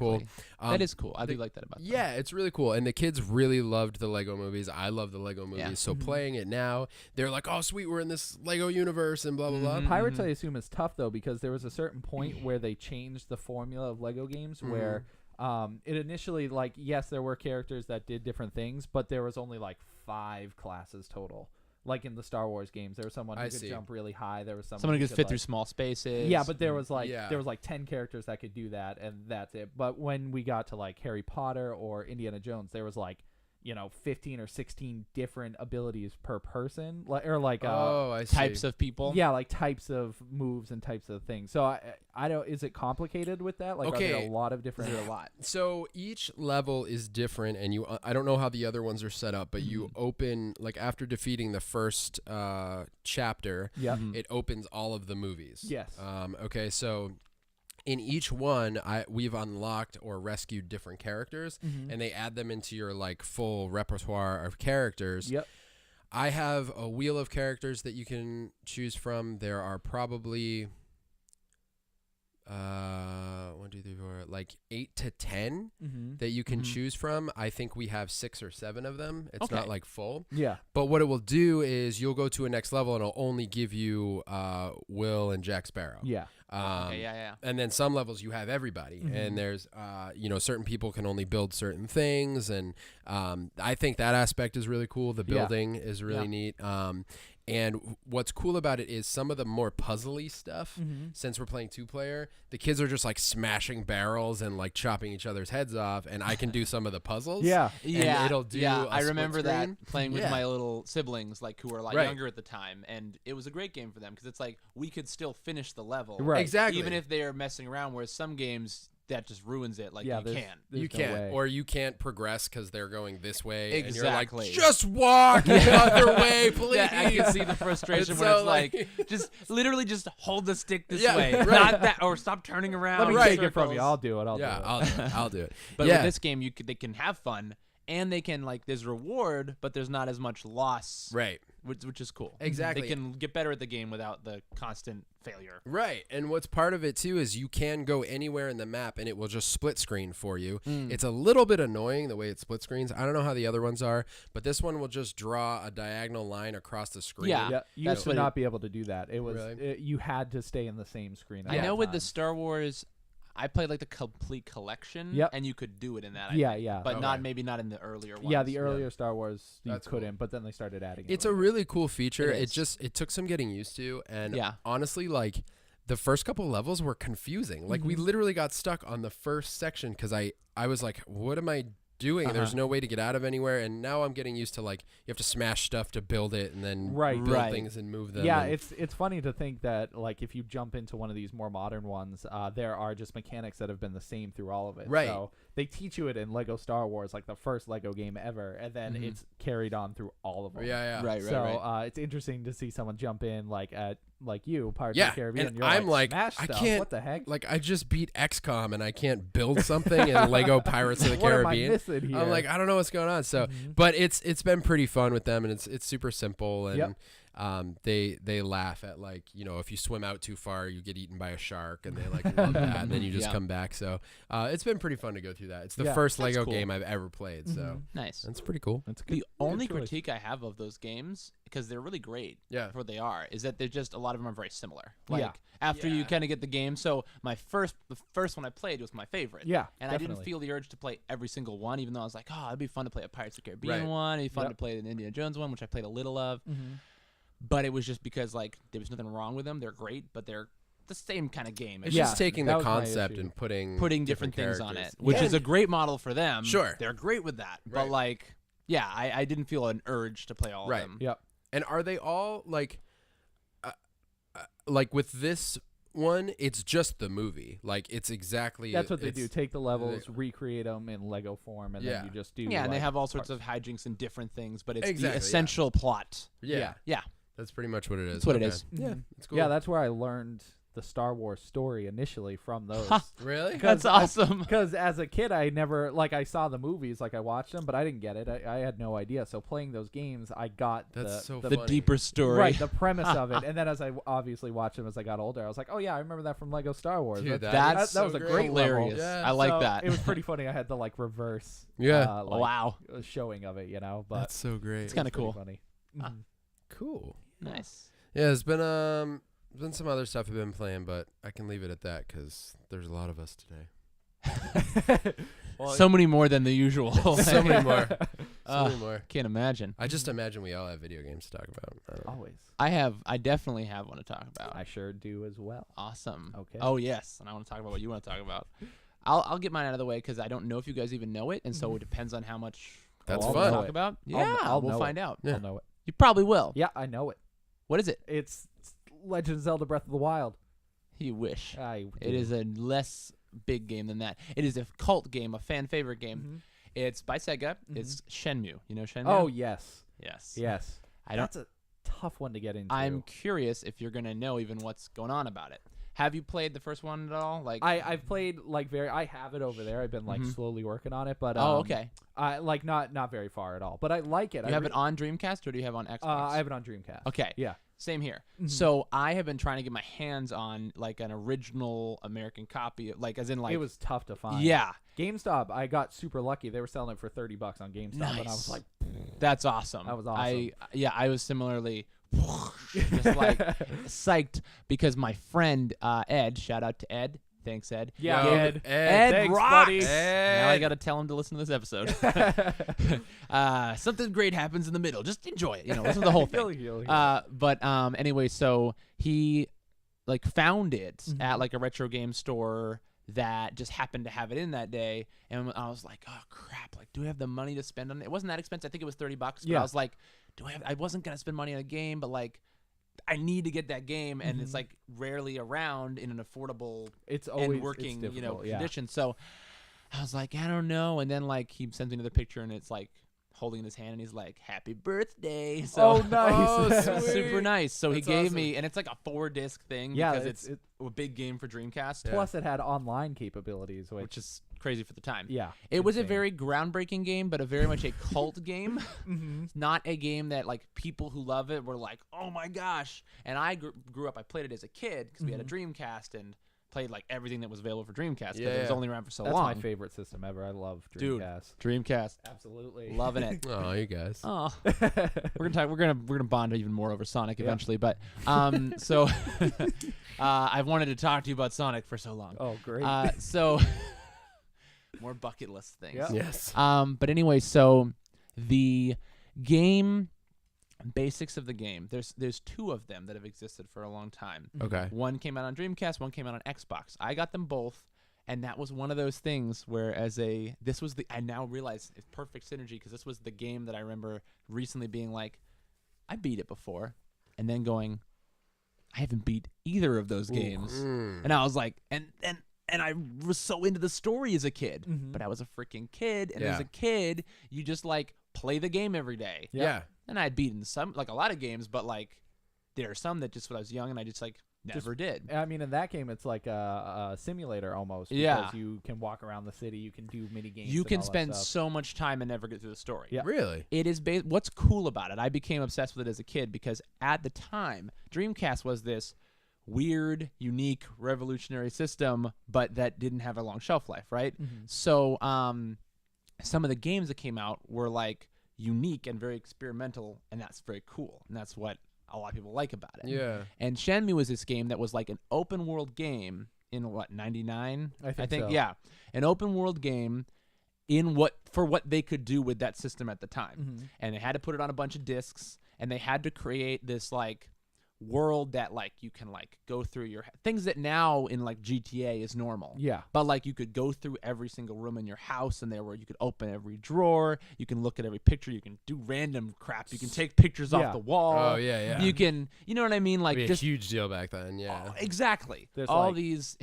cool. That is cool. I do like that about them. Yeah, it's really cool. And the kids really loved the Lego movies. I love the Lego movies. Yeah. So playing it now, they're like, oh, sweet, we're in this Lego universe and blah, blah, blah. Pirates, I assume, is tough though, because there was a certain point where they changed the formula of Lego games where it initially, like, yes, there were characters that did different things, but there was only like 5 classes total. Like in the Star Wars games, there was someone who I could see. jump really high. There was Someone who who could fit like, through small spaces. Yeah, but there was like Yeah. 10 characters that could do that, and that's it. But when we got to like Harry Potter or Indiana Jones, there was like 15 or 16 different abilities per person, Oh, I see. types of people. yeah, like types of moves and types of things. So I don't. Is it complicated with that? Like, are Okay. there a lot of different? There's a lot. So each level is different, and I don't know how the other ones are set up, but you open, like, after defeating the first chapter, Yeah. it opens all of the movies. Yes. Okay, so in each one, we've unlocked or rescued different characters, and they add them into your, like, full repertoire of characters. Yep. I have a wheel of characters that you can choose from. There are probably 1, 2, 3, 4, like 8 to 10 that you can choose from. I think we have 6 or 7 of them. It's not Okay. like full. Yeah. But what it will do is you'll go to a next level and it'll only give you Will and Jack Sparrow. Yeah. Okay, yeah. And then some levels you have everybody, and there's certain people can only build certain things, and I think that aspect is really cool. The building is really neat. And what's cool about it is some of the more puzzly stuff, since we're playing 2-player, the kids are just like smashing barrels and like chopping each other's heads off, and I can do some of the puzzles. Yeah. And it'll do a I remember split that screen. playing with Yeah. my little siblings, like, who were a lot Right. younger at the time, and it was a great game for them because it's like we could still finish the level, Right. Exactly. even if they are messing around. Whereas some games that just ruins it. Like, Yeah, you there's- can't. there's you no can't, way. or you can't progress because they're going this way. Exactly. And you're like, just walk the other way, please. Yeah, I can see the frustration It's where so, it's like, just literally just hold the stick this Yeah, way, right. not that, or stop turning around. Let me Right. take it from you. circles. I'll do it. I'll Yeah, do it. I'll do it. But yeah. with this game, they can have fun, and they can, like, there's reward, but there's not as much loss, Right. which is cool. Exactly. They can get better at the game without the constant failure. Right. And what's part of it too is you can go anywhere in the map and it will just split screen for you. It's a little bit annoying the way it split screens. I don't know how the other ones are, but this one will just draw a diagonal line across the screen. Yeah. Yeah, you That's used to what not be able to do that. It was Really? you had to stay in the same screen. at I know all with the times. Star Wars, I played like the complete collection, Yep. and you could do it in that. I Yeah, think, yeah. but Okay. maybe not in the earlier ones. Yeah, the earlier Star Wars you That's couldn't, cool. but then they started adding. It's it a later. really cool feature. It is. It took some getting used to, and Yeah. honestly, like the first couple levels were confusing. Like we literally got stuck on the first section because I was like, what am I doing? There's no way to get out of anywhere, and now I'm getting used to, like, you have to smash stuff to build it and then Right. build Right. things and move them. Yeah, and- it's funny to think that, like, if you jump into one of these more modern ones, there are just mechanics that have been the same through all of it. Right. So they teach you it in Lego Star Wars, like the first Lego game ever, and then it's carried on through all of them. yeah. Right, So it's interesting to see someone jump in like you, Pirates Yeah, of the Caribbean. and You're I'm like, smash I stuff. can't- What the heck? Like, I just beat XCOM and I can't build something in Lego Pirates of the What am I Caribbean. missing here? I'm like, I don't know what's going on. So, but it's been pretty fun with them, and it's super simple, and Yep. they laugh at, like, if you swim out too far, you get eaten by a shark, and they like love that, and then you just Yeah. come back. So it's been pretty fun to go through that. It's the Yeah, first that's Lego cool. game I've ever played, so Nice. that's pretty cool. That's good. The only choice. critique I have of those games, because they're really great Yeah. for what they are, is that they're just, a lot of them are very similar. Like, Yeah. after you Yeah. kind of get the game, so the first one I played was my favorite. Yeah, And I didn't definitely. feel the urge to play every single one, even though I was like, oh, it'd be fun to play a Pirates of the Caribbean Right. one. It'd be fun Yep. to play an Indiana Jones one, which I played a little of. Mm-hmm. But it was just because, like, there was nothing wrong with them. They're great, but they're the same kind of game. It's Yeah, just taking that the was my concept issue. and putting different things on it, characters. which Yeah. is a great model for them. Sure. They're great with that. Right. But, like, yeah, I didn't feel an urge to play all Right. of them. Yep. And are they all like with this one? It's just the movie. Like, it's exactly That's what they it's- do. Take the levels, recreate them in Lego form, and Yeah. then you just do. Yeah, and they like, have all sorts parts. of hijinks and different things, but it's Exactly, the yeah. essential plot. Yeah. Yeah. That's pretty much what it is. That's what it Okay. is. Yeah, Mhm. it's cool. Yeah, that's where I learned the Star Wars story initially from those. Really? That's awesome. Because as a kid, I never I saw the movies, I watched them, but I didn't get it. I had no idea. So playing those games, I got That's so The funny. deeper story. right the premise of it. And then as I obviously watched them as I got older, I was like, oh yeah, I remember that from Lego Star Wars. Dude, That's that was a great hilarious. level. Yeah. I like So that. It was pretty funny. I had the reverse. Yeah. Wow. Showing of it, But That's so great. It's kinda pretty cool. Funny. Ah. Mhm. Cool. Nice. Yeah, there's been some other stuff I've been playing, but I can leave it at that because there's a lot of us today. Well, So many more than the usual. So many more. So Uh, many more. Can't imagine. I just imagine we all have video games to talk about. I don't know. Always. I definitely have one to talk about. I sure do as well. Awesome. Okay. Oh yes, and I want to talk about what you want to talk about. I'll get mine out of the way because I don't know if you guys even know it, and so it depends on how much That's we'll fun. talk about. I'll Yeah, know we'll it. find out. Yeah. I'll know it. You probably will. Yeah, I know it. What is it? It's Legend of Zelda Breath of the Wild. You wish. I It is a less big game than that. It is a cult game, a fan favorite game. Mhm. It's by Sega. It's Shenmue. You know Shenmue? Oh, yes. yes. Yes. I don't. That's a tough one to get into. I'm curious if you're gonna know even what's going on about it. Have you played the first one at all? Like, I've played I have it over there. I've been Mhm. slowly working on it, but oh, okay. I not very far at all. But I like it. You have it on Dreamcast or do you have it on Xbox? I have it on Dreamcast. Okay. Yeah. Same here. Mhm. So I have been trying to get my hands on like an original American copy, like as in like it was tough to find. yeah, GameStop, I got super lucky. They were selling it for $30 on GameStop, and I Nice. was like, that's awesome. That was awesome. I was similarly just like psyched because my friend Ed, shout out to Ed. Thanks, Ed. yeah, Yo, Ed. Ed Thanks, rocks. buddy. Now I got to tell him to listen to this episode. Something great happens in the middle. Just enjoy it. Listen to the whole thing. You'll hear But anyway, so he like found it Mhm. at like a retro game store that just happened to have it in that day, and I was like, oh crap, like do I have the money to spend on it? It wasn't that expensive. I think it was $30, but Yeah. I was like, I wasn't gonna spend money on a game, but like I need to get that game, and it's Mhm. like rarely around in an affordable It's always and working, it's difficult, yeah. condition. So I was like, I don't know. And then like he sends me another picture, and it's like holding in his hand, and he's like, "Happy birthday!" So Oh, nice. Oh, sweet. super nice. So That's he gave awesome. me, and it's like a 4-disc thing Yeah, because it's- it's a big game for Dreamcast, Yeah. Plus, it had online capabilities, which is crazy for the time. yeah, It was a insane. very groundbreaking game, but a very much a cult game. Mhm. It's not a game that like people who love it were like, oh my gosh. And I grew up, I played it as a kid because we had a Dreamcast and played like everything that was available for Dreamcast because it was Yeah. only around for so That's long. my favorite system ever. I love Dude. Dreamcast. Dreamcast, Absolutely. loving it. Oh, you guys. Oh, we're gonna bond even more over Sonic Yeah. eventually, but so I've wanted to talk to you about Sonic for so long. Oh, great. So more bucket list things. Yeah. Yes. But anyway, so the game basics of the game. There's two of them that have existed for a long time. Okay. One came out on Dreamcast, one came out on Xbox. I got them both, and that was one of those things where I now realize it's perfect synergy because this was the game that I remember recently being like, I beat it before, and then going, I haven't beat either of those games. Mm. And I was like, and I was so into the story as a kid, Mhm. but I was a freaking kid, and Yeah. as a kid, you just like play the game every day. Yeah. And I had beaten some, like a lot of games, but like there are some that just when I was young and I just like never did. I mean, in that game, it's like a simulator almost. Yeah. Because you can walk around the city, you can do mini games. You and can all that spend stuff. so much time and never get through the story. Yeah. Really? It is what's cool about it. I became obsessed with it as a kid because at the time, Dreamcast was this weird, unique, revolutionary system, but that didn't have a long shelf life, right? Mhm. So, some of the games that came out were like unique and very experimental, and that's very cool, and that's what a lot of people like about it. Yeah. And Shenmue was this game that was like an open world game in what 99? I think so. Yeah, an open world game in what they could do with that system at the time. Mhm. And they had to put it on a bunch of discs, and they had to create this like world that like you can like go through your things that now in like GTA is normal. Yeah. But like you could go through every single room in your house, and there where you could open every drawer, you can look at every picture, you can do random crap, you can take pictures Yeah. off the wall. Oh yeah, yeah. You can, you know what I mean? Like Be a just huge deal back then. Yeah. oh, exactly. There's all like- these.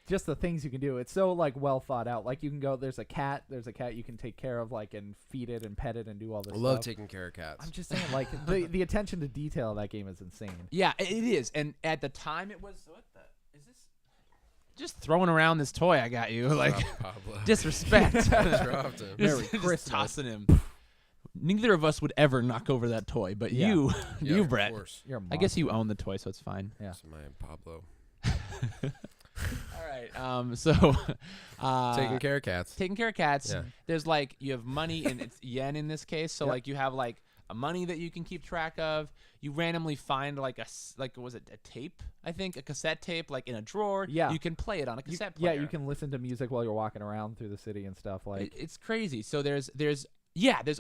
Just the things you can do. It's so like well thought out. Like you can go. There's a cat you can take care of, like, and feed it and pet it and do all this. I love stuff. taking care of cats. I'm just saying, like the attention to detail of that game is insane. Yeah, it is. And at the time, it was what the is just throwing around this toy I got you. Like, Pablo. disrespect. Dropped him. Merry Just Christmas. tossing him. Neither of us would ever knock over that toy, but Yeah. you, Yeah, you, of Brett. course. You're a I guess you monster. own the toy, so it's fine. Yeah. It's my Pablo. All right. So, Taking care of cats. taking care of cats. Yeah. There's like you have money and it's yen in this case. So Yep. like you have like a money that you can keep track of. You randomly find like was it a tape? I think a cassette tape like in a drawer. Yeah. You can play it on a You- cassette yeah, player. you can listen to music while you're walking around through the city and stuff. Like, It's crazy. So there's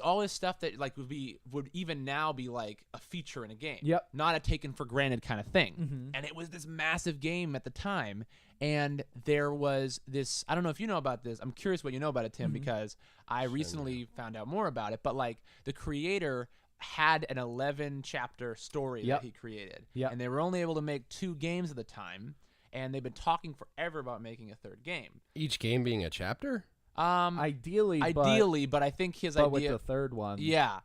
all this stuff that like would even now be like a feature in a game. Yep. Not a taken for granted kind of thing. Mhm. And it was this massive game at the time. And there was this, I don't know if you know about this. I'm curious what you know about it, Tim, because I recently found out more about it. But like the creator had an 11-chapter story Yep. that he created. Yep. And they were only able to make 2 games at the time. And they've been talking forever about making a 3rd game. Each game being a chapter? ideally, But I think his but with idea. the third one, Yeah.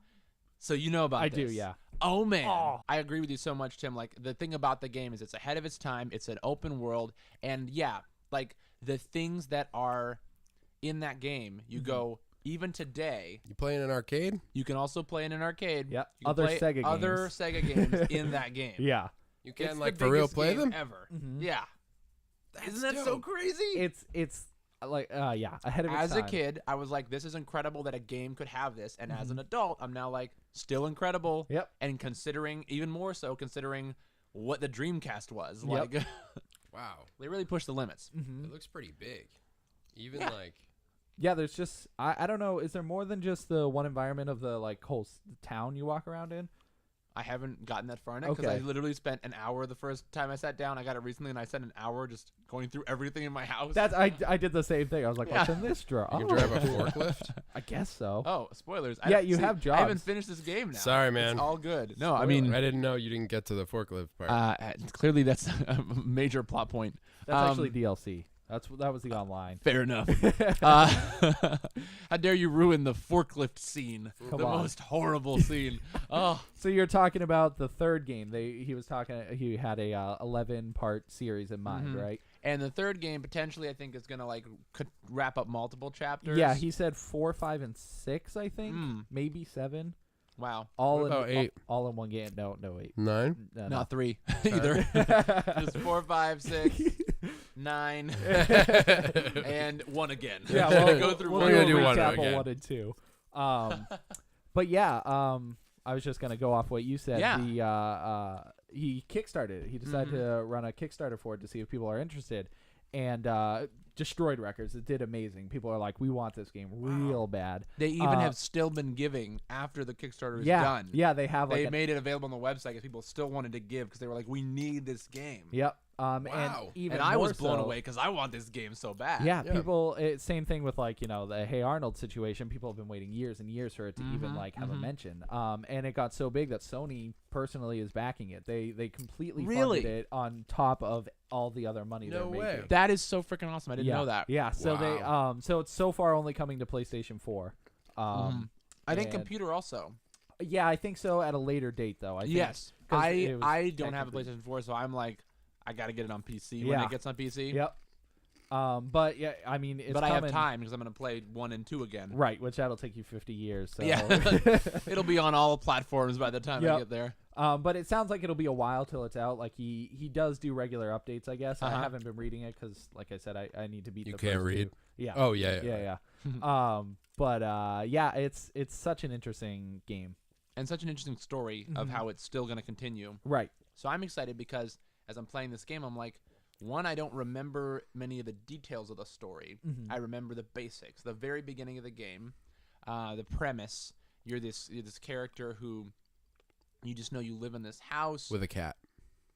So you know about I this. do, yeah. Oh man, Oh. I agree with you so much, Tim. Like the thing about the game is it's ahead of its time. It's an open world, and yeah, like the things that are in that game, you go even today. You play in an arcade? You can also play in an arcade. Yep. You can Other play Sega other games. Sega games in that game. Yeah, You can It's like the for real biggest play game them? ever. Mhm. Yeah. Isn't that so dope. crazy? it's like yeah, ahead of its As a time. kid, I was like, this is incredible that a game could have this. And as an adult, I'm now like, still incredible. Yep. And considering, even more so, considering what the Dreamcast was. Yep. Like, Wow. they really pushed the limits. Mhm. It looks pretty big. Even Yeah. like Yeah, there's just I don't know. Is there more than just the one environment of the like whole town you walk around in? I haven't gotten that far in it because I Okay. literally spent an hour the first time I sat down. I got it recently, and I spent an hour just going through everything in my house. That's I did the same thing. I was like, what's Yeah. in this drawer? you Oh, can drive a forklift. I guess so. oh, spoilers. Yeah, you have I haven't jobs. finished this game now. Sorry, man. It's all good. No, I mean, I didn't know you didn't get to the forklift part. clearly that's a major plot point. That's actually DLC. That was the online. Fair enough. How dare you ruin the forklift scene? Come the on. most horrible scene. Oh, So you're talking about the third game. He had a 11-part series in mind, Mhm. right? and the 3rd game potentially I think is gonna like wrap up multiple chapters. Yeah, he said 4, 5, and 6. I think Mm. maybe 7. Wow. All What in about 8? all in one game. No, 8. 9? No, Not 3 either. Just 4, 5, 6, 9, and 1 again. Yeah, We're well, gonna go through we'll one. We're gonna do a do one recap again. of 1 and 2. But yeah, I was just gonna go off what you said. Yeah. He kickstarted it. He decided to run a Kickstarter for it to see if people are interested, and destroyed records. It did amazing. People are like, we want this game real bad. They even have still been giving after the Kickstarter is done. Yeah, they have They like made it available on the website because people still wanted to give because they were like, we need this game. Yep. Wow. And even And I was more blown so- away because I want this game so bad. Yeah, Yeah. people. Same thing with like the Hey Arnold situation. People have been waiting years and years for it to even like have a mention. And it got so big that Sony personally is backing it. They completely Really? funded it on top of all the other money No they're way. making. That is so freaking awesome. I didn't know that. Yeah. So they Wow. so it's so far only coming to PlayStation 4. I think and- computer also. Yeah, I think so at a later date though. I think, Yes. 'cause it was I don't have a technically- PlayStation 4, so I'm like, I got to get it on PC when Yeah. it gets on PC. Yep. But yeah, I mean, it's but I have coming- time because I'm going to play 1 and 2 again. Right, which that'll take you 50 years. So. Yeah. It'll be on all platforms by the time I Yep. get there. But it sounds like it'll be a while till it's out. Like he does do regular updates, I guess. I haven't been reading it because, like I said, I need to beat. You the can't first read? two. Yeah. Oh, yeah. Yeah. But yeah, it's such an interesting game. And such an interesting story of how it's still going to continue. Right. So I'm excited because as I'm playing this game, I'm like, one, I don't remember many of the details of the story. I remember the basics, the very beginning of the game, the premise. You're this character who you just know you live in this house. With a cat.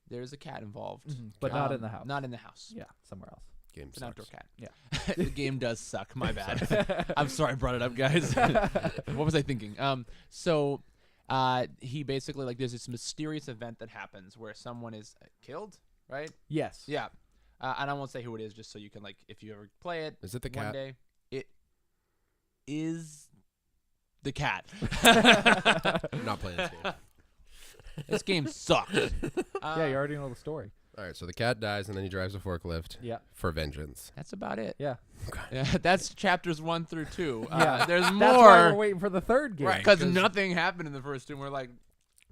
There's a cat involved. But not in the house. Not in the house. Yeah, somewhere else. Game It's an outdoor sucks. cat. Yeah. The game does suck. My bad. I'm sorry I brought it up, guys. What was I thinking? So he basically, like, there's this mysterious event that happens where someone is killed, right? Yes. Yeah. And I won't say who it is just so you can, like, if you ever play it Is it the one cat? day, it is the cat. I'm not playing this game. This game sucks. Yeah, you already know the story. All right, so the cat dies, and then he drives a forklift Yeah. for vengeance. That's about it. Yeah. Yeah, that's chapters 1 through 2. Yeah. There's That's why we're more waiting for the third game. Right. because 'cause- nothing happened in the first 2. And we're like,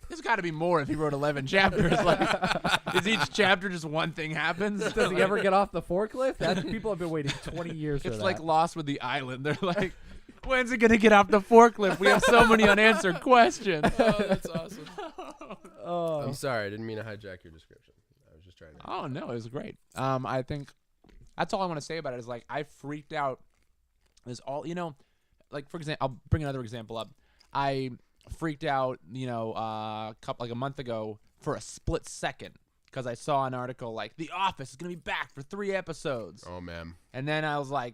there's got to be more if he wrote 11 chapters. Like, is each chapter just one thing happens? Does he ever get off the forklift? People have been waiting 20 years for It's that. like Lost with the Island. They're like, when's he gonna get off the forklift? We have so many unanswered questions. Oh, that's awesome. Oh. I'm sorry, I didn't mean to hijack your description. I was just trying to. Oh no, it was great. I think that's all I want to say about it is like I freaked out. Is all like for example, I'll bring another example up. I freaked out, a month ago for a split second because I saw an article like The Office is gonna be back for 3 episodes, Oh man. and then I was like,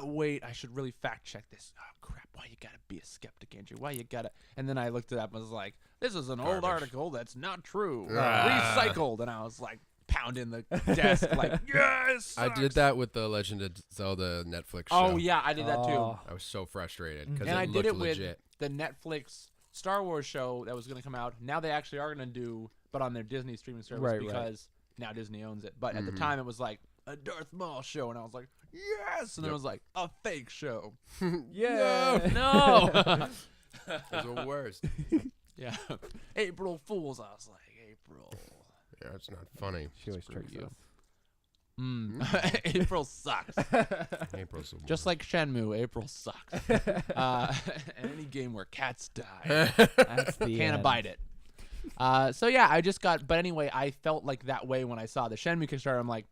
wait, I should really fact check this. Oh crap, why you gotta be a skeptic, Andrew? Why you gotta? And then I looked it up and was like, this is an old Garbage. article that's not true, Ah. recycled, and I was like pounding the desk like, yes. I did that with the Legend of Zelda Netflix show. Oh yeah, I did that too. Oh. I was so frustrated because And it I looked did it legit. with the Netflix Star Wars show that was going to come out. Now they actually are going to do, but on their Disney streaming service Right, because now Disney owns it. But at the Mhm. time, it was like a Darth Maul show, and I was like, yes. And then it Yep. was like a fake show. Yeah. No. It was the worst. Yeah. April Fools. I was like, April. Yeah, it's not funny. She always Screw tricks you. us. April sucks. April's the Just like Shenmue, April sucks. Any game where cats die. That's the Can't end. abide it. So yeah, but anyway, I felt like that way when I saw the Shenmue Kickstarter. I'm like,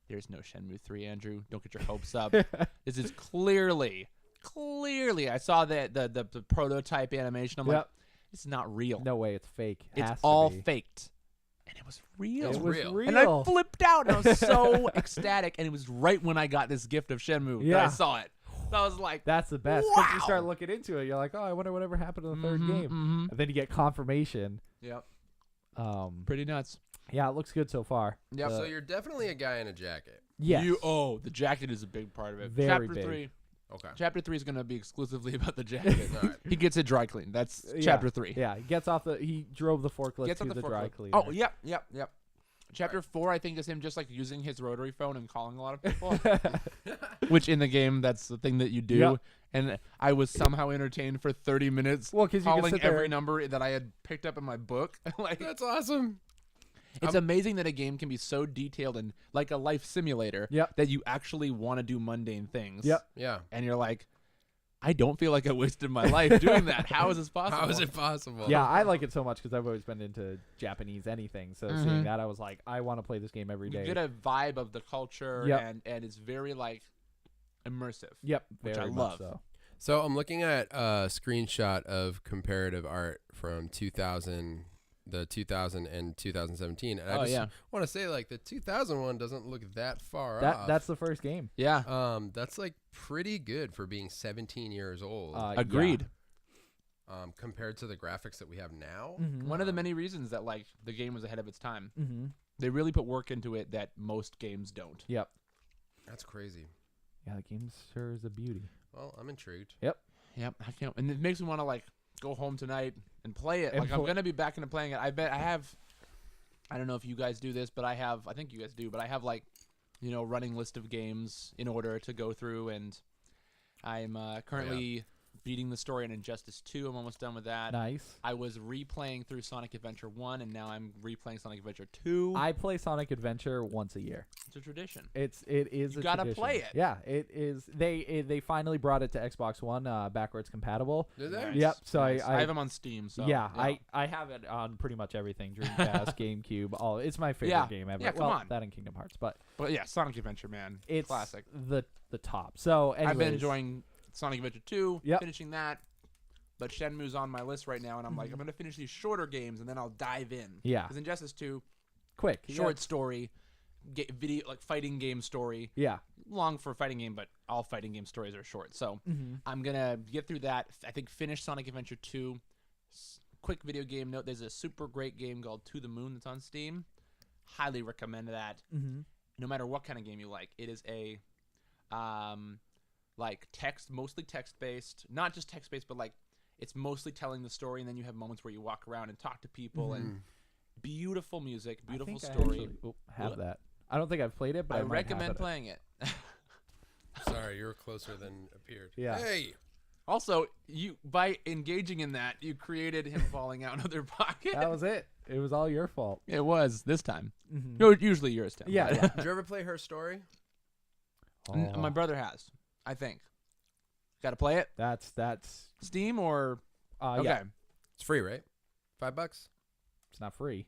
there's no Shenmue 3, Andrew. Don't get your hopes up. This is clearly, I saw the prototype animation. I'm like, Yep. it's not real. No way, it's fake. it's Has to all be. faked. And it was real. It It's was real. real. And I flipped out, and I was so ecstatic. And it was right when I got this gift of Shenmue that I Yeah. saw it. So I was like, That's the best. Because you Wow. start looking into it, you're like, oh, I wonder whatever happened in the third mhm, game. mhm. And then you get confirmation. Yep. Pretty nuts. Yeah, it looks good so far. Yep. So you're definitely a guy in a jacket. Yes. The jacket is a big part of it. Very Chapter big. 3. Okay. Chapter 3 is going to be exclusively about the jacket. All right. He gets it dry cleaned. That's Yeah. chapter 3. Yeah, he gets off he drove the forklift Gets to on the dry forklift. cleaner. Oh, yep. Chapter 4, I think, is him just like using his rotary phone and calling a lot of people. Which in the game, that's the thing that you do. Yep. And I was somehow entertained for 30 minutes Well, because you can calling sit there. every number that I had picked up in my book. Like, That's awesome. it's amazing that a game can be so detailed and like a life simulator Yep. that you actually want to do mundane things. Yep. Yeah. And you're like, I don't feel like I wasted my life doing that. How is this possible? How is it possible? Yeah, I like it so much because I've always been into Japanese anything. So Mhm. seeing that, I was like, I want to play this game every You day. get a vibe of the culture, Yep. and it's very like immersive. Yep, which very I much love. So. So I'm looking at a screenshot of comparative art from 2000 and 2017, and I Oh, just yeah. want to say like the 2001 doesn't look that far off. That's the first game. Yeah. That's like pretty good for being 17 years old. Agreed. Compared to the graphics that we have now. Mm-hmm. One of the many reasons that like the game was ahead of its time. Mm-hmm. They really put work into it that most games don't. Yep. That's crazy. Yeah, the game sure is a beauty. Well, I'm intrigued. Yep. I can't, and it makes me want to like go home tonight and play it. And Like I'm pl- gonna be back into playing it. I bet I have. I don't know if you guys do this, but I have. I think you guys do, but I have like, running list of games in order to go through, and I'm currently beating the story in Injustice 2. I'm almost done with that. Nice. I was replaying through Sonic Adventure 1, and now I'm replaying Sonic Adventure 2. I play Sonic Adventure once a year. It's a tradition. It is You a gotta tradition. play it. Yeah, it is. They finally brought it to Xbox One backwards compatible. Did they? Nice. Yep, so Nice. I have them on Steam. So yeah, I have it on pretty much everything. Dreamcast, GameCube, all. It's my favorite Yeah. game ever. Yeah, come well, on. that and Kingdom Hearts, but But yeah, Sonic Adventure, man. it's classic. the top. So anyways, I've been enjoying Sonic Adventure 2, Yep. finishing that. But Shenmue's on my list right now, and I'm like, I'm going to finish these shorter games, and then I'll dive in. Yeah, Because Injustice 2, quick, short story, video like fighting game story. Yeah. Long for a fighting game, but all fighting game stories are short. So Mm-hmm. I'm going to get through that. I think finish Sonic Adventure 2. Quick video game note, there's a super great game called To the Moon that's on Steam. Highly recommend that. Mm-hmm. No matter what kind of game you like. It is a like mostly text-based. Not just text-based, but like it's mostly telling the story, and then you have moments where you walk around and talk to people, and Beautiful music, I beautiful think story. have What? that. I don't think I've played it, but I I might have recommend it. playing it. Sorry, you were closer than appeared. Yeah. Hey. Also, you by engaging in that, you created him falling out of their pocket. That was it. It was all your fault. It was this time. Mhm. No, usually yours, Tim. Yeah, but- yeah. Did you ever play Her Story? My brother has, I think. Got to play it. That's Steam or yeah. okay. It's free, right? $5. It's not free.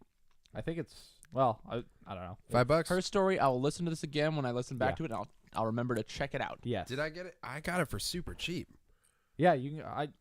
I think it's I don't know. $5. Her Story. I will listen to this again when I listen back Yeah. to it. And I'll remember to check it out. Yes. Did I get it? I got it for super cheap. Yeah, you can.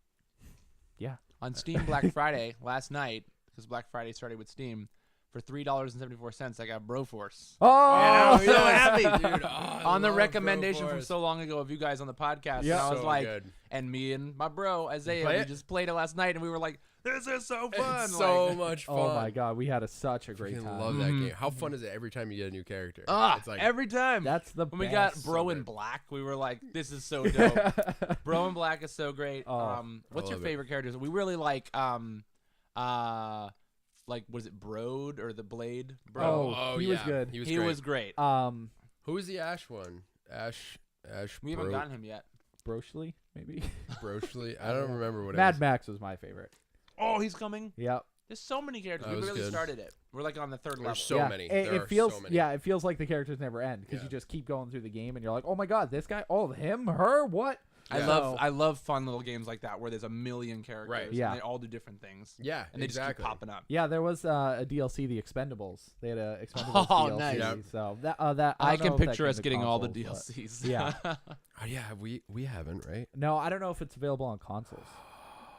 On Steam Black Friday last night, because Black Friday started with Steam, for $3.74, I got Broforce. Oh, so happy. Dude, On the recommendation from so long ago of you guys on the podcast. Yeah. And I was So like, good. and me and my bro Isaiah, play we it? just played it last night, and we were like, this is so fun. It's so like, much fun. Oh my god, we had such a great Freaking time. love that Mhm. game. How fun is it every time you get a new character? Ah, It's like every time. That's the When we got best. Bro So in good. Black, we were like, this is so dope. Bro in Black is so great. Oh, What's your love it. favorite characters? We really like was it Broad or the Blade? Bro. Oh, he was good. He was He great. was great. Who was the Ash one? Ash We haven't gotten him yet. Brochly, maybe. Brochly. I don't remember what it Mad was. Max was my favorite. Oh, he's coming. Yep. There's so many characters. That We was really good. started it. We're like on the third level. There's so yeah. many. It There are feels so many. yeah, it feels like the characters never end because Yeah. you just keep going through the game and you're like, oh my god, this guy, oh him, her, what? Yeah. I love fun little games like that where there's a million characters. Right. Yeah. And they all do different things. Yeah, And they exactly. just keep popping up. Yeah, there was a DLC, The Expendables. They had a Expendables Oh, DLC. nice. Yep. So that I don't can know if that picture came us to getting all the consoles, but- DLCs. Yeah. Oh yeah, we haven't, right? No, I don't know if it's available on consoles.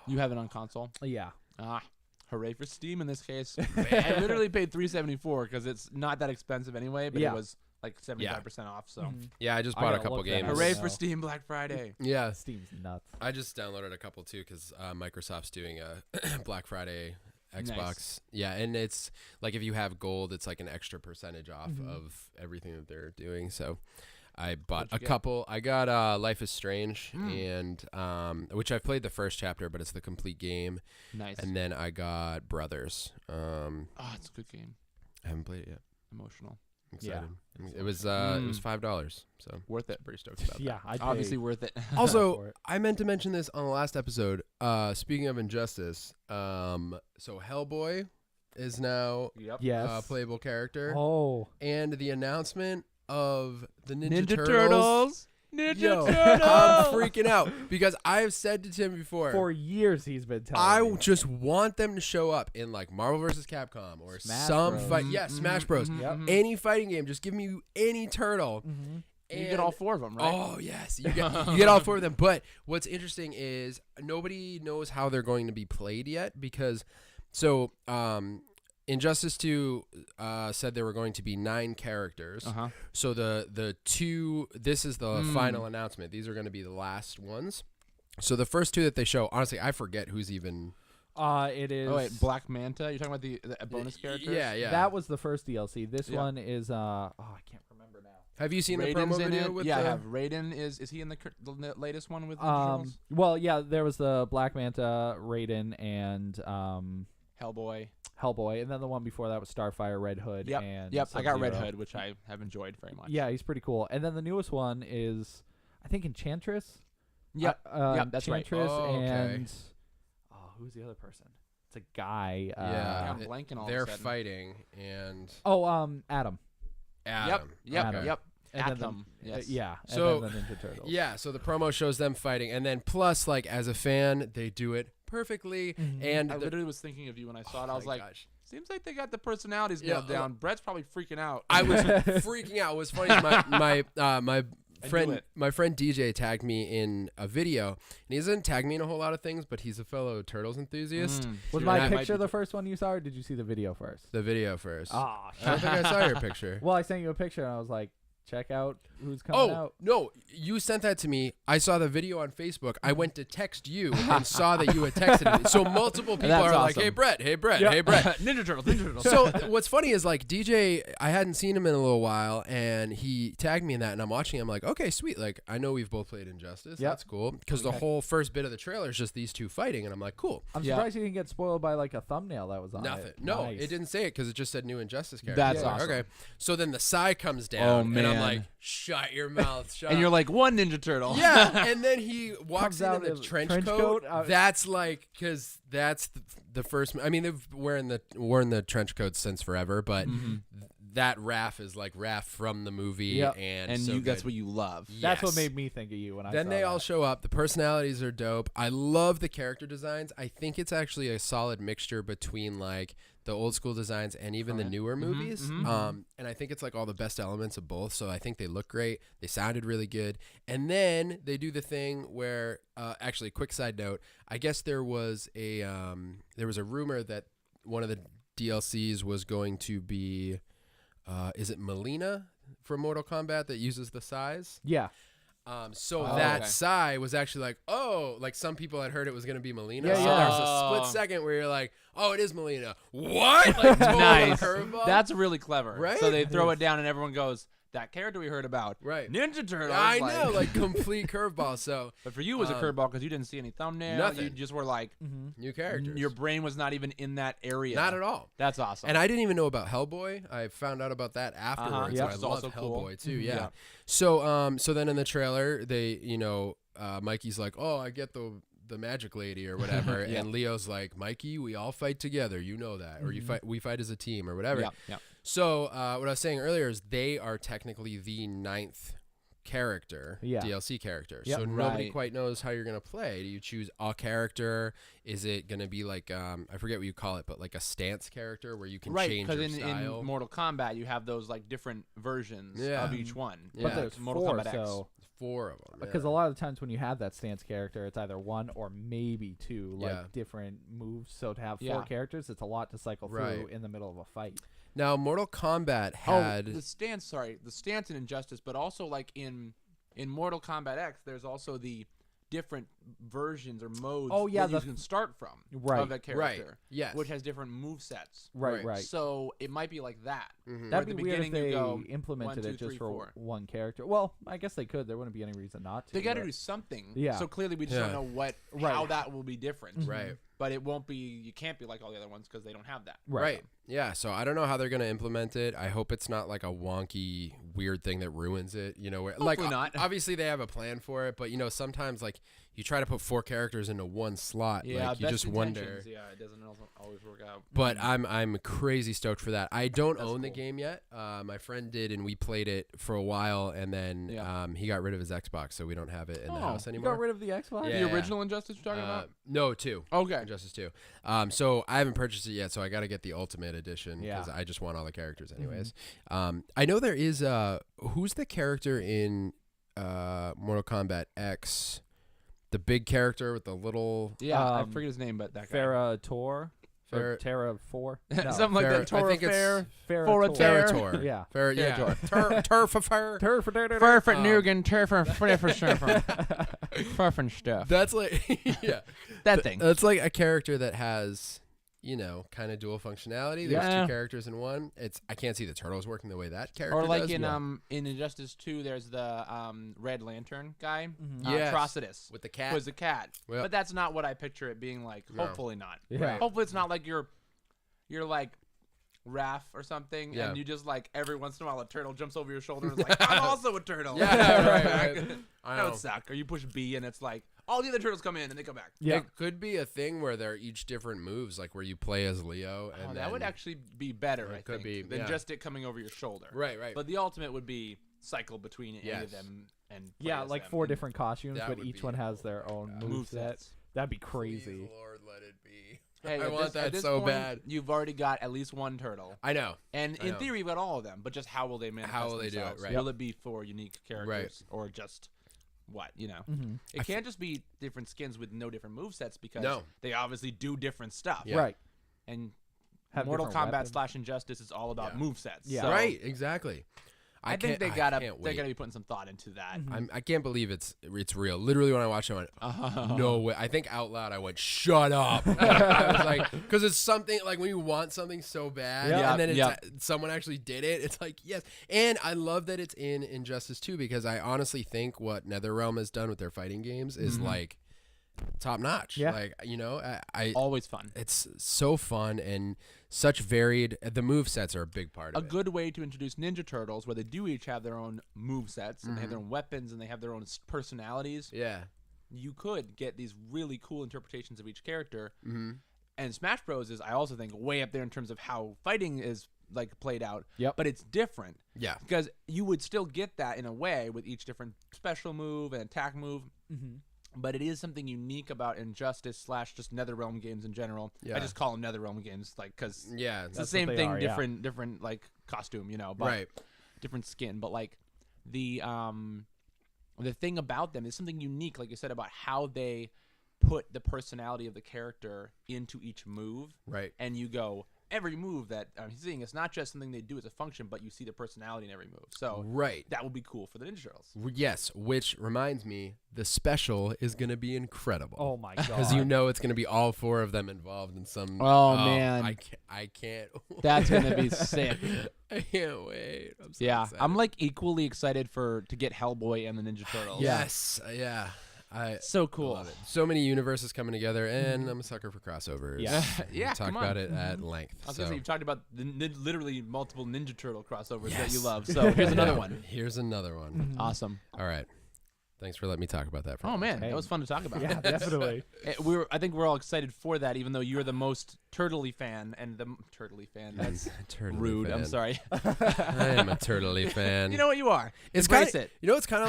You have it on console? Yeah. Ah, hooray for Steam in this case. I literally paid $3.74 because it's not that expensive anyway, but Yeah. it was like 75% off. So Mhm. Yeah, I just I bought a gotta couple look that games. up. hooray No. for Steam Black Friday. Yeah, Steam's nuts. I just downloaded a couple too because Microsoft's doing a Black Friday Xbox. Nice. Yeah, and it's like if you have gold, it's like an extra percentage off Mhm. of everything that they're doing. So I bought What'd you a get? couple. I got Life is Strange, Mm. and which I've played the first chapter, but it's the complete game. Nice. And then I got Brothers. Oh, it's a good game. I haven't played it yet. Emotional. I'm Yeah. excited. It was $5, so Worth it. pretty stoked about that. Yeah, I Obviously worth it. for Also, it. I meant to mention this on the last episode. Speaking of Injustice, so Hellboy is now Yep. Yes. a playable character, Oh. and the announcement of the Ninja Turtles. Turtles. Ninja Yo, Turtles. I'm freaking out because I've said to Tim before, For years he's been telling I me. just want them to show up in like Marvel vs. Capcom or Smash some Bros. fight. Yeah, Smash Bros. Yep. Any fighting game, just give me any turtle. Mhm. You get all four of them, right? Oh yes, you get all four of them. But what's interesting is nobody knows how they're going to be played yet because Injustice 2 said there were going to be 9 characters. Uh-huh. So the two, this is the final announcement. These are going to be the last ones. So the first 2 that they show, honestly, I forget who's even. It is. Oh, wait. Black Manta? You're talking about the bonus characters? Yeah. That was the first DLC. This Yeah. one is I can't remember now. Have you seen the Raiden's promo in video it. with Yeah, I the? have. Raiden is he in the latest one with Ninja Turtles? Well, yeah, there was the Black Manta, Raiden, and Hellboy. Hellboy, and then the one before that was Starfire, Red Hood, Yep. and Yep. I got Red Sub-Zero. Hood, which I have enjoyed very much. Yeah, he's pretty cool. And then the newest one is, I think, Enchantress. Yep. Yep, that's right. Enchantress Oh, okay. and who's the other person? It's a guy. Yeah. I'm blanking all They're of a sudden. fighting and Adam. Adam. Yep. Adam. Yep. And then Atom. Yes. yeah. So- and then the Ninja Turtles. Yeah, so the promo shows them fighting, and then plus, like as a fan, they do it perfectly. Mhm. And I the- literally was thinking of you when I saw it. Oh I was my like, gosh. seems like they got the personalities Yeah, nailed down. Brett's probably freaking out. I was freaking out. It was funny. My I knew friend, it. my friend DJ tagged me in a video, and he doesn't tag me in a whole lot of things, but he's a fellow Turtles enthusiast. Was Dude, my that might picture be- the first one you saw, or did you see the video first? The video first. Ah, I don't think I saw your picture. Well, I sent you a picture, and I was like, check out who's coming out. No, you sent that to me. I saw the video on Facebook. I went to text you and saw that you had texted me. So multiple people That's are like, awesome. hey, Brett, hey, Brett, Yeah. hey, Brett. Ninja Turtles. So what's funny is like DJ, I hadn't seen him in a little while, and he tagged me in that, and I'm watching. I'm like, okay, sweet. Like I know we've both played Injustice. Yep. That's cool because the whole first bit of the trailer is just these two fighting, and I'm like, cool. I'm Yeah. surprised you didn't get spoiled by like a thumbnail that was on Nothing. it. No, Nice. it didn't say it because it just said new Injustice character. That's I'm like, awesome. Okay. So then the Psy comes down, Oh, and I'm man. like, shut your mouth, shut And you're up. like, one Ninja Turtle. Yeah, and then he walks Comes in out the in trench trench coat. coat. That's like, because that's the first. I mean, they've worn the trench coats since forever, but that Raph is like Raph from the movie, Yep. and And so that's good. what you love. That's what Yes. made me think of you when I Then saw they all that. show up. The personalities are dope. I love the character designs. I think it's actually a solid mixture between like the old school designs and even the newer movies. And I think it's like all the best elements of both. So I think they look great. They sounded really good. And then they do the thing where, actually, quick side note. I guess there was a rumor that one of the DLCs was going to be, is it Melina from Mortal Kombat that uses the size? Yeah. So Oh, that okay. Psy was actually like, oh, like some people had heard it was going to be Melina. Yeah, so yeah. there was a split second where you're like, oh, it is Melina. What? Like total Nice. curveball. That's really clever. Right? So they throw it down and everyone goes, that character we heard about. Right. Ninja Turtles. I know, like complete curveball. So But for you, it was a curveball because you didn't see any thumbnail. Nothing. You just were like, new characters. your brain was not even in that area. Not at all. That's awesome. And I didn't even know about Hellboy. I found out about that afterwards. Yeah. And I It's love also cool. Hellboy too. Yeah. Yeah. So then in the trailer, they, Mikey's like, oh, I get the magic lady or whatever, Yeah. and Leo's like, Mikey, we all fight together. You know that, or we fight as a team or whatever. Yeah, yeah. So what I was saying earlier is they are technically the 9th character, Yeah. DLC character. Yep. So nobody Right. quite knows how you're gonna play. Do you choose a character? Is it gonna be like I forget what you call it, but like a stance character where you can Right, change your because style? in Mortal Kombat, you have those like different versions Yeah. of each one. Yeah. But there's Mortal four, Kombat X. so Four of them. because a lot of times when you have that stance character, it's either one or maybe two like Yeah. different moves. So to have four Yeah. characters, it's a lot to cycle through Right. in the middle of a fight. Now Mortal Kombat had the stance in Injustice, but also like in Mortal Kombat X, there's also the different versions or modes Oh, yeah, that you the- can start from Right. of a character, yes. which has different move sets. Right, Right. right. So it might be like that. Mhm. Where That'd at be the weird if beginning you they go, implemented 1, it 2, just 3, for 4. one character. Well, I guess they could. There wouldn't be any reason not to. They got to but- do something. Yeah. So clearly we just Yeah. don't know Right. how that will be different. Right. But it won't be. You can't be like all the other ones because they don't have that. Right. Yeah. So I don't know how they're gonna implement it. I hope it's not like a wonky, weird thing that ruins it. Where like Hopefully not. obviously they have a plan for it, but sometimes like you try to put 4 characters into one slot, Yeah. like you best just wonder. intentions, Yeah, it doesn't always work out. But I'm crazy stoked for that. I don't That's own the cool. game yet. My friend did, and we played it for a while, and then Yeah. he got rid of his Xbox, so we don't have it in the Oh, house You anymore. got rid of the Xbox? Yeah. The original Injustice you're talking about? No, 2. Okay. Injustice 2. So I haven't purchased it yet, so I got to get the Ultimate Edition because Yeah. I just want all the characters anyways. I know there is who's the character in Mortal Kombat X? The big character with the little Yeah, I Um, forget his name, but that guy. Farah Tor? Or Farah- Terra 4? Something like that. I Tora think it's Fair. Farah For a Tor. Terra- Territor. Yeah. Turf affair. Furfin Um, Nugan, Furfin stuff. That's like yeah. That thing. That's like a character that has kind of dual functionality. There's Yeah. 2 characters in one. I can't see the Turtles working the way that character Or like does. in Injustice 2, there's the Red Lantern guy, Yes. Atrocitus, with the cat. who was the cat. Yep. But that's not what I picture it being like. No. Hopefully not. Yeah. Right. Hopefully it's not like you're like Raph or something, Yeah. and you just like every once in a while a turtle jumps over your shoulder and is like, I'm also a turtle. Yeah, right. I That know. would suck. Or you push B and it's like all the other turtles come in and they come back. Yeah. It could be a thing where they're each different moves, like where you play as Leo, and Oh, then that would actually be better, It I could think, be, than yeah. just it coming over your shoulder. right. But the ultimate would be cycle between any Yes. of them and play Yeah, as like them 4 and different costumes, That but would each be one has their own move moveset. sets. That'd be Please, crazy. Lord, let it be. Hey, I at want this- that at this so point, bad. You've already got at least one turtle, I know. and I in know. theory, you've got all of them. But just how will they manifest How will they do it, themselves? right. Will it be 4 unique characters, or just what? Mm-hmm. It can't just be different skins with no different movesets because No. they obviously do different stuff. Yeah. Right. And Have Mortal different Kombat weapons. / Injustice is all about Yeah. movesets. Yeah. So Right, exactly. I think can't they're wait. gonna be putting some thought into that. I can't believe it's real. Literally, when I watched it, I went, no way. I think out loud, I went, shut up. I was like, because it's something like when you want something so bad, and then someone actually did it. It's like, yes. And I love that it's in Injustice 2 because I honestly think what NetherRealm has done with their fighting games is like top notch. Yeah. Like, you know, I Always fun. it's so fun and such varied. The move sets are a big part of it. A good way to introduce Ninja Turtles, where they do each have their own move sets and they have their own weapons and they have their own personalities. Yeah. You could get these really cool interpretations of each character. And Smash Bros is, I also think, way up there in terms of how fighting is like played out. Yep. But it's different. Yeah. Because you would still get that in a way with each different special move and attack move. But it is something unique about Injustice / just NetherRealm games in general. Yeah. I just call them NetherRealm games, like, because Yeah. it's the That's same what they thing, are, yeah. different like costume, you know, but Right. different skin. But like the thing about them is something unique, like you said, about how they put the personality of the character into each move. Right. And you go, every move that I'm seeing, it's not just something they do as a function, but you see the personality in every move. So Right. that would be cool for the Ninja Turtles. Yes, which reminds me, the special is going to be incredible. Oh my god. Because you know it's going to be all 4 of them involved in some. Oh, man. I can't. That's gonna be sick. I can't wait. I'm so Yeah, excited. I'm like equally excited to get Hellboy and the Ninja Turtles. Yes. Yeah. So cool. Love it. So many universes coming together, and I'm a sucker for crossovers. Yeah. Yeah, We'll talk come on. about it at length. I was so. gonna say, you've talked about the literally multiple Ninja Turtle crossovers that you Yes. love. So here's another one. Here's another one. Awesome. All right. Thanks for letting me talk about that. For Oh a man, Hey. that was fun to talk about. Yeah, definitely. I think we're all excited for that, even though you're the most turtley fan and the turtley fan. That's Turtley rude. fan. I'm sorry. I am a turtley fan. You know what you are. It's Embrace kinda, it. You know, it's kind of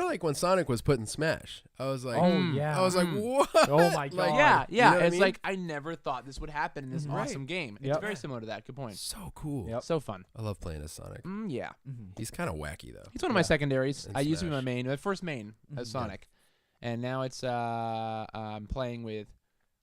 like when Sonic was put in Smash. I was like, Oh yeah. I was like, what? Oh my Like, God. Yeah, You yeah. know what I It's mean? like I never thought this would happen in this Right. awesome game. It's Yep. very similar to that. Good point. So cool. Yep. So fun. I love playing as Sonic. Yeah. He's kind of wacky though. He's one of my secondaries. In I used to be my Smash. main, my first main as Sonic, and now it's I'm playing with.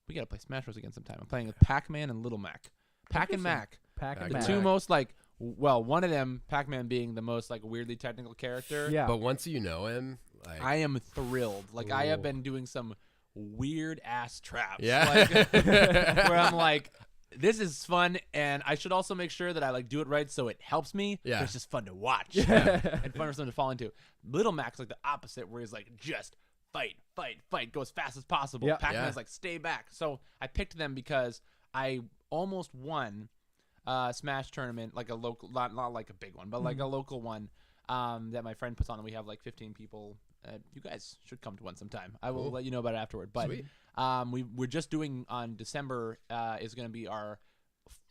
We gotta play Smash Bros again sometime. I'm playing with Pac-Man and Little Mac. Pac and Mac, Pack and The the Mac. two most like. Well, one of them, Pac-Man being the most like weirdly technical character. Yeah. But once you know him, like, I am thrilled. Like I have Ooh. been doing some weird ass traps. Yeah. Like, where I'm like, this is fun, and I should also make sure that I like do it right so it helps me. Yeah. But it's just fun to watch. Yeah. And fun for someone to fall into. Little Mac's like the opposite, where he's like just fight, go as fast as possible. Yeah. Pac-Man's Yeah. like stay back. So I picked them because I almost won a Smash tournament, like a local, not like a big one, but like a local one that my friend puts on, and we have like 15 people. You guys should come to one sometime. I will Cool. let you know about it afterward. But Sweet. we're just doing on December is going to be our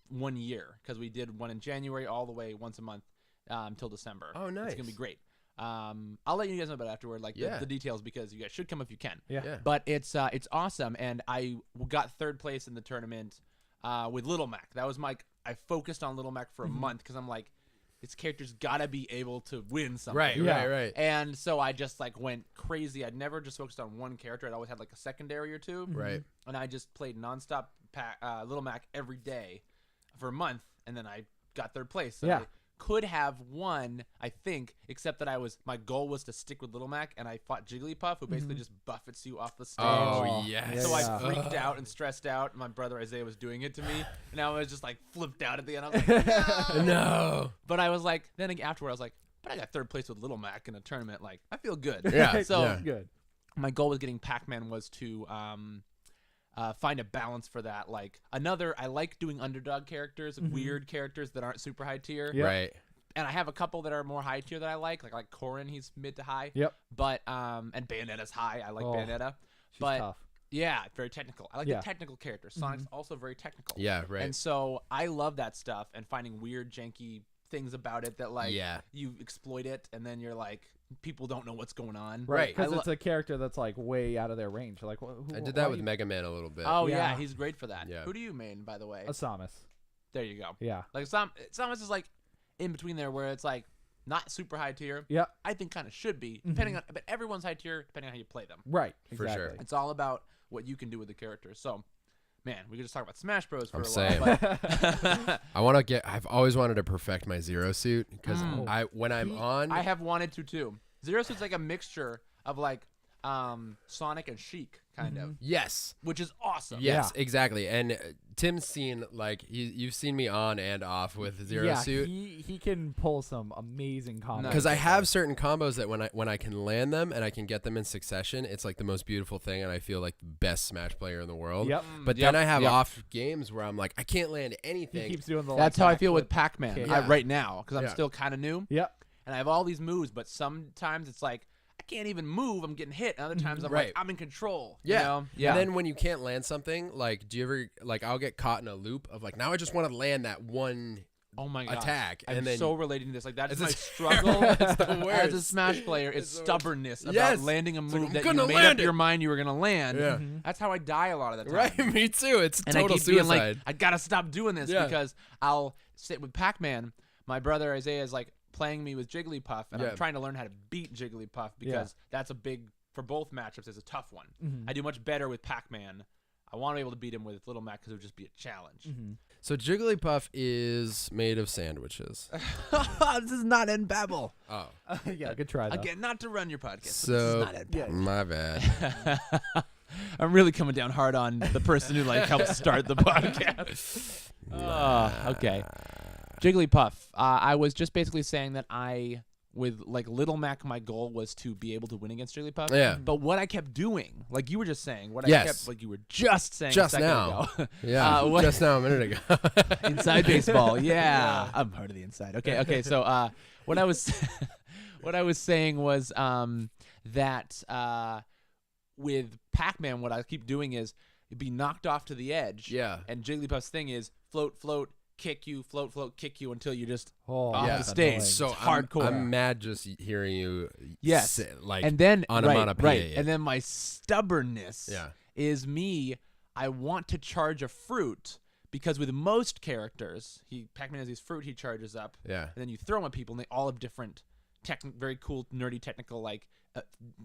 1 year, because we did one in January all the way once a month till December. Oh, nice. It's going to be great. I'll let you guys know about it afterward, like Yeah. the details, because you guys should come if you can. Yeah. Yeah. But it's awesome, and I got third place in the tournament with Little Mac. That was I focused on Little Mac for a month, because I'm like, this character's gotta be able to win something. Right, Yeah. right. And so I just like went crazy. I'd never just focused on one character. I'd always had like a secondary or two. Right. And I just played nonstop Little Mac every day for a month, and then I got third place. So Yeah. I could have won, I think, except that my goal was to stick with Little Mac, and I fought Jigglypuff, who basically just buffets you off the stage. Oh, Oh, yes. So yeah. I freaked out and stressed out. My brother Isaiah was doing it to me, and I was just like flipped out at the end. I was like, no. No. But I was like, then afterward, I was like, but I got third place with Little Mac in a tournament. Like, I feel good. Yeah. So yeah. Good. my goal with getting Pac-Man was to find a balance for that. Like I like doing underdog characters, weird characters that aren't super high tier. Yeah. Right. And I have a couple that are more high tier that I like Corin, he's mid to high. Yep. But and Bayonetta's high. I like Oh, Bayonetta. She's But tough. yeah, very technical. I like Yeah. the technical characters. Sonic's also very technical. Yeah. Right. And so I love that stuff, and finding weird, janky things about it that like Yeah. you exploit it, and then you're like, people don't know what's going on. Right. Because I it's a character that's like way out of their range. Like I did that with Mega Man a little bit. Oh yeah. Yeah. He's great for that. Yeah. Who do you main, by the way? a Samus. There you go. Yeah. Like Samus is like in between there, where it's like not super high tier. Yep. I think kind of should be, depending on, but everyone's high tier depending on how you play them. Right. For sure. Exactly. It's all about what you can do with the character. So Man, we could just talk about Smash Bros. For I'm a saying. while. But I've always wanted to perfect my Zero Suit because when I'm on. I have wanted to too. Zero Suit's like a mixture of like Sonic and Sheik, kind of. Yes. Which is awesome. Yes, exactly. And Tim's seen, like, you've seen me on and off with Zero Suit. He can pull some amazing combos. Because I have certain combos that when I can land them and I can get them in succession, it's like the most beautiful thing, and I feel like the best Smash player in the world. Yep. But then I have off games where I'm like, I can't land anything. He keeps doing the That's how I feel with backflip. Pac-Man Yeah. right now, because I'm still kind of new. Yep. And I have all these moves, but sometimes it's like, I can't even move. I'm getting hit. And other times I'm like, I'm in control. Yeah. You know? Yeah. And then when you can't land something, like, do you ever, like, I'll get caught in a loop of, like, now I just want to land that one oh my God. attack. I'm and then so relating to this. Like, that's It's my just- struggle It's the as a worst. Smash player. It's It's the worst. stubbornness about Yes. landing a like, move I'm that you gonna made land up your it. mind you were going to land. Yeah. That's how I die a lot of the time. Right, me too. It's And total I keep being suicide. like, I gotta stop doing this Yeah. because I'll sit with Pac-Man. My brother Isaiah is like playing me with Jigglypuff, and Yeah. I'm trying to learn how to beat Jigglypuff because that's a big for both matchups. Is a tough one. I do much better with Pac-Man. I want to be able to beat him with Little Mac because it would just be a challenge. So Jigglypuff is made of sandwiches. This is not in Babel. Oh. Yeah, good try though. Again, not to run your podcast. But So, this is not in Babel. my bad. I'm really coming down hard on the person who like helped start the podcast. Okay. Jigglypuff. I was just basically saying that with like Little Mac, my goal was to be able to win against Jigglypuff. Yeah. But what I kept doing, like you were just saying, what I Yes. kept, like you were just saying Just a second now. ago. Yeah, what- just now a minute ago. Inside baseball, yeah. I'm part of the inside. Okay. So what I was what I was saying was that with Pac-Man, what I keep doing is it'd be knocked off to the edge. Yeah. And Jigglypuff's thing is float, kick you, float, kick you until you just Oh, off yeah. the stage. So It's hardcore. I'm mad just hearing you. Yes. Say, like, and then onomatopoeia right. it. And then my stubbornness Yeah. is me. I want to charge a fruit because with most characters, Pac-Man has his fruit he charges up. Yeah. And then you throw them at people, and they all have different, very cool, nerdy, technical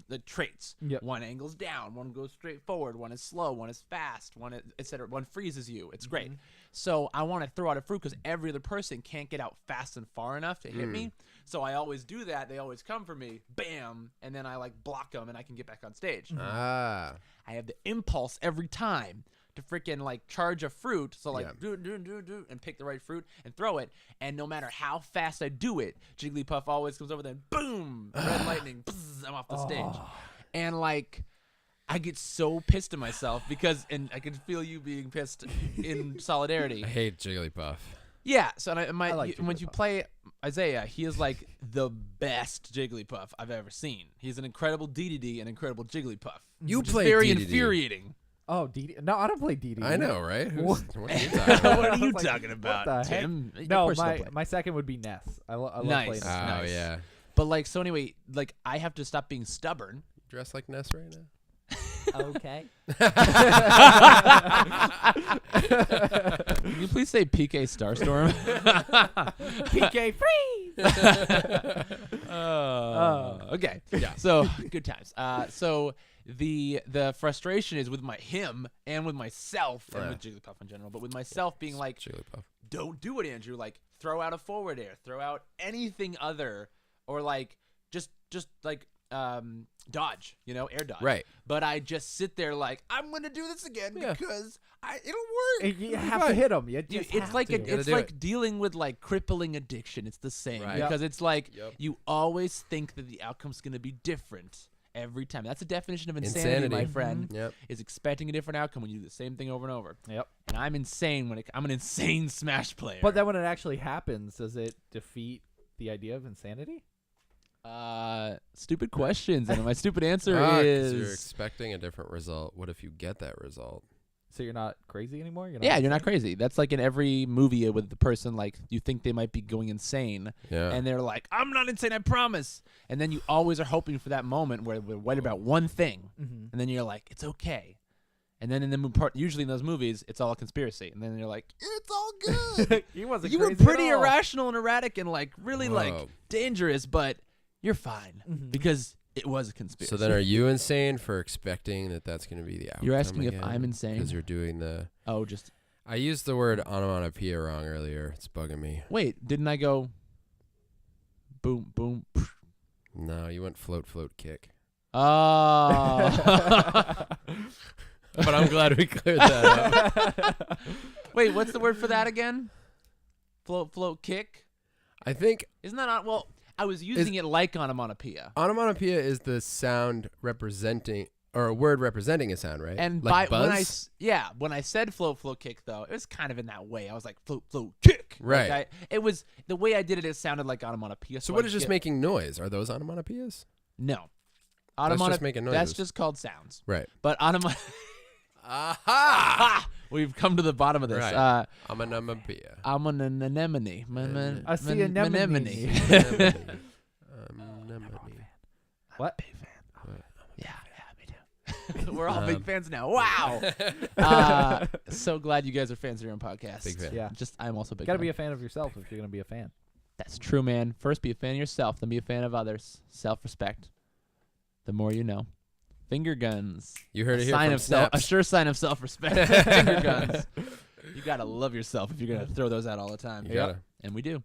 the traits. Yep. One angles down, one goes straight forward, one is slow, one is fast, etc. One freezes you. It's great. So I want to throw out a fruit because every other person can't get out fast and far enough to hit me. So I always do that. They always come for me, bam, and then I like block them, and I can get back on stage. Ah. I have the impulse every time to freaking like charge a fruit. So like Yeah. do and pick the right fruit and throw it. And no matter how fast I do it, Jigglypuff always comes over, then boom, red lightning, bzz, I'm off the stage. And like I get so pissed at myself because, and I can feel you being pissed in solidarity. I hate Jigglypuff. Yeah. So I like when you Jigglypuff. play Isaiah, he is like the best Jigglypuff I've ever seen. He's an incredible DDD and incredible Jigglypuff. You which is play very DDD. infuriating. Oh, DD. No, I don't play DD. I know, right? What? What are you talking about? What are you Like, talking about, what the heck? Tim? Of No, course you don't play. my second would be Ness. I love Nice. playing Oh, Ness. Nice. yeah. But like, so anyway, like I have to stop being stubborn. Dressed like Ness right now? Okay. Can you please say PK Starstorm? PK freeze. Okay. Yeah. So good times. So the frustration is with him and with myself and Yeah. with Jigglypuff in general, but with myself being like, Jigglypuff. don't do it, Andrew. Like throw out a forward air, throw out anything other, or like just like dodge, air dodge. Right. But I just sit there like I'm gonna do this again Yeah. because it'll work. You have to hit him. You You- just it's have like to. Gotta it's do like it. dealing with like crippling addiction. It's the same Right. because it's like Yep. you always think that the outcome's gonna be different every time. That's the definition of insanity, my Insanity. friend. Yep. Is expecting a different outcome when you do the same thing over and over. Yep. And I'm insane I'm an insane Smash player. But then when it actually happens, does it defeat the idea of insanity? Stupid questions, and my stupid answer 'Cause is you're expecting a different result. What if you get that result? So you're not crazy anymore? You're yeah, you're not insane? crazy. That's like in every movie with the person like you think they might be going insane. Yeah. And they're like, I'm not insane, I promise. And then you always are hoping for that moment where we're worried about one thing. Mhm. And then you're like, it's okay. And then in the usually in those movies, it's all a conspiracy. And then you're like, it's all good. He wasn't You were crazy at pretty all. irrational and erratic and like really like Whoa. dangerous, but you're fine Mhm. because It was a conspiracy. So then, are you insane for expecting that that's going to be the outcome? You're asking if I'm insane? Because you're doing the. Oh, just I used the word onomatopoeia wrong earlier. It's bugging me. wait. Didn't I go? Boom, boom. No, you went float, float, kick. Oh. But I'm glad we cleared that up. Wait, what's the word for that again? Float, float, kick. I think Isn't that well? I was using it like onomatopoeia. onomatopoeia is the sound representing, or a word representing a sound, right? And like by buzz? when I said float, float, kick though, it was kind of in that way. I was like float, float, kick. Right. Like it was the way I did it. It sounded like onomatopoeia. So what is just making noise? Are those onomatopoeias? No. That's just making noises. That's just called sounds. Right. But Aha! we've come to the bottom of this. Right. Onomatopoeia. I'm an anemone. I see anemone. Anemone. What? Big fan. Yeah, me too. We're all Um, big fans now. Wow. So glad you guys are fans of your own podcast. Big fan. Yeah. I'm also a big Gotta fan. be a fan of yourself if you're gonna be a fan. That's true, man. First, be a fan of yourself, then be a fan of others. Self-respect. The more you know. Finger guns. You heard it here Sign from of Snaps. a sure sign of self-respect. Finger guns. You gotta love yourself if you're gonna throw those out all the time. You gotta. And we do.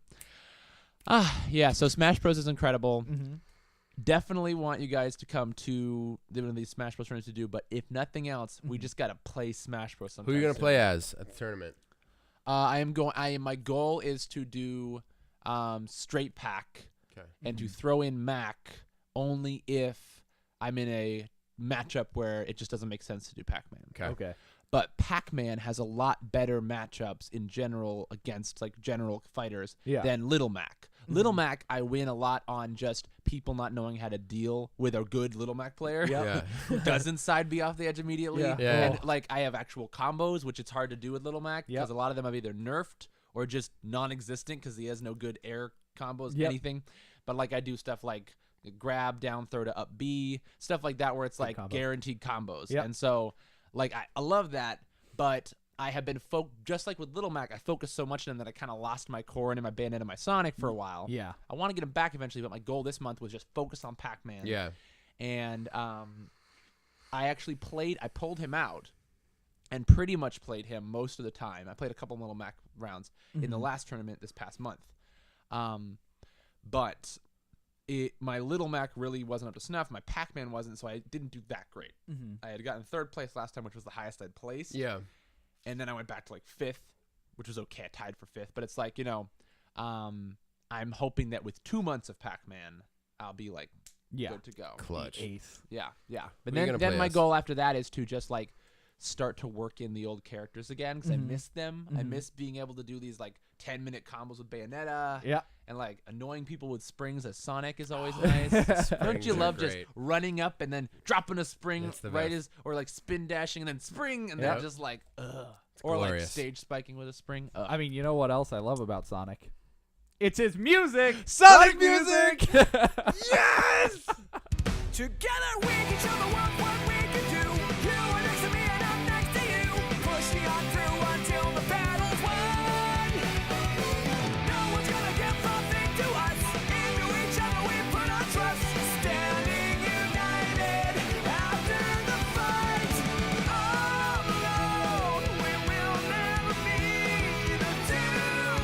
Yeah. So Smash Bros is incredible. Mm-hmm. Definitely want you guys to come to one of these Smash Bros tournaments to do. But if nothing else, we just gotta play Smash Bros. Who Sometime are you gonna soon. play as at the tournament? My goal is to do straight pack Okay. and to throw in Mac only if I'm in a matchup where it just doesn't make sense to do Pac-Man. Okay. But Pac-Man has a lot better matchups in general against like general fighters than Little Mac. Little Mac, I win a lot on just people not knowing how to deal with a good Little Mac player Yeah. who doesn't side B off the edge immediately. Yeah. Yeah. And like I have actual combos, which it's hard to do with Little Mac because a lot of them have either nerfed or just non-existent because he has no good air combos, anything. But like I do stuff like grab, down throw to up B, stuff like that where it's like guaranteed combos. And so like I love that, but I have been just like with Little Mac, I focused so much on him that I kind of lost my core and my Bayonetta and my Sonic for a while. Yeah. I want to get him back eventually, but my goal this month was just focus on Pac-Man. Yeah. And I actually pulled him out and pretty much played him most of the time. I played a couple Little Mac rounds in the last tournament this past month. But my Little Mac really wasn't up to snuff. My Pac-Man wasn't, so I didn't do that great. I had gotten third place last time, which was the highest I'd placed. Yeah. And then I went back to like fifth, which was okay. I tied for fifth. But it's like, I'm hoping that with 2 months of Pac-Man, I'll be like good to go. Clutch. Ace. Yeah. But Who are you then gonna my play goal after that is to just like start to work in the old characters again because I miss them. I miss being able to do these like 10-minute combos with Bayonetta. Yeah. And like annoying people with springs as Sonic is always nice. Don't you Springs are love just great. running up and then dropping a spring That's the right best. or like spin dashing and then spring and Yep. then just like or like glorious. stage spiking with a spring. I mean, you know what else I love about Sonic? It's his music. Sonic music! Yes. Together we can show the world what we can do. You are next to me and I'm next to you. Push me on through until the battle's won. No one's gonna give something to us. Into each other we put our trust. Standing united after the fight. All alone we will never be. The two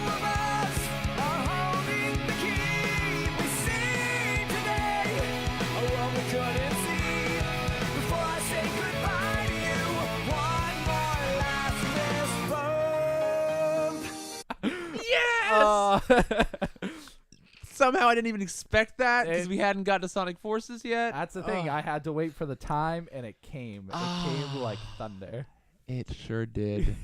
of us are holding the key. We see today a world we couldn't see. Before I say goodbye to you, one more last fist bump. Somehow I didn't even expect that because we hadn't got to Sonic Forces yet. That's the thing. I had to wait for the time, and it came. It came like thunder. It sure did.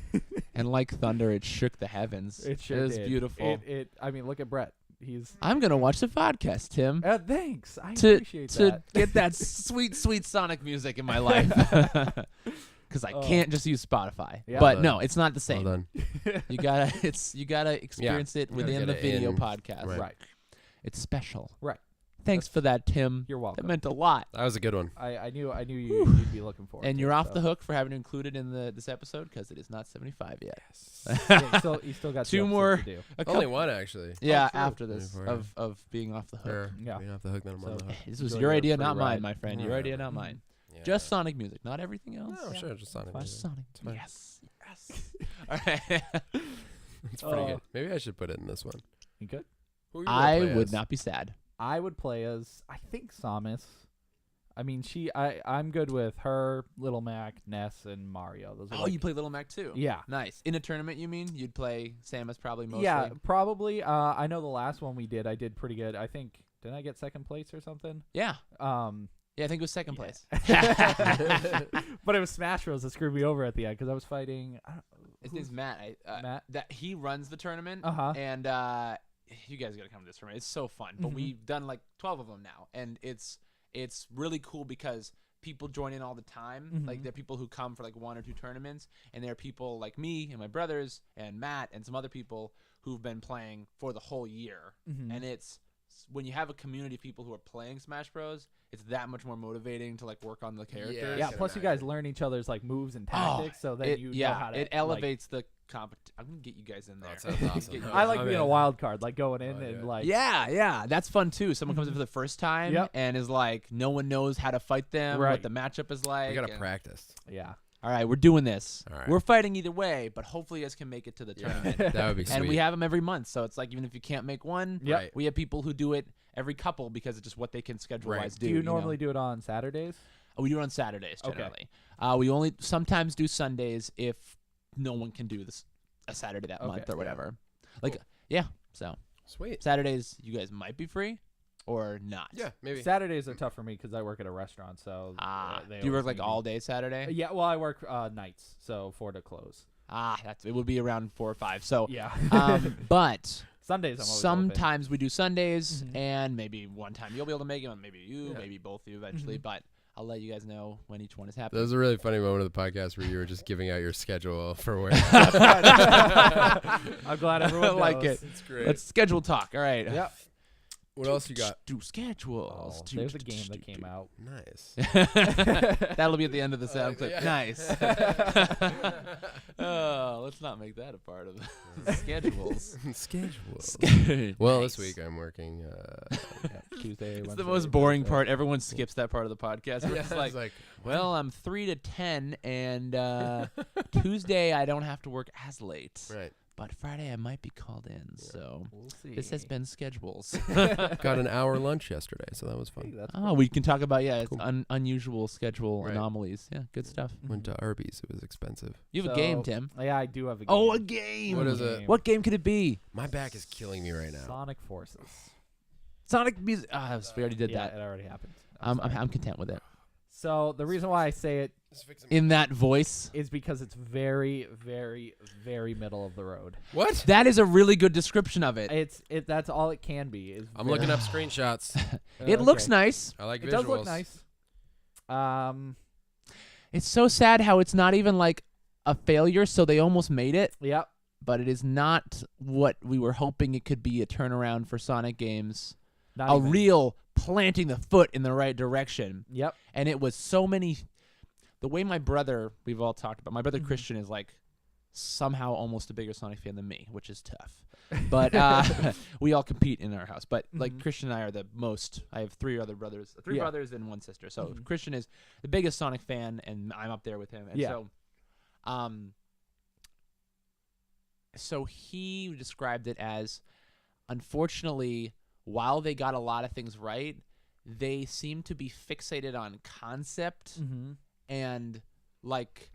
And like thunder, it shook the heavens. It sure was did. beautiful. I mean, look at Brett. He's. I'm going to watch the Vodcast, Tim. Thanks. I to appreciate to that. get that sweet, sweet Sonic music in my life. Because I can't just use Spotify. Yeah. But Well no, done. it's not the same. Well done. You gotta experience it you gotta within get the it video in. podcast. Right. Right. It's special. Right. Thanks for that, Tim. You're welcome. That meant a lot. That was a good one. I knew you'd be looking for it. And you're off the hook for having included in this episode because it is not 75 yet. You still got Two two more. episodes to do. Only one actually. Yeah, true. after this 24, of being off the hook. Sure. Yeah. Being off the hook, then I'm on the hook. This was Enjoy your your idea, free not mine, ride. my friend. Your Yeah. idea, not mine. Yeah. Just Sonic music, not everything else. No, sure, just Sonic. Just Sonic. fine. Yes. Yes. All right. It's pretty good. Maybe I should put it in this one. You good? Who are you gonna I play would as? not be sad. I would play as I think Samus. I mean, I'm good with her, Little Mac, Ness, and Mario. Those are Oh, like- you play Little Mac too? Yeah. Nice. In a tournament, you mean? You'd play Samus probably mostly? Yeah, probably. I know the last one we did, I did pretty good. I think did I get second place or something? Yeah. Um, Yeah, I think it was second place. but it was Smash Bros that screwed me over at the end because I was fighting. His name's Matt. Matt? That he runs the tournament. Uh-huh. And you guys gotta come to this tournament. It's so fun. But Mhm. we've done like 12 of them now, and it's really cool because people join in all the time. Like Mhm. there are people who come for like 1 or 2 tournaments, and there are people like me and my brothers and Matt and some other people who've been playing for the whole year. Mhm. And it's when you have a community of people who are playing Smash Bros, it's that much more motivating to like work on the characters. Yeah. can Plus, you guys imagine. learn each other's like moves and Oh, tactics, so then you know how to. it elevates the competition. I'm gonna get you guys in there. That sounds awesome. Get you I guys like I'm being in. a wild card, like going in Oh, and yeah. like. Yeah, that's fun too. Someone comes in for the first time Yep. and is like, no one knows how to fight them, what Right. the matchup is like. We gotta and- practice. Yeah. All right, we're doing this. All right. We're fighting either way, but hopefully you guys can make it to the Yeah, tournament. that would be sweet. And we have them every month, so it's like even if you can't make one, Yep. Right. we have people who do it every couple because it's just what they can schedule-wise Right. do. Do you know? normally do it on Saturdays? Oh, we do it on Saturdays Okay. generally. We only sometimes do Sundays if no one can do this a Saturday that month Okay. or whatever. Like, Cool. yeah. So Sweet. Saturdays, you guys might be free or not. Yeah, maybe. Saturdays are tough for me because I work at a restaurant, so. They Do you work always like need all me. day Saturday? Yeah, well, I work nights, so 4 to close. It would be around 4 or 5. So, Yeah. but Sundays, I'm always sometimes we do Sundays, Mhm. and maybe one time you'll be able to make it, and maybe you, Yeah. maybe both of you eventually. Mhm. But I'll let you guys know when each one is That happening. was a really funny moment of the podcast where you were just giving out your schedule for work. open. I'm glad everyone I like knows. it. It's great. Let's schedule talk. All right. Yep. What else you got? Do schedules. Oh, there's a game that came out. Nice. That'll be at the end of the sound clip. yeah. Nice. Oh, let's not make that a part of the schedules. Schedules. Well, this week I'm working. Tuesday, It's Wednesday, the most boring Thursday. part. Everyone skips that part of the podcast. We're just like, like, well, I'm 3 to 10, and Tuesday I don't have to work as late. right. But Friday I might be called in. So We'll see. this has been schedules. Got an hour lunch yesterday, so that was Hey, fun. that's Oh, we can talk about it's Cool. unusual schedule Right. anomalies. Yeah, good stuff. Went to Arby's. It was expensive. You have a So- game, Tim. Yeah, I do have a game. Oh, a game. What is it? What game could it be? My back is killing me right now. Sonic Forces. Sonic music. We already did Yeah, that. it already happened. I'm sorry. content with it. So the reason why I say it In that voice. is because it's very, very, very middle of the road. What? That is a really good description of it. That's all it can be. Is I'm looking up screenshots. It looks nice. I like It visuals. does look nice. It's so sad how it's not even like a failure, so they almost made it, Yep. but it is not what we were hoping it could be, a turnaround for Sonic games. Not A even. real planting the foot in the right direction. Yep. And it was so many. The way my brother, we've all talked about, my brother Mhm. Christian is like somehow almost a bigger Sonic fan than me, which is tough. But we all compete in our house. But like Mhm. Christian and I are the most. I have 3 other brothers, 3 Yeah. brothers and 1 sister. So Mhm. Christian is the biggest Sonic fan, and I'm up there with him. And Yeah. so he described it as, unfortunately, while they got a lot of things right, they seem to be fixated on concept Mm-hmm. and like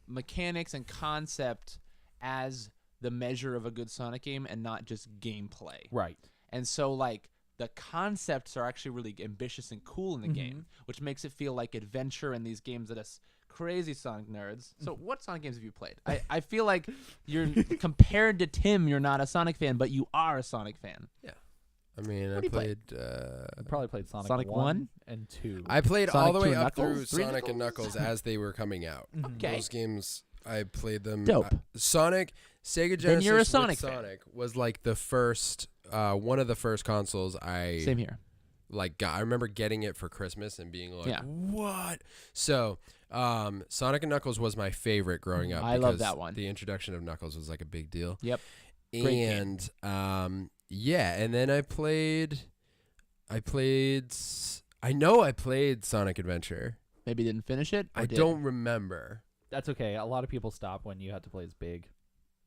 mechanics and concept as the measure of a good Sonic game and not just gameplay. Right. And so like the concepts are actually really ambitious and cool in the Mhm. game, which makes it feel like adventure in these games that us crazy Sonic nerds. So what Sonic games have you played? I feel like you're compared to Tim, you're not a Sonic fan, but you are a Sonic fan. I mean, What I do you play? played. I probably played Sonic, Sonic 1 and 2. I played Sonic all the 2 way and up through Knuckles? 3 Sonic and Knuckles as they were coming out. Mhm. Okay. Those games, I played them. Dope. Sonic, Sega Genesis Then you're a with Sonic fan. Sonic was like the first, one of the first consoles I Same here. like I remember getting it for Christmas and being like, Yeah. what? So Sonic and Knuckles was my favorite growing up. I love because that one. The introduction of Knuckles was like a big deal. Yep. Great game. And yeah, and then I played I know I played Sonic Adventure. Maybe didn't finish it. Or I did? don't remember. That's okay. A lot of people stop when you have to play as Big.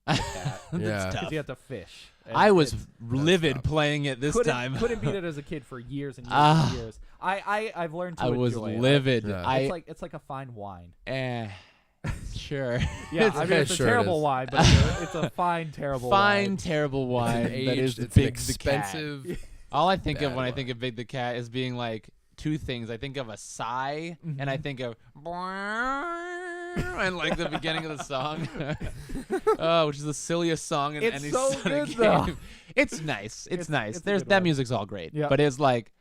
Cat. That's Yeah. tough. Because you have to fish. And I was it's- livid tough. playing it this time. Couldn't beat it as a kid for years and years Ah. and years. I've learned to I was enjoy it. livid. Yeah. It's like a fine wine. Sure. Yeah, I mean it's a sure it terrible is. wine, but it's a fine terrible Fine, wine. terrible It's wine an that is aged, it's an Big the Cat. expensive. All I think of bad when I wine. think of Big the Cat is being like two things. I think of a sigh, and I think of and like the beginning of the song, which is the silliest song in It's any so Sonic good, game. though. It's nice. It's nice. it's a There's good that one. music's all great, Yeah. but it's like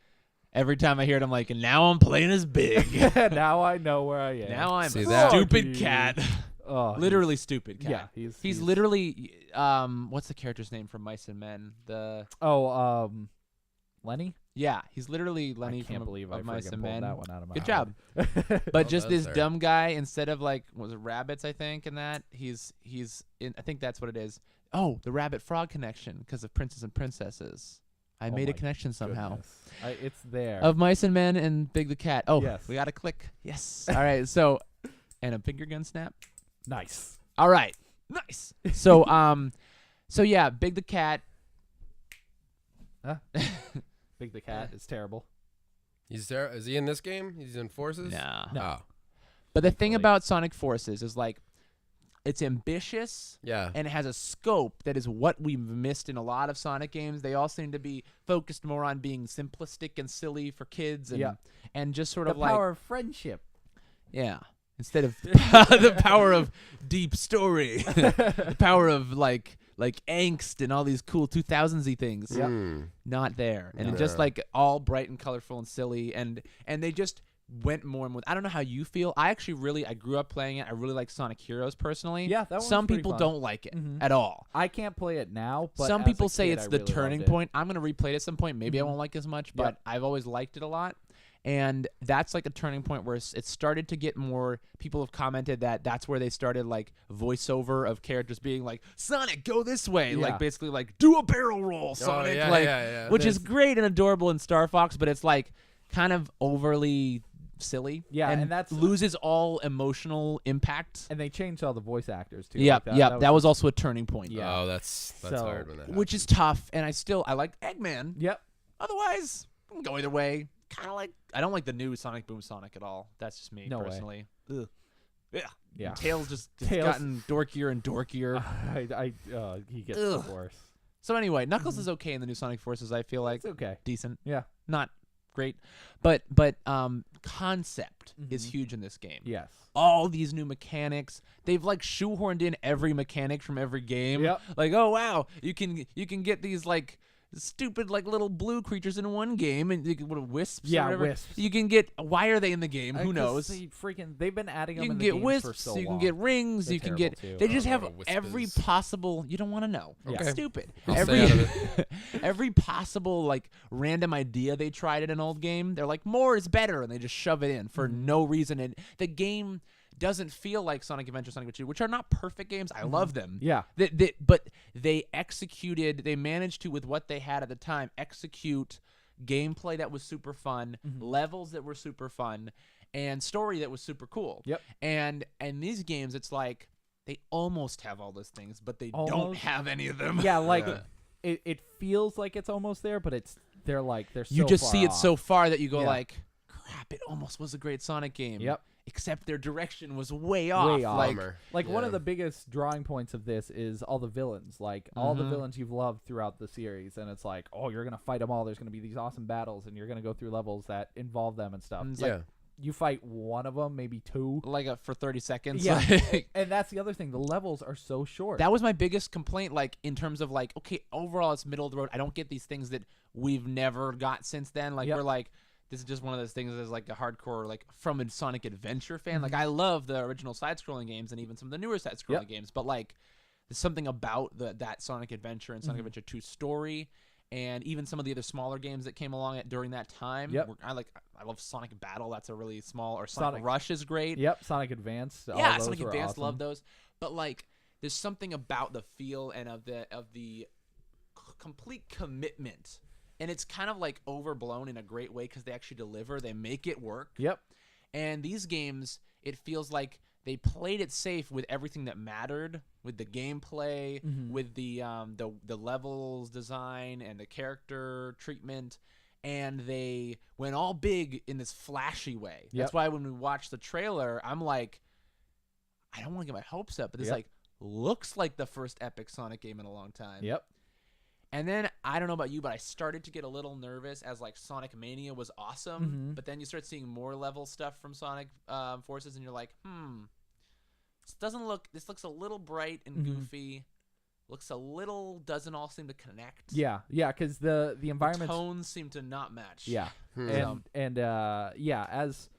every time I hear it, I'm like, and now I'm playing as Big. Now I know where I am. Now I'm See a that? stupid Froggy. ake Oh, Literally stupid cat. Yeah, He's literally what's the character's name from Mice and Men? Lenny. Yeah, he's literally Lenny I can't from believe I Mice freaking and pulled Men. that one out of my Good head. job. Well But just done, this sir. dumb guy, instead of like was it rabbits? I think in that he's in. I think that's what it is. Oh, the rabbit frog connection because of Princes and Princesses. I Oh made a my connection somehow Goodness. It's there. of Mice and Men and Big the Cat. Oh, Yes. we got to click. Yes. All right. So, and a finger gun snap. Nice. All right. Nice. So so yeah, Big the Cat. Big the Cat is terrible. He's there. Is he in this game? He's in Forces? Nah. No. Oh. But the thing Thankfully. about Sonic Forces is like it's ambitious Yeah. and it has a scope that is what we've missed in a lot of Sonic games. They all seem to be focused more on being simplistic and silly for kids and Yeah. and just sort The of like power of friendship. yeah, instead of the power of deep story, the power of like angst and all these cool 2000s-y things. Yeah. Mm. Not there. And it's Yeah. just like all bright and colorful and silly and they just went more and more. I don't know how you feel. I grew up playing it. I really like Sonic Heroes personally. Yeah, that one's Some pretty people fun. don't like it Mhm. at all. I can't play it now, but Some as a people say kid, it's I the really turning loved it. point. I'm going to replay it at some point. Maybe I Mhm. won't like it as much, Yeah. but I've always liked it a lot. And that's like a turning point where it started to get more. People have commented that that's where they started like voiceover of characters being like, Sonic, go this way. Yeah. Like basically like, do a barrel roll, Sonic. yeah, like, yeah. Which is There's- great and adorable in Star Fox, but it's like kind of overly silly. Yeah, and that's- loses all emotional impact. And they changed all the voice actors too. Yeah, like that was also a turning point. Yeah. Oh, that's So- hard when that Which is tough, and I like Eggman. Yep. Otherwise, I can go either way. Kind of like I don't like the new Sonic Boom Sonic at all. That's just me No way. personally. Ugh. Yeah. Yeah. Tails just has Tails- gotten dorkier and dorkier. He gets Ugh. worse. So anyway, Knuckles is okay in the new Sonic Forces. I feel like It's okay. decent, Yeah. not great, but concept is Mhm. huge in this game. Yes. All these new mechanics, they've like shoehorned in every mechanic from every game. Yep. Like, oh wow, you can get these like stupid like little blue creatures in one game, and you can, what wisps. or Yeah, whatever. wisps. You can get. Why are they in the game? Who 'Cause knows? They've been adding them You in can the get games wisps. for so You can long. get rings. They're you can terrible, get. too. They I just don't have know what a wisp every is. possible. You don't want to know. Yeah. It's stupid. I'll every stay out of every possible like random idea they tried in an old game, they're like more is better, and they just shove it in for no reason. And the game doesn't feel like Sonic Adventure, Sonic Adventure 2, which are not perfect games. I love them. Yeah. But they managed to, with what they had at the time, execute gameplay that was super fun, levels that were super fun, and story that was super cool. Yep. And these games, it's like they almost have all those things, but they don't Almost. have any of them. Yeah, like Yeah. it feels like it's almost there, but they're so You just far see it off. so far that you go Yeah. like, crap, it almost was a great Sonic game. Yep. Except their direction was way off. Way off. Like, Bummer. Like one Yeah. of the biggest drawing points of this is all the villains, like all the Mhm. villains you've loved throughout the series, and it's like, oh, you're gonna fight them all. There's gonna be these awesome battles, and you're gonna go through levels that involve them and stuff. And it's Like, Yeah. you fight one of them, maybe two, for 30 seconds. Yeah. like- and that's the other thing. The levels are so short. That was my biggest complaint, like, in terms of, like, okay, overall, it's middle of the road. I don't get these things that we've never got since then. Like, Yep. we're like, this is just one of those things as, like, a hardcore, like, from a Sonic Adventure fan. Like, I love the original side-scrolling games and even some of the newer side-scrolling Yep. games. But, like, there's something about that Sonic Adventure and Sonic Adventure 2 story and even some of the other smaller games that came along during that time. Yep. I love Sonic Battle. That's a really small, or Sonic Rush is great. Yep, Sonic Advance. All Yeah, those Sonic were Advance, awesome. love those. But like, there's something about the feel and of the complete commitment, and it's kind of like overblown in a great way because they actually deliver. They make it work. Yep. And these games, it feels like they played it safe with everything that mattered, with the gameplay, with the levels design and the character treatment, and they went all big in this flashy way. Yep. That's why when we watch the trailer, I'm like, I don't want to get my hopes up, but it's like, looks like the first epic Sonic game in a long time. Yep. And then, I don't know about you, but I started to get a little nervous as, like, Sonic Mania was awesome, but then you start seeing more level stuff from Sonic Forces, and you're like, this looks a little bright and goofy, doesn't all seem to connect. Yeah, because the environment tones seem to not match. Yeah, and as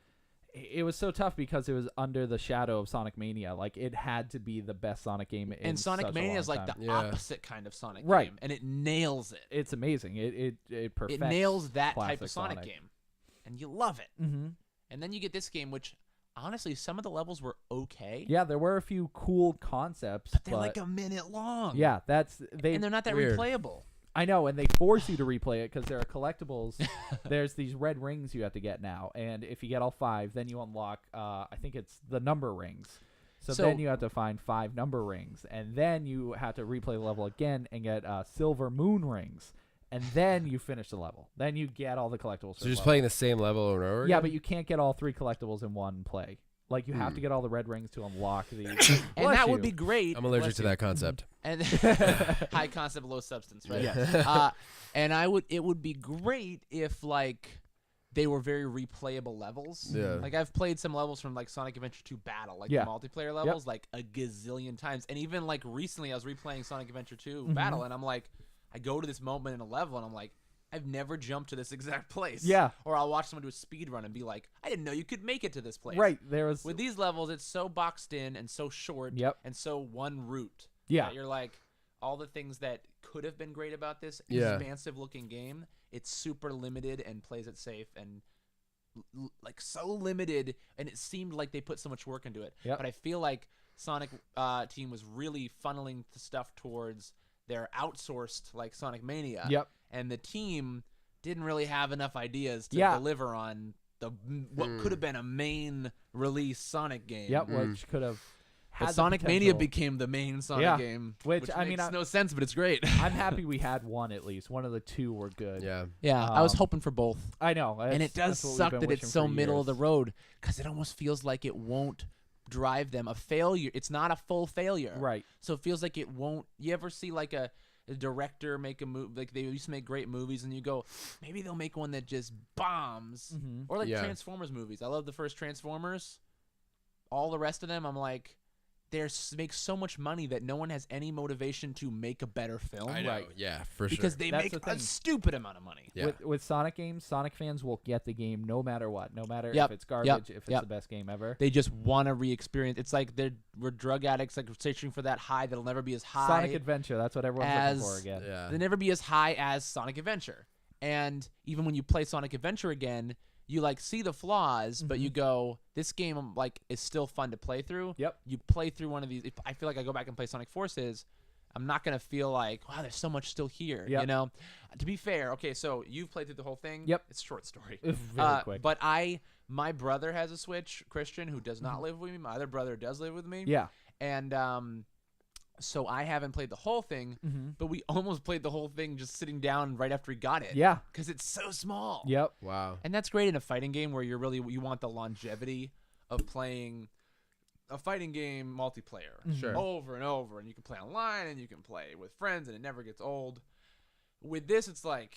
it was so tough because it was under the shadow of Sonic Mania. Like, it had to be the best Sonic game in And Sonic such a Mania long is like time. the opposite kind of Sonic Right. game, and it nails it. It's amazing. It perfects It nails that type classic of Sonic game, and you love it. Mm-hmm. And then you get this game, which honestly, some of the levels were okay. Yeah, there were a few cool concepts, But they're like a minute long. yeah, and And they're not that Weird. replayable. I know, and they force you to replay it because there are collectibles. There's these red rings you have to get now, and if you get all 5, then you unlock. I think it's the number rings. So then you have to find 5 number rings, and then you have to replay the level again and get silver moon rings, and then you finish the level. Then you get all the collectibles. So you're just playing the same level over and over Yeah, again? but you can't get all 3 collectibles in one play. Like, you have to get all the red rings to unlock the. And that would be great. I'm allergic to that concept. And high concept, low substance, right? And it would be great if like they were very replayable levels. Yeah. Like I've played some levels from like Sonic Adventure 2 Battle, like Yeah. the multiplayer levels, like a gazillion times. And even like recently, I was replaying Sonic Adventure 2 Battle, and I'm like, I go to this moment in a level, and I'm like, I've never jumped to this exact place. Yeah. Or I'll watch someone do a speed run and be like, I didn't know you could make it to this place. Right, there was. With these levels, it's so boxed in and so short Yep. and so one route. Yeah. that you're like, all the things that could have been great about this Yeah. expansive-looking game, it's super limited and plays it safe and like so limited, and it seemed like they put so much work into it. Yep. But I feel like Sonic team was really funneling the stuff towards their outsourced, like Sonic Mania. Yep. And the team didn't really have enough ideas to Yeah. deliver on what could have been a main release Sonic game. Yep, which could have. But had the Sonic Mania potential. became the main Sonic Yeah. game, Which, I mean, makes no sense, but it's great. I'm happy we had one at least. One of the 2 were good. Yeah. Yeah, I was Um, hoping for both. I know. And it does that's what we've suck been that wishing it's so for middle of the years. road, because it almost feels like it won't drive them a failure. It's not a full failure. Right. So it feels like it won't. You ever see like a director make a movie, like they used to make great movies, and you go, maybe they'll make one that just bombs. Or like Yeah. Transformers movies. I love the first Transformers. All the rest of them, I'm like, they make so much money that no one has any motivation to make a better film. I know. Right. Yeah, for Because sure. they That's make the a thing. stupid amount of money. Yeah. With Sonic games, Sonic fans will get the game no matter what. No matter Yep, if it's garbage, if it's yep. the best game ever. They just want to re-experience. It's like we're drug addicts, like searching for that high that'll never be as high. Sonic Adventure, that's what everyone's looking as- for again. Yeah. They'll never be as high as Sonic Adventure. And even when you play Sonic Adventure again, you like see the flaws, but you go, this game like is still fun to play through. Yep. You play through one of these. If I feel like I go back and play Sonic Forces, I'm not gonna feel like, wow, there's so much still here. Yep. You know. To be fair, okay, so you've played through the whole thing. Yep. It's a short story. Very quick. But my brother has a Switch, Christian, who does not live with me. My other brother does live with me. Yeah. And so I haven't played the whole thing, but we almost played the whole thing just sitting down right after we got it. Yeah. Because it's so small. Yep. Wow. And that's great in a fighting game where you want the longevity of playing a fighting game multiplayer Sure. over and over, and you can play online and you can play with friends and it never gets old. With this, it's like,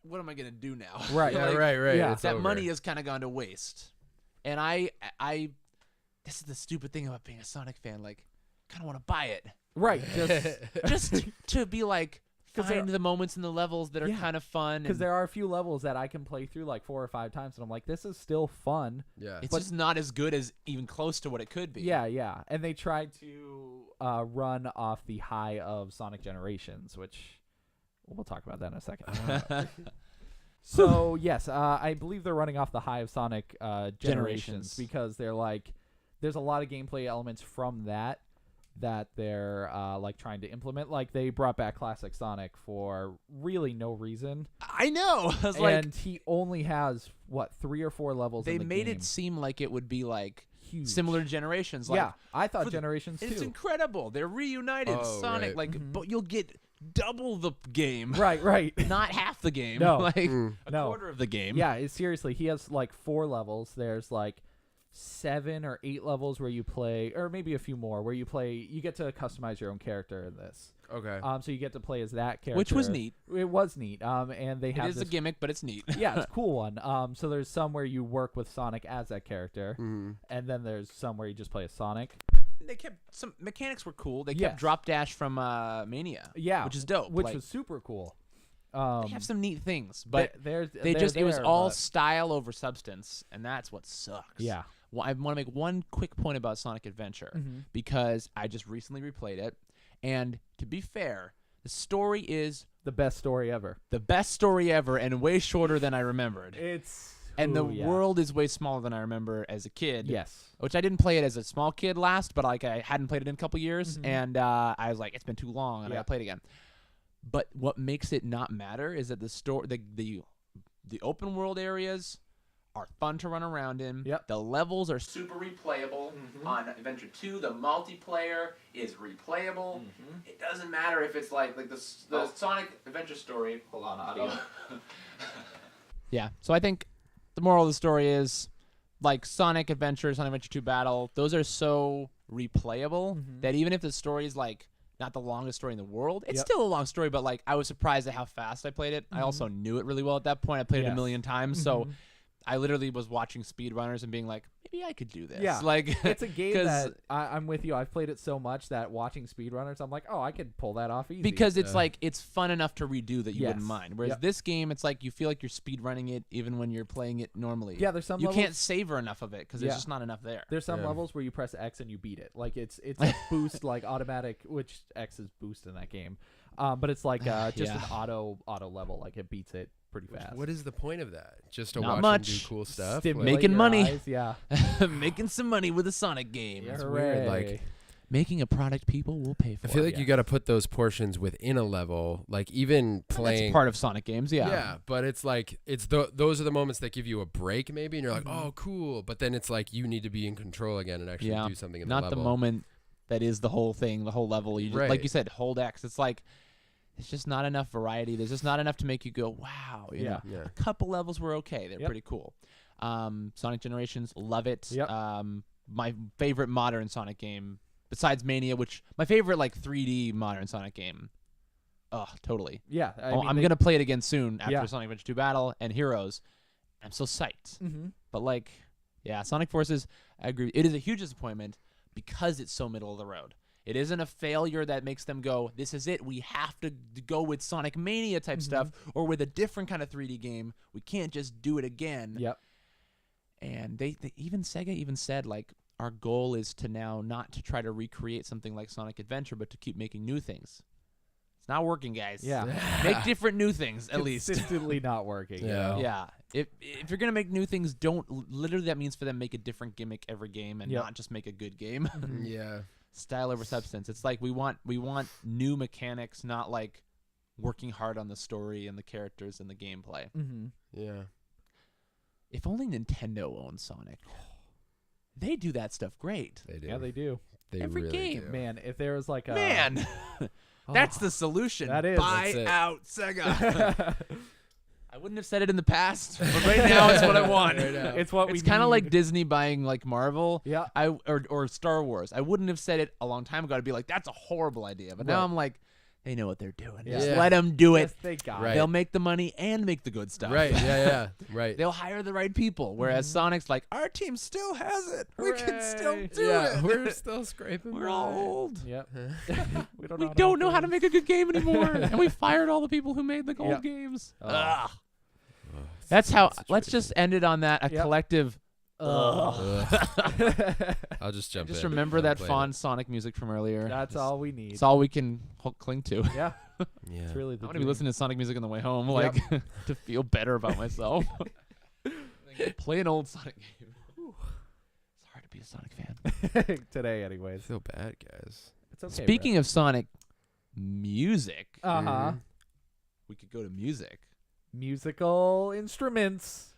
what am I gonna do now? Right. Yeah, Like, right. yeah. It's that over. money has kind of gone to waste. And I this is the stupid thing about being a Sonic fan. Like, kind of want to buy it Right. just to be like, 'Cause find the moments in the levels that are Yeah. kind of fun. Because and there are a few levels that I can play through like 4 or 5 times, and I'm like, this is still fun. Yeah. it's just not as good as even close to what it could be. Yeah, yeah. And they tried to run off the high of Sonic Generations, which We'll talk about that in a second. So yes, I believe they're running off the high of Sonic Generations because they're like, there's a lot of gameplay elements from that they're like trying to implement. Like they brought back Classic Sonic for really no reason. I know. I was like, And he only has what 3 or 4 levels. they in the made game. it seem like it would be like Huge. similar generations. Like, Yeah, I for thought the- Generations too. it's incredible. They're reunited. Oh, Sonic, right. like, but you'll get double the game. Right. Not half the game. No. like Mm. a No. quarter of the game. Yeah, seriously, he has like 4 levels. There's like 7 or 8 levels where you play, or maybe a few more where you play. You get to customize your own character in this. Okay. So you get to play as that character, Which was neat. It was neat. And they It have is this, a gimmick, but it's neat. yeah, it's a cool one. So there's some where you work with Sonic as that character, Mhm. and then there's some where you just play as Sonic. They kept some mechanics were cool. They Yes. kept drop dash from Mania. Yeah, which is dope. Which Like, was super cool. they have some neat things, but they're it was there, all but- style over substance, and that's what sucks. yeah. Well, I want to make one quick point about Sonic Adventure Mhm. because I just recently replayed it, and to be fair, the story is The best story ever. the best story ever and way shorter than I remembered. It's And the yeah. world is way smaller than I remember as a kid. Yes. Which I didn't play it as a small kid last, but like I hadn't played it in a couple years, Mhm. and I was like, it's been too long, and I Yeah. gotta play it again. But what makes it not matter is that the open world areas are fun to run around in. Yep. The levels are super replayable. On Adventure 2, the multiplayer is replayable. It doesn't matter if it's like the Sonic Adventure story. Hold on, audio. Yeah, so I think the moral of the story is, like, Sonic Adventure, Sonic Adventure 2 Battle, those are so replayable Mhm. that even if the story is, like, not the longest story in the world, it's Yep. still a long story, but, like, I was surprised at how fast I played it. I also knew it really well at that point. I played it a Yes. million times, so Mhm. I literally was watching speedrunners and being like, maybe I could do this. Yeah. Like, It's a game 'cause- that I'm with you. I've played it so much that watching speedrunners, I'm like, oh, I could pull that off easy. because it's Yeah. like it's fun enough to redo that you wouldn't Yes. mind. Whereas Yep. this game, it's like you feel like you're speedrunning it even when you're playing it normally. yeah, there's some you levels, can't savor enough of it because Yeah. there's just not enough there. There's some Yeah. levels where you press X and you beat it. Like it's a boost, like automatic, which X is boost in that game. But it's like just Yeah. an auto level. Like it beats it pretty fast. What is the point of that? Just to Not watch much. them do cool stuff? Stimulate Making your money. eyes, yeah. Making some money with a Sonic game. It's weird, like- Hooray. Making a product people will pay for. I feel like yeah. you got to put those portions within a level, like even playing. That's part of Sonic games, yeah. Yeah, but it's like those are the moments that give you a break, maybe, and you're like, Mhm. oh, cool. But then it's like you need to be in control again and actually Yeah. do something in Not the the level. moment that is the whole thing, the whole level. You just, like Right. you said, hold X. It's like it's just not enough variety. There's just not enough to make you go, wow. You know? Yeah. A couple levels were okay. They're Yep. pretty cool. Sonic Generations, love it. Yep. My favorite modern Sonic game, besides Mania, which my favorite like 3D modern Sonic game. Oh, totally. Yeah, I'm gonna play it again soon after Yeah. Sonic Adventure 2 Battle and Heroes. I'm so psyched. Mm-hmm. But like, yeah, Sonic Forces, I agree. It is a huge disappointment because it's so middle of the road. It isn't a failure that makes them go, this is it. We have to go with Sonic Mania type stuff or with a different kind of 3D game. We can't just do it again. Yep. And they even Sega even said, like, our goal is to now not to try to recreate something like Sonic Adventure, but to keep making new things. It's not working, guys. Yeah. Make different new things, at least. Consistently not working. Yeah. Yeah. If you're gonna make new things, don't literally that means for them make a different gimmick every game and Yep. not just make a good game. Yeah. Style over substance. It's like we want new mechanics, not like working hard on the story and the characters and the gameplay. Mm-hmm. Yeah. If only Nintendo owned Sonic. They do that stuff great. They do. Yeah, they do. They every really game, do. Man, if there was like a Man, that's the solution. That is. Buy That's it. out Sega. I wouldn't have said it in the past, but right now it's what I want. Right now. it's what we It's kind of like need. Disney buying like Marvel. Yeah. Or Star Wars. I wouldn't have said it a long time ago. I'd be like, that's a horrible idea. But now Right. I'm like, they know what they're doing. Yeah. Just Yeah. let them do it. Yes, they got Right. it. They'll make the money and make the good stuff. Right. Yeah. Yeah. Right. They'll hire the right people. Whereas Sonic's like, our team still has it. We can still Hooray. do yeah. it. We're still scraping. We're by. all old. Yep. we We don't know how to make a good game anymore. And we fired all the people who made the old Yep. games. Oh. Ugh. Oh, That's how. sad Let's situation. just end it on that. A Yep. collective. Ugh. I'll just jump in. Just remember I'll that play fond Sonic music from earlier. That's all we need. It's all we can cling to. Yeah, it. Yeah. it's really I the want to be dream. listening to Sonic music on the way home, like to feel better about myself. Play an old Sonic game. It's hard to be a Sonic fan. Today, I anyways. feel bad, guys. It's okay. Speaking of Sonic music, uh-huh. we could go to music. Musical instruments.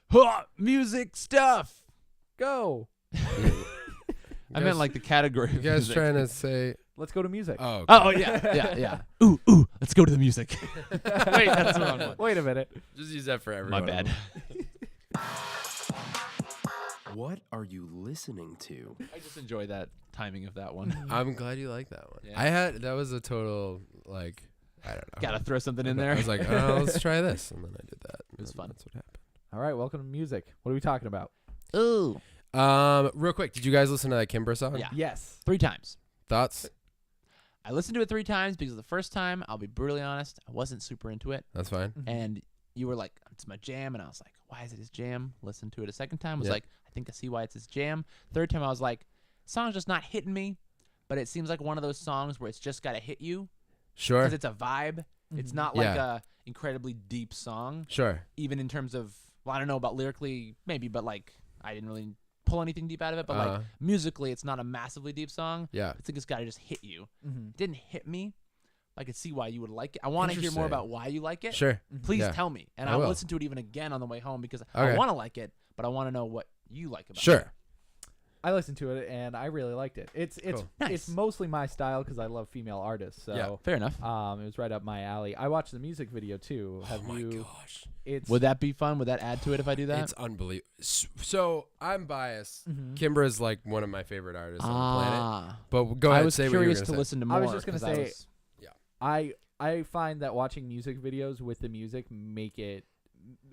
Music stuff. Go. I meant like the category. You of guys music. trying to say? Let's go to music. Oh. Okay. Oh yeah. Ooh, let's go to the music. Wait, that's the wrong one. Wait a minute. Just use that for My everyone. bad. What are you listening to? I just enjoy that timing of that one. I'm glad you like that one. Yeah. That was a total like I don't know. Gotta throw something in there. I was like, oh, let's try this, and then I did that. It was fun. That's what happened. All right, welcome to music. What are we talking about? Ooh. Real quick, did you guys listen to that Kimbra song? Yeah. Yes. 3 times. Thoughts? I listened to it 3 times because the first time, I'll be brutally honest, I wasn't super into it. That's fine. Mm-hmm. And you were like, it's my jam. And I was like, why is it his jam? Listened to it a second time. Was Yeah. like, I think I see why it's his jam. Third time, I was like, song's just not hitting me. But it seems like one of those songs where it's just got to hit you Sure. because it's a vibe. It's Mhm. not like Yeah. a incredibly deep song, Sure. even in terms of, well, I don't know about lyrically, maybe, but like, I didn't really pull anything deep out of it. But like, musically, it's not a massively deep song. Yeah. I think it's got to just hit you. Mm-hmm. It didn't hit me. I could see why you would like it. I want to hear more Interesting. about why you like it. Sure. Please Yeah. tell me, and I I'll will. listen to it even again on the way home because Okay. I want to like it, but I want to know what you like about it. Sure. I listened to it and I really liked it. It's Cool. Nice. it's mostly my style because I love female artists. So Yeah. Fair enough. it was right up my alley. I watched the music video too. Have oh my you? gosh. It's Would that be fun? Would that add to it if I do that? It's unbelievable. So I'm biased. Mhm. Kimbra is like one of my favorite artists on the planet. Ah. But go ahead I and was say what you were curious gonna to say. listen to more. I was just gonna 'cause I say- was- I find that watching music videos with the music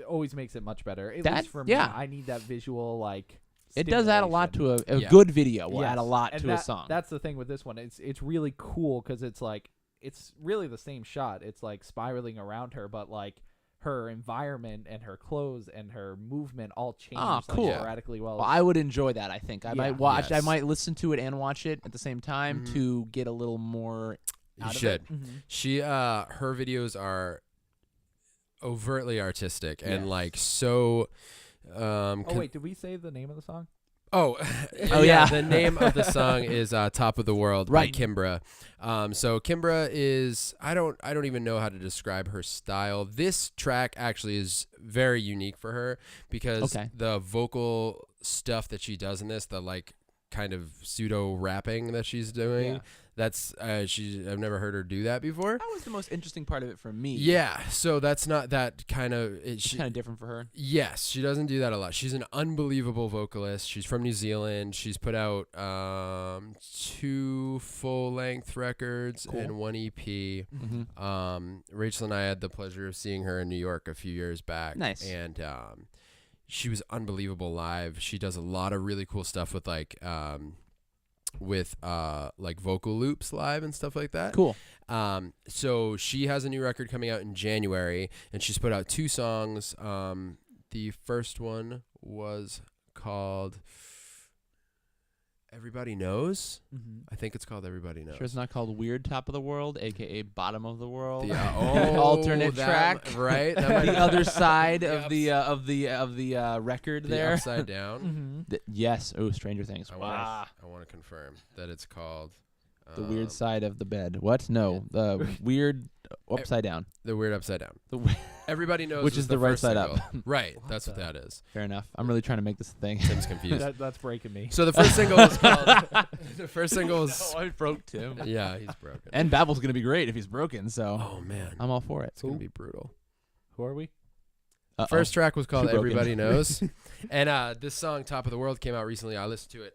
always makes it much better. At That- least for yeah. me, I need that visual like. it does add a lot stimulation. to a Yeah. good video. Will Yes. add a lot And to that- a song. That's the thing with this one. It's really cool because it's like it's really the same shot. It's like spiraling around her, but like her environment and her clothes and her movement all change like, cool. sporadically. Well, Well, I would enjoy that. I think I Yeah. might watch. I Yes. might listen to it and watch it at the same time Mhm. to get a little more. You out of should. Mhm. She her videos are overtly artistic and Yes. like so Oh wait, did we say the name of the song? Oh, Oh, yeah. The name of the song is "Top of the World" Right. by Kimbra. So Kimbra is I don't even know how to describe her style. This track actually is very unique for her because Okay. the vocal stuff that she does in this, the like kind of pseudo rapping that she's doing, Yeah. that's I've never heard her do that before. That was the most interesting part of it for me. Yeah, so that's not that kind of It's kind of different for her. Yes, she doesn't do that a lot. She's an unbelievable vocalist. She's from New Zealand. She's put out 2 full-length records Cool. and 1 EP. Mm-hmm. Rachel and I had the pleasure of seeing her in New York a few years back. Nice. And she was unbelievable live. She does a lot of really cool stuff with like vocal loops live and stuff like that. Cool. So she has a new record coming out in January, and she's put out 2 songs. The first one was called Everybody Knows. Mm-hmm. I think it's called Everybody Knows. Sure, it's not called Weird Top of the World, aka Bottom of the World. Yeah. Alternate that- track. right? That might The other side The of the record the there. upside down. Mm-hmm. Yes. Oh, Stranger Things. I Wow. want to confirm that it's called The weird side of the bed. What? No, the weird upside down. The Weird Upside Down. The w- Everybody Knows, Which was is the right first side up. single. Right. What That's what the- that is. Fair enough. I'm really trying to make this a thing. Tim's confused. That's breaking me. So the first single was called. The first single was. I broke Tim. Yeah, he's broken. And Babel's gonna be great if he's broken. So Oh man, I'm all for it. it's gonna be brutal. Who are we? Uh-oh. First track was called Too broken. Everybody Knows. And this song, Top of the World, came out recently. I listened to it.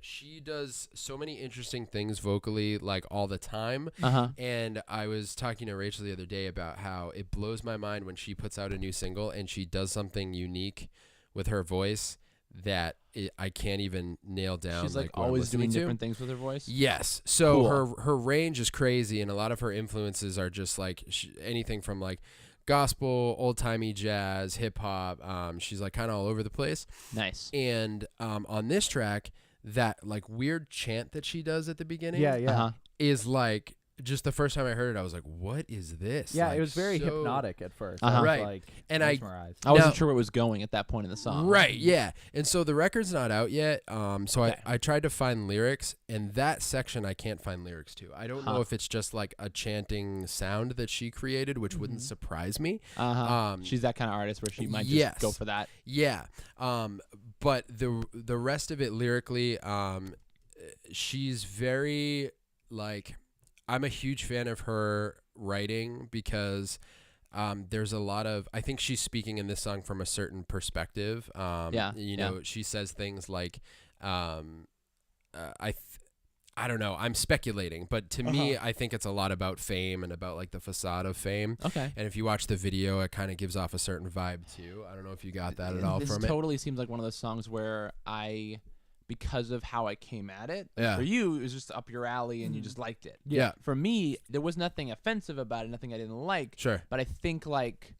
She does so many interesting things vocally, like all the time. Uh-huh. And I was talking to Rachel the other day about how it blows my mind when she puts out a new single and she does something unique with her voice that I can't even nail down. She's like what I'm always listening doing to. different things with her voice. Yes. So Cool. her range is crazy, and a lot of her influences are just like anything from like gospel, old-timey jazz, hip-hop. She's like kind of all over the place. Nice. And on this track, that like weird chant that she does at the beginning Yeah. is like, just the first time I heard it, I was like, what is this? Yeah, like, it was very so hypnotic at first. Uh-huh. I was, Right. like, And mesmerized. I wasn't Now- sure where it was going at that point in the song. Right, yeah. And so the record's not out yet. So Okay. I tried to find lyrics, and that section I can't find lyrics to. I don't know if it's just like a chanting sound that she created, which wouldn't surprise me. She's that kind of artist where she might just yes. go for that. Yeah. But the rest of it lyrically, she's very like, I'm a huge fan of her writing because there's a lot of, I think she's speaking in this song from a certain perspective. She says things like, I don't know, I'm speculating, but to me, I think it's a lot about fame and about like the facade of fame. Okay. And if you watch the video, it kind of gives off a certain vibe too. I don't know if you got that at all This from it. totally seems like one of those songs where because of how I came at it, Yeah. for you, it was just up your alley and you just liked it. Yeah. For me, there was nothing offensive about it, nothing I didn't like. Sure. But I think like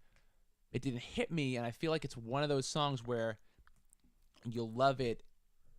it didn't hit me, and I feel like it's one of those songs where you'll love it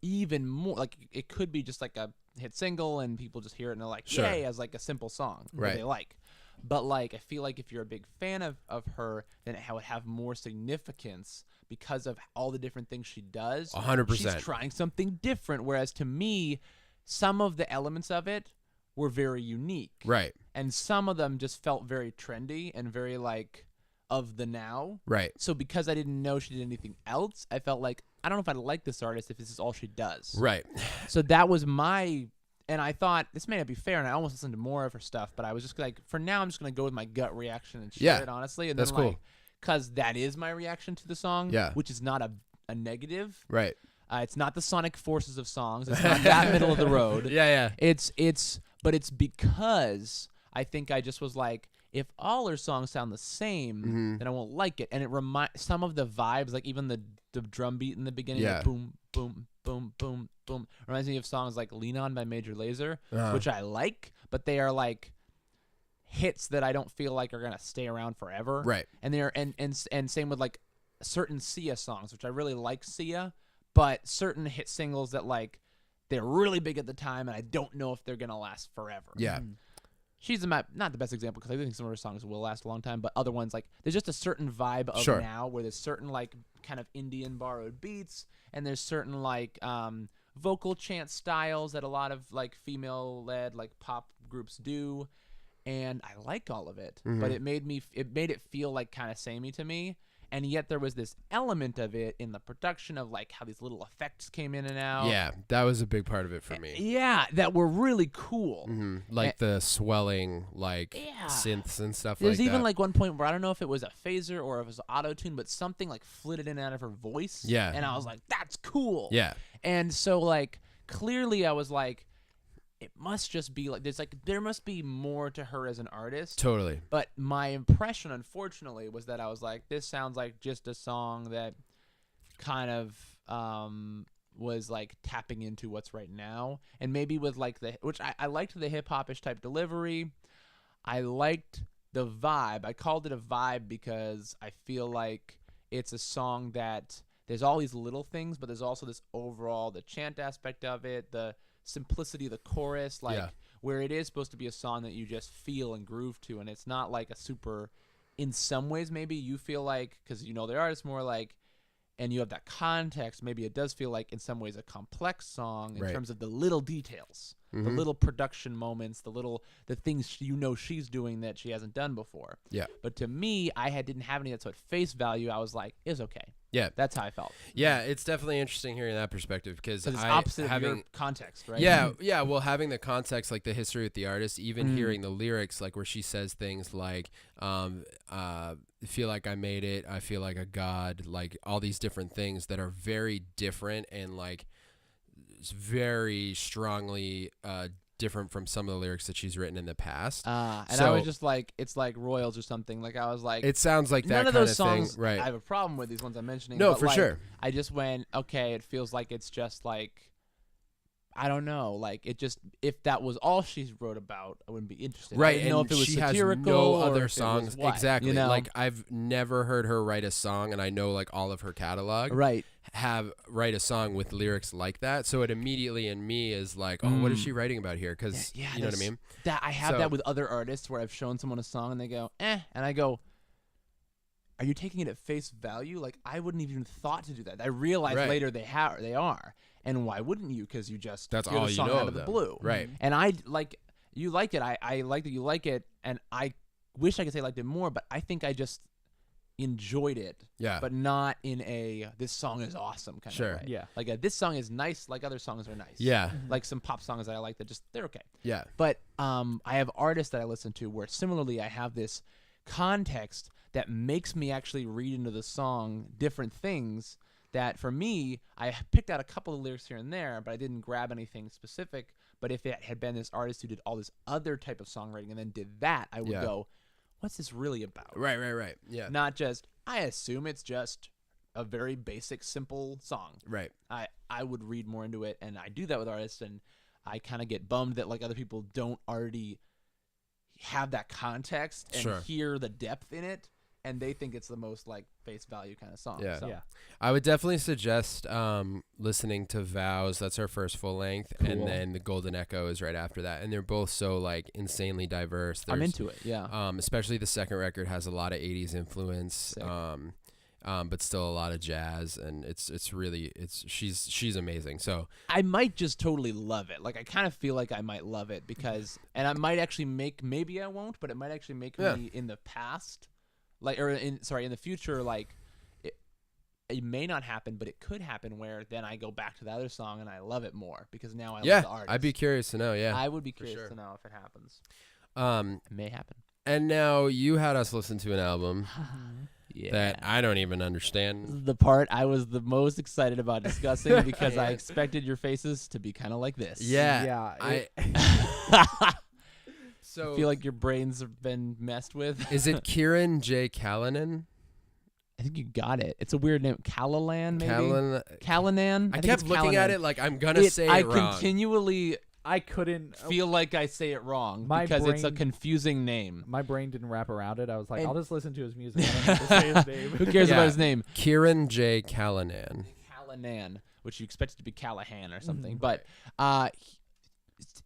even more. Like it could be just like a hit single and people just hear it and they're like, Sure. yay, as like a simple song that Right. they like. But like I feel like if you're a big fan of her, then it would have more significance because of all the different things she does. 100%. She's trying something different, whereas to me, some of the elements of it were very unique. Right. And some of them just felt very trendy and very like of the now. Right. So because I didn't know she did anything else, I felt like I don't know if I'd like this artist if this is all she does. Right. So that was and I thought this may not be fair, and I almost listened to more of her stuff, but I was just like, for now, I'm just gonna go with my gut reaction and share it honestly. And that's then, cool. Because that is my reaction to the song. Yeah. Which is not a negative. Right. It's not the sonic forces of songs. It's not that middle of the road. Yeah. But it's because I think I just was like, if all her songs sound the same, then I won't like it. And it some of the vibes, like even the drum beat in the beginning, Yeah. like boom, boom, boom, boom, boom, reminds me of songs like "Lean On" by Major Lazer, Uh-huh. which I like, but they are like hits that I don't feel like are gonna stay around forever. Right. And they're and same with like certain Sia songs, which I really like Sia, but certain hit singles that like they're really big at the time, and I don't know if they're gonna last forever. Yeah. She's not the best example because I think some of her songs will last a long time, but other ones, like, there's just a certain vibe of Sure. now where there's certain, like, kind of Indian borrowed beats, and there's certain, like, vocal chant styles that a lot of, like, female-led, like, pop groups do, and I like all of it, but it made it feel, like, kind of samey to me, and yet there was this element of it in the production of, like, how these little effects came in and out. Yeah, that was a big part of it for me. Yeah, that were really cool. Like the swelling, like Yeah. synths and stuff There's like even that. like one point where I don't know if it was a phaser or if it was auto-tune, but something like flitted in and out of her voice. Yeah. And I was like, that's cool. Yeah. And so like clearly I was like, it must just be like there must be more to her as an artist. Totally. But my impression, unfortunately, was that I was like, this sounds like just a song that kind of was like tapping into what's right now. And maybe with like which I liked the hip-hop-ish type delivery. I liked the vibe. I called it a vibe because I feel like it's a song that there's all these little things, but there's also this overall, the chant aspect of it, the simplicity of the chorus, like Yeah. where it is supposed to be a song that you just feel and groove to, and it's not like a super, in some ways maybe you feel like, because you know the artist more, like, and you have that context, maybe it does feel like in some ways a complex song in Right. terms of the little details, the little production moments, the things she's doing that she hasn't done before. Yeah. But to me, didn't have any of that, so at face value I was like, it's okay. Yeah. That's how I felt. Yeah, it's definitely interesting hearing that perspective because Because it's opposite of your context, right? Yeah, well, having the context, like the history with the artist, even hearing the lyrics, like where she says things like, feel like I made it, I feel like a god, like all these different things that are very different and like very strongly different from some of the lyrics that she's written in the past. And I So- was just like, it's like Royals or something. Like I was like, It sounds like that none of kind those of songs. thing, right? I have a problem with these ones I'm mentioning. No, but for like, sure. I just went, okay. It feels like it's just like, I don't know. Like it just if that was all she wrote about, I wouldn't be interested. I Right, didn't know and if it was she has satirical no or if other it was songs. what, Exactly. You know? Like I've never heard her write a song, and I know like all of her catalog. Right. Write a song with lyrics like that, so it immediately in me is like, oh, what is she writing about here? Because Yeah, you know what I mean. That I have So- that with other artists where I've shown someone a song and they go, and I go, are you taking it at face value? Like I wouldn't even thought to do that. I realized Right. later they are, and why wouldn't you? Because you just That's hear all the you song know out of of the them. blue, Right. And I like you like it. I like that you like it, and I wish I could say I liked it more, but I think I just enjoyed it. Yeah. But not in a this song is awesome kind Sure. of way. Yeah. Like this song is nice, like other songs are nice. Yeah. Like some pop songs that I like that just they're okay. Yeah. But I have artists that I listen to where similarly I have this context that makes me actually read into the song different things that for me, I picked out a couple of lyrics here and there, but I didn't grab anything specific. But if it had been this artist who did all this other type of songwriting and then did that, I would Yeah. go, what's this really about? Right. Yeah. Not just, I assume it's just a very basic, simple song. Right. I would read more into it, and I do that with artists, and I kind of get bummed that like other people don't already have that context and Sure. hear the depth in it, and they think it's the most like face value kind of song. Yeah. So. Yeah. I would definitely suggest listening to Vows. That's her first full length, and then The Golden Echo is right after that. And they're both so like insanely diverse. I'm There's, into it. Yeah. especially the second record has a lot of 80s influence. Sick. But still a lot of jazz, and she's amazing. So I might just totally love it. Like I kind of feel like I might love it because, and I might actually maybe I won't, but it might actually make Yeah. me in the past, in the future, like it may not happen, but it could happen where then I go back to the other song and I love it more because now I love the artist. I'd be curious to know. Yeah, I would be curious sure. to know if it happens. Um, It may happen. and now you had us listen to an album Yeah. that I don't even understand. This is the part I was the most excited about discussing because I Yeah. expected your faces to be kind of like this. Yeah, Yeah, I so feel like your brains have been messed with. is it Kirin J. Callinan? I think you got it. It's a weird name. Callinan, maybe? Callinan? I think kept it's looking at Callinan. it like I'm gonna say I it wrong. continually I couldn't feel like I say it wrong My because it's a brain- confusing name. My brain didn't wrap around it. I was like, And- I'll just listen to his music. I don't have to say his name. Who cares Yeah. about his name? Kirin J. Callinan. Callinan, which you expected to be Callahan or something. Mhm. But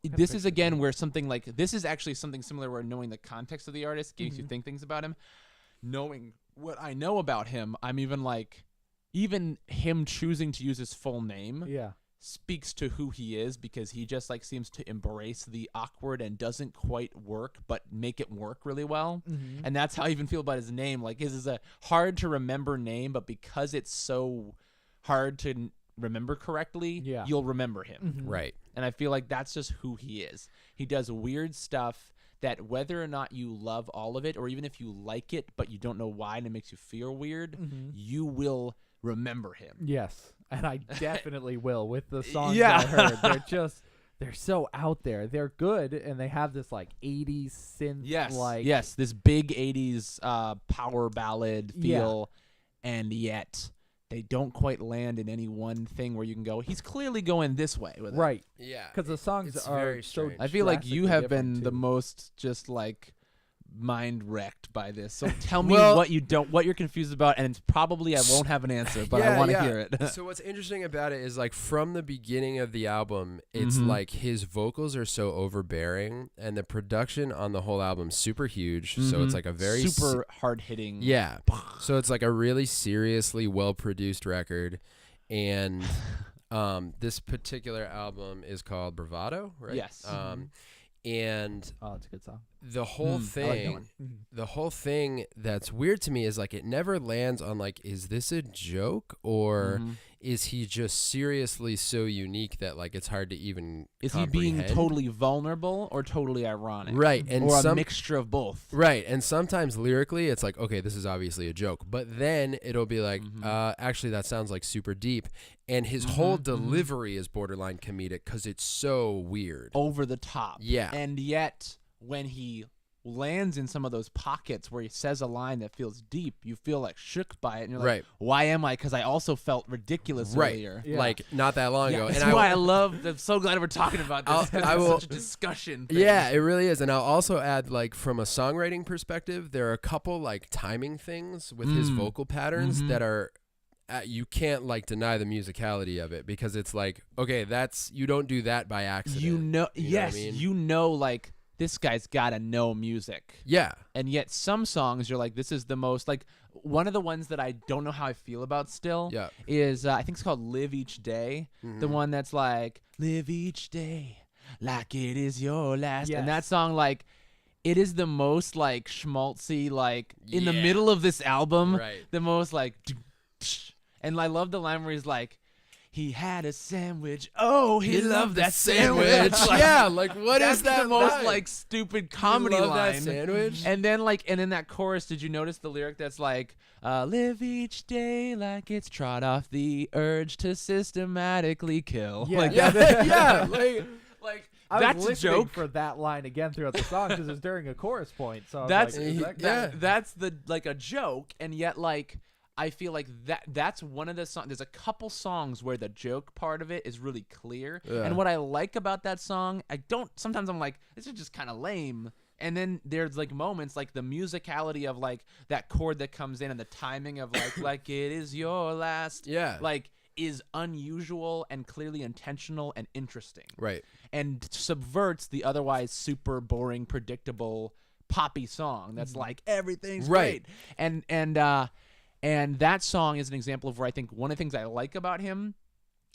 this is again where something like this is actually something similar where knowing the context of the artist makes you think things about him. Knowing what I know about him, I'm even like, even him choosing to use his full name Yeah. speaks to who he is because he just like seems to embrace the awkward and doesn't quite work but make it work really well. Mm-hmm. And that's how I even feel about his name. Like his is a hard to remember name, but because it's so hard to remember correctly, Yeah. you'll remember him. Mm-hmm. Right. And I feel like that's just who he is. He does weird stuff that whether or not you love all of it, or even if you like it but you don't know why and it makes you feel weird, Mm-hmm. you will remember him. Yes, and I definitely will with the songs Yeah. I heard. They're so out there. They're good, and they have this like 80s synth. Yes, this big 80s power ballad Yeah. feel, and yet they don't quite land in any one thing where you can go, he's clearly going this way with it. Right, Yeah. because the songs It's are very so. strange. I feel like you drastically have different, been the too. most just like mind wrecked by this. So tell me Well- what you're confused about, and it's probably I won't have an answer, but I want to hear it. So what's interesting about it is like from the beginning of the album, it's Mhm. like his vocals are so overbearing, and the production on the whole album is super huge. So it's Mhm. like a very super hard hitting. yeah. So it's like a really seriously well produced record, and this particular album is called Bravado, right? Yes. And Oh, it's a good song. the whole I like that thing one. the whole thing that's weird to me is like it never lands on like, is this a joke or Mhm. is he just seriously so unique that like it's hard to even Is he being comprehend? totally vulnerable or totally ironic? right and or a some mixture of both. right and sometimes lyrically it's like, okay, this is obviously a joke, but then it'll be like actually that sounds like super deep, and his whole delivery is borderline comedic because it's so weird. Over the top. Yeah. And yet when he lands in some of those pockets where he says a line that feels deep. You feel like shook by it, and you're like, Right. why am I? Because I also felt ridiculous earlier. Yeah. Like not that long ago. That's And why I love. I'm so glad we're talking about this. 'Cause I it's will- such a discussion. Thing. Yeah, it really is. And I'll also add, like, from a songwriting perspective, there are a couple like timing things with his vocal patterns that are you can't like deny the musicality of it, because it's like, okay, that's you don't do that by accident. You know, what yes, I mean? you know, like this guy's gotta know music. Yeah. And yet some songs you're like, this is the most like one of the ones that I don't know how I feel about still Yeah. is I think it's called Live Each Day. The one that's like live each day like it is your last. Yes. And that song, like, it is the most like schmaltzy, like in the Yeah. middle of this album, Right. the most like, and I love the line where he's like, he had a sandwich. Oh, he loved that sandwich. Like, Yeah, like what that's is that the most line? like stupid comedy love line. that sandwich? And then like, and in that chorus, did you notice the lyric that's like, live each day like it's trot off the urge to systematically kill. Yeah. Like Yeah, that, yeah, like I that's was a listening joke. for that line again throughout the song because it's during a chorus point. So I was That's like, is that yeah. that's the like a joke, and yet like I feel like that's one of the songs. There's a couple songs where the joke part of it is really clear, Yeah. and what I like about that song, sometimes I'm like, this is just kind of lame. And then there's like moments like the musicality of like that chord that comes in and the timing of like it is your last. Yeah. Like is unusual and clearly intentional and interesting. Right. And Mm-hmm. subverts the otherwise super boring, predictable poppy song that's like everything's Right. great. And that song is an example of where I think one of the things I like about him,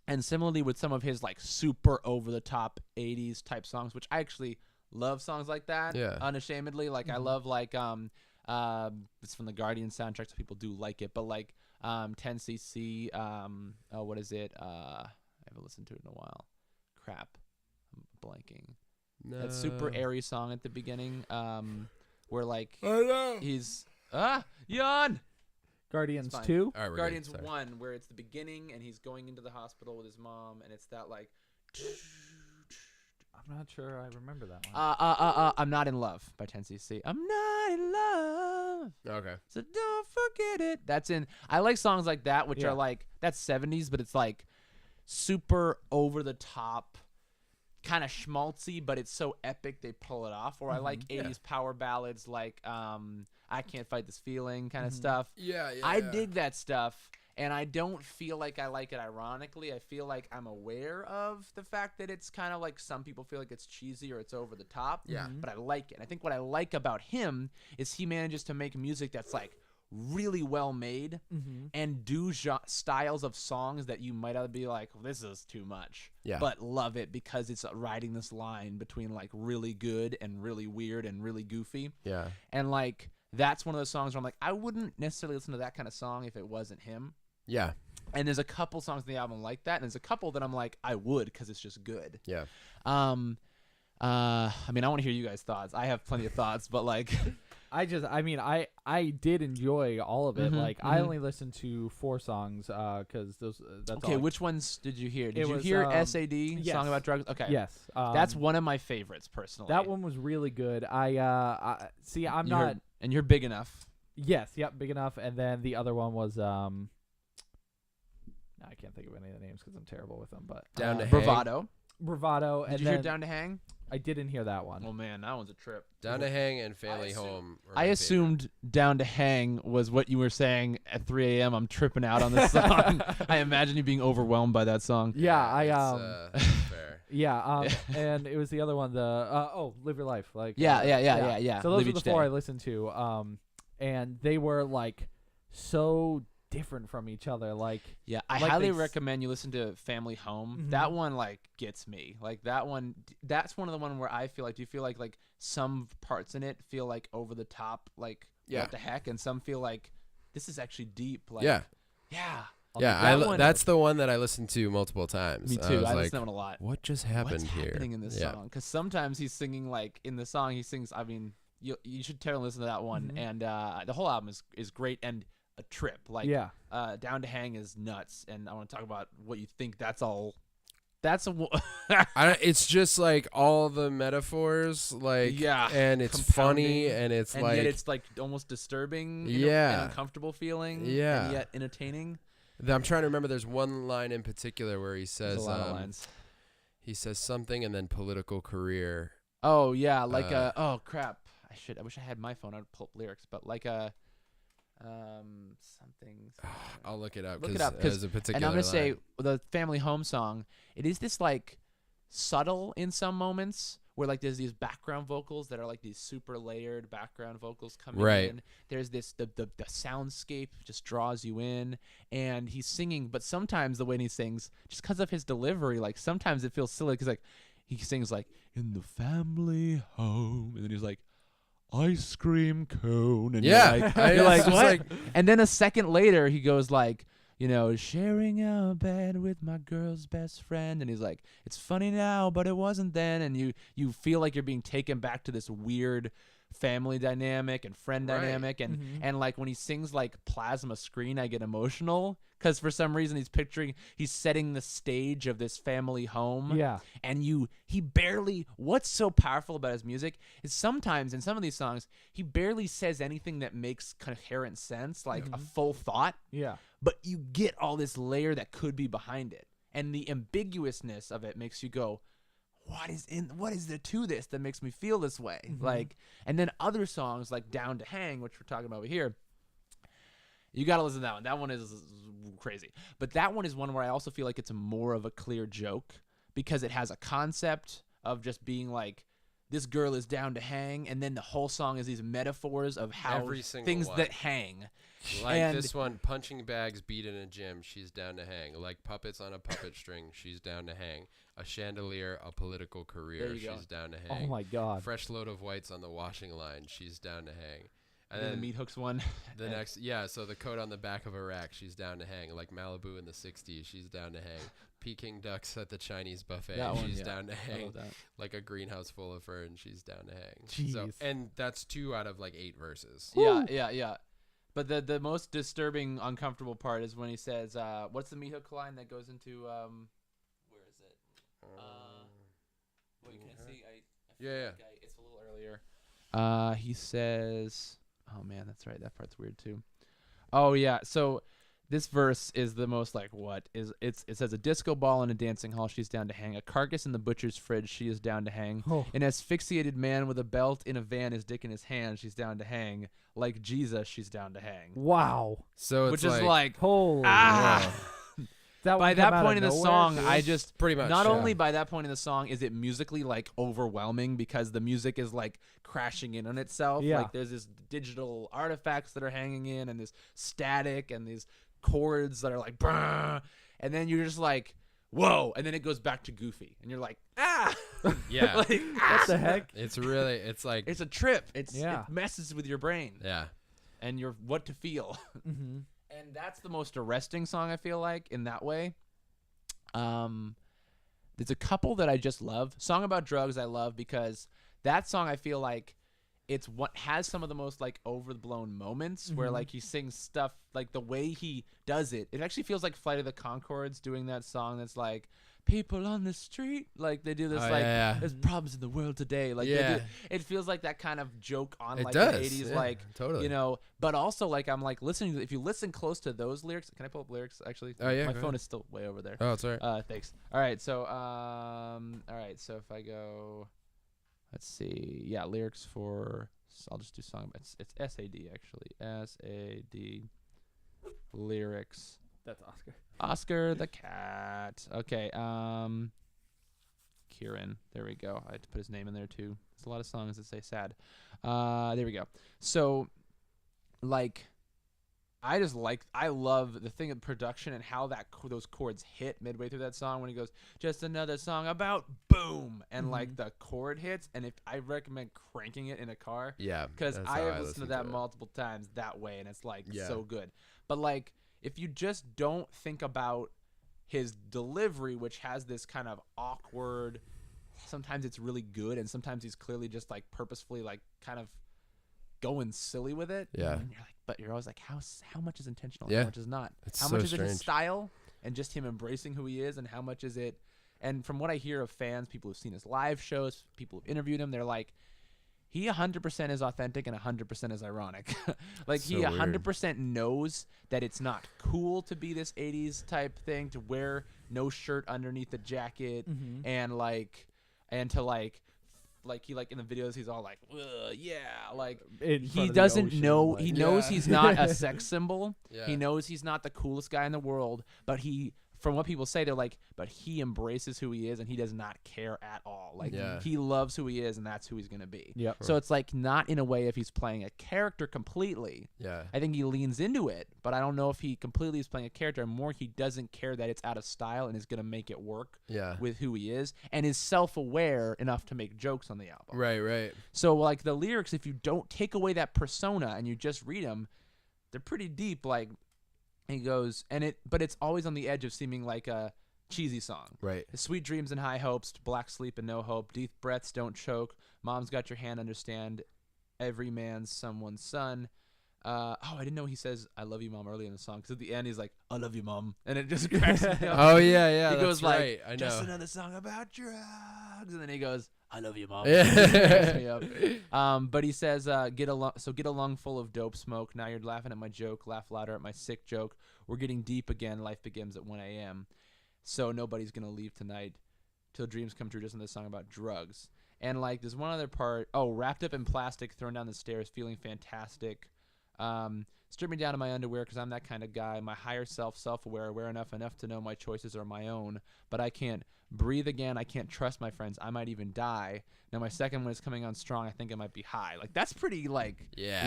and similarly with some of his like super over the top 80s type songs, which I actually love songs like that. Yeah. Unashamedly. Like I love like it's from the Guardian soundtrack, so people do like it, but like 10cc, what is it? I haven't listened to it in a while. Crap. I'm blanking. That super airy song at the beginning, where like I know. he's yawn. Guardians It's fine. 2? All right, we're good. Guardians Sorry. 1, where it's the beginning and he's going into the hospital with his mom, and it's that like I'm not sure I remember that one. I'm Not in Love by 10cc. I'm not in love, Okay. so don't forget it. That's in. I like songs like that, which Yeah. are like that's 70s, but it's like super over the top, kind of schmaltzy, but it's so epic they pull it off. Or I like 80s power ballads, like I Can't Fight This Feeling kind of stuff. Yeah, yeah. I dig that stuff, and I don't feel like I like it ironically. I feel like I'm aware of the fact that it's kind of like some people feel like it's cheesy or it's over the top. Yeah. But I like it. And I think what I like about him is he manages to make music that's like really well made and do styles of songs that you might be like, well, this is too much. Yeah. But love it because it's riding this line between like really good and really weird and really goofy. Yeah. And like that's one of those songs where I'm like, I wouldn't necessarily listen to that kind of song if it wasn't him. Yeah. And there's a couple songs in the album like that, and there's a couple that I'm like, I would because it's just good. Yeah. I mean, I want to hear you guys' thoughts. I have plenty of thoughts, but like, I did enjoy all of it. Like I only listened to 4 songs because that's okay, all. which ones did you hear? Did It you was, hear SAD, yes. Song About Drugs? Okay. Yes, That's one of my favorites personally. that one was really good. I see. I'm not. And you're big enough. Yes. Yep. Big enough. And then the other one was I can't think of any of the names because I'm terrible with them. But Down to Hang. Bravado. Bravado. Did and you then hear Down to Hang? I didn't hear that one. Oh man, that one's a trip. Down to Hang and Family Home. were I my assumed Down to Hang was what you were saying at 3 a.m. I'm tripping out on this song. I imagine you being overwhelmed by that song. Yeah. favorite. It's, fair. Yeah. And it was the other one. Live Your Life. Like. Yeah. So those Live were the Each 4 Day. I listened to. And they were like so different from each other. Like. Yeah, I like highly they s- recommend you listen to Family Home. Mhm. That one like gets me. Like that one, that's one of the one where I feel like, do you feel like some parts in it feel like over the top, like Yeah. what the heck, and some feel like this is actually deep. Like, Yeah. yeah, Yeah. That one- That's the one that I listened to multiple times. me I too. was I like, listen to that one a lot. what just happened What's here? happening in this Yeah. song? Because sometimes he's singing like in the song he sings. I mean, you should totally listen to that one, and the whole album is great and a trip. Like Yeah. Down to Hang is nuts, and I want to talk about what you think that's That's a it's just like all the metaphors, like, Yeah, and it's funny, compounding, and it's and like, yet it's like almost disturbing, Yeah. and uncomfortable feeling, Yeah. and yet entertaining. I'm trying to remember. There's one line in particular where he There's says, a lot of lines. he says something and then political career. Oh yeah, like Uh, oh crap, I wish I had my phone. I'd pull up lyrics, but like something. I'll look it up. Look it up, 'cause- there's a particular And I'm gonna say line. the Family Home song. It is this like subtle in some moments where like there's these background vocals that are like these super layered background vocals coming Right. in. There's this the soundscape just draws you in, and he's singing. But sometimes the way he sings, just because of his delivery, like sometimes it feels silly because like he sings like in the family home, and then he's like ice cream cone, and Yeah, you're like, I- you're like it's just what? like- And then a second later, he goes like, you know, sharing a bed with my girl's best friend, and he's like, it's funny now, but it wasn't then, and you feel like you're being taken back to this weird family dynamic and friend Right. dynamic, and like when he sings like plasma screen, I get emotional because for some reason he's setting the stage of this family home. Yeah. And he barely, what's so powerful about his music is sometimes in some of these songs he barely says anything that makes coherent sense, like a full thought, Yeah. but you get all this layer that could be behind it, and the ambiguousness of it makes you go, what is there to this that makes me feel this way? Like, and then other songs like Down to Hang, which we're talking about over here, you got to listen to that one. That one is crazy. But that one is one where I also feel like it's more of a clear joke because it has a concept of just being like, this girl is down to hang, and then the whole song is these metaphors of how Every single things one. that hang. Like And- this one, punching bags beat in a gym, she's down to hang. Like puppets on a puppet string, she's down to hang. A chandelier, a political career, There you go. she's down to Oh hang. my God. Fresh load of whites on the washing line, she's down to hang. And And then then the meat hooks one. the next, so the coat on the back of a rack, she's down to hang. Like Malibu in the 60s, she's down to hang. Peking ducks at the Chinese buffet, That one, she's yeah. down to I hang. love that. Like a greenhouse full of fern, she's down to hang. So, Jeez. and that's 2 out of like 8 verses. Yeah. But the most disturbing, uncomfortable part is when he says, what's the meat hook line that goes into, where is it? Wait, can I see? I feel Yeah. like it's a little earlier. He says, oh man, that's right. That part's weird too. Oh yeah. So this verse is the most like it says a disco ball in a dancing hall, she's down to hang. A carcass in the butcher's fridge, she is down to hang. Oh. An asphyxiated man with a belt in a van, his dick in his hand, she's down to hang. Like Jesus, she's down to hang. Wow. So it's Which is like Holy. That by one that come out point of in the nowhere, song, too? I just pretty much not yeah. only by that point in the song is it musically like overwhelming because the music is like crashing in on itself. Yeah. Like there's this digital artifacts that are hanging in and this static and these chords that are like, brr, and then you're just like, whoa, and then it goes back to goofy, and you're like, ah, Yeah. like, What the heck? It's really, it's like, It's a trip. It messes with your brain yeah. and your what to feel. Mm-hmm. And that's the most arresting song I feel like in that way. There's a couple that I just love. Song About Drugs I love because that song I feel like it's what has some of the most like overblown moments where like he sings stuff like the way he does it. It actually feels like Flight of the Conchords doing that song that's like people on the street, like they do this Oh, like yeah. there's problems in the world today, like they Yeah. do, it feels like that kind of joke on It like does. the 80s yeah, like totally. you know, but also like I'm like listening. If you listen close to those lyrics, can I pull up lyrics? Actually, Oh, yeah, my go phone ahead. is still way over there. Oh, it's alright. Thanks. All right, so if I go, let's see, yeah, lyrics for. I'll just do song. It's SAD actually. SAD lyrics. That's Oscar. Oscar the cat. Okay. Kirin. There we go. I had to put his name in there too. There's a lot of songs that say sad. There we go. So, like, I love the thing of production and how those chords hit midway through that song when he goes, just another song about boom, and like the chord hits. And if I recommend cranking it in a car, Yeah. because that's I how have listened to that it. multiple times that way, and it's like Yeah. so good. But like, if you just don't think about his delivery, which has this kind of awkward, sometimes it's really good, and sometimes he's clearly just like purposefully like kind of going silly with it. Yeah. And you're like, but you're always like, how much is intentional? Yeah. How much is not? It's How so much is it his strange. style and just him embracing who he is, and how much is it And from what I hear of fans, people who've seen his live shows, people who've interviewed him, they're like, he 100% is authentic and 100% is ironic. Like, So he 100% knows that it's not cool to be this 80s type thing, to wear no shirt underneath the jacket, and he in the videos he's all like, yeah, like he doesn't know. He knows he's not a sex symbol. Yeah. He knows he's not the coolest guy in the world, but from what people say, they're like, but he embraces who he is and he does not care at all. Like, he loves who he is and that's who he's going to be. Yep. So it's like, not in a way if he's playing a character completely. Yeah. I think he leans into it, but I don't know if he completely is playing a character. More, he doesn't care that it's out of style and is going to make it work with who he is, and is self-aware enough to make jokes on the album. Right. So, like, the lyrics, if you don't take away that persona and you just read them, they're pretty deep. Like, he goes, but it's always on the edge of seeming like a cheesy song. Right. Sweet dreams and high hopes, black sleep and no hope, deep breaths don't choke, mom's got your hand, understand, every man's someone's son. I didn't know he says I love you, mom, early in the song, because at the end he's like, I love you, mom, and it just cracks me up. Oh yeah. He That's goes right. like, I know. just another song about drugs, and then he goes, I love you, mom. Yeah. Cracks me up. But he says, get a lung full of dope smoke. Now you're laughing at my joke. Laugh louder at my sick joke. We're getting deep again. Life begins at 1 a.m. So nobody's gonna leave tonight till dreams come true. Just in this song about drugs. And like, there's one other part. Oh, wrapped up in plastic, thrown down the stairs, feeling fantastic. Strip me down to my underwear because I'm that kind of guy. My higher self-aware, aware enough to know my choices are my own. But I can't breathe again. I can't trust my friends. I might even die. Now my second one is coming on strong. I think I might be high. Like, that's pretty like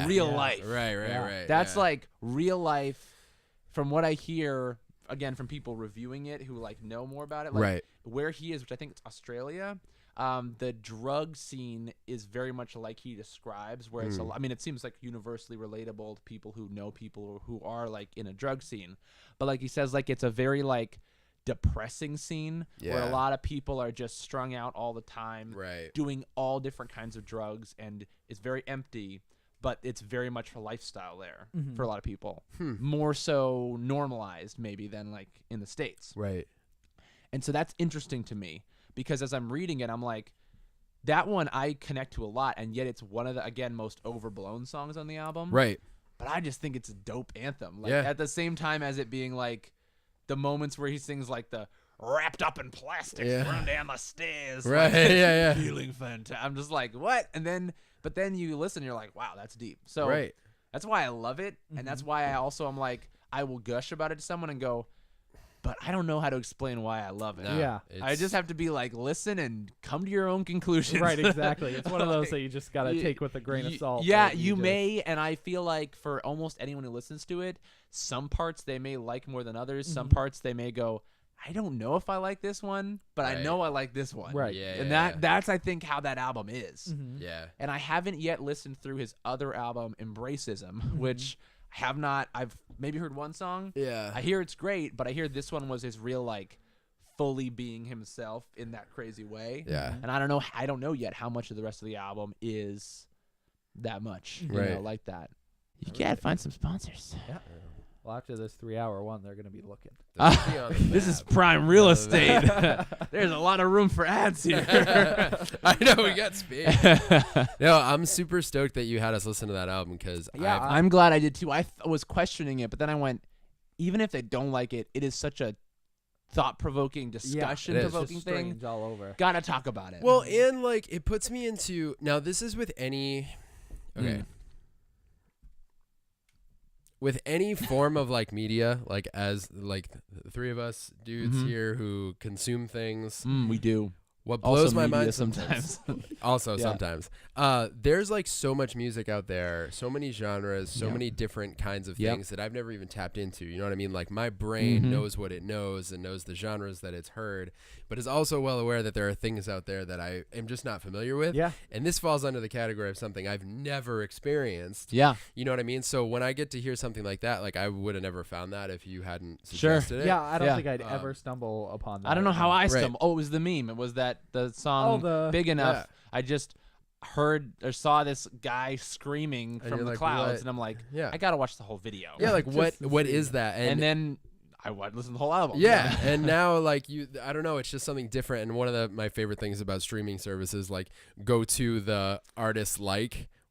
real life. Right. That's like real life. From what I hear, again, from people reviewing it who like know more about it, like where he is, which I think it's Australia. The drug scene is very much like he describes, where it's I mean, it seems like universally relatable to people who know people who are like in a drug scene. But like he says, like, it's a very like depressing scene where a lot of people are just strung out all the time, doing all different kinds of drugs, and it's very empty. But it's very much for lifestyle there for a lot of people. More so normalized maybe than like in the States. Right. And so that's interesting to me, because as I'm reading it, I'm like, that one I connect to a lot, and yet it's one of the, again, most overblown songs on the album. Right. But I just think it's a dope anthem. Like, at the same time as it being like the moments where he sings like the wrapped up in plastic, run down the stairs. Right. Like, feeling fantastic. I'm just like, what? But then you listen, you're like, wow, that's deep. So that's why I love it. And that's why I'm like, I will gush about it to someone and go, but I don't know how to explain why I love it. No, I just have to be like, listen and come to your own conclusions. Right, exactly. It's one of those that you just got to take with a grain of salt. Yeah, you may, and I feel like for almost anyone who listens to it, some parts they may like more than others. Some parts they may go, I don't know if I like this one, but I know I like this one. Right. Yeah, And that's, I think, how that album is. Yeah. And I haven't yet listened through his other album, Embracism, which I've maybe heard one song. Yeah. I hear it's great, but I hear this one was his real, like, fully being himself in that crazy way. Yeah. And I don't know yet how much of the rest of the album is that much, you know, like that. You gotta find some sponsors. Yeah. Well, after this 3-hour one, they're going to be looking. This is prime real estate. There's a lot of room for ads here. I know, we got space. No, I'm super stoked that you had us listen to that album, because I'm glad I did too. I was questioning it, but then I went, even if they don't like it, it is such a thought-provoking, discussion-provoking thing. Strange all over. Gotta talk about it. Well, and like, it puts me into, now this is with any, with any form of like media, like as like the three of us dudes here who consume things, we do. What blows Also my media mind sometimes. also sometimes, there's like so much music out there, so many genres, so many different kinds of things that I've never even tapped into. You know what I mean? Like, my brain knows what it knows and knows the genres that it's heard, but is also well aware that there are things out there that I am just not familiar with. Yeah. And this falls under the category of something I've never experienced. Yeah. You know what I mean? So when I get to hear something like that, like, I would have never found that if you hadn't suggested it. Yeah, I don't think I'd ever stumble upon that. I don't know how I stumbled. Oh, it was the meme. It was that the song Big Enough. Yeah. I just heard or saw this guy screaming from the like, clouds, what? and I'm like, Yeah. I gotta watch the whole video. Yeah, like, what is that? And then I would listen to the whole album. Yeah, and now like I don't know, it's just something different. And one of my favorite things about streaming services, like go to the artist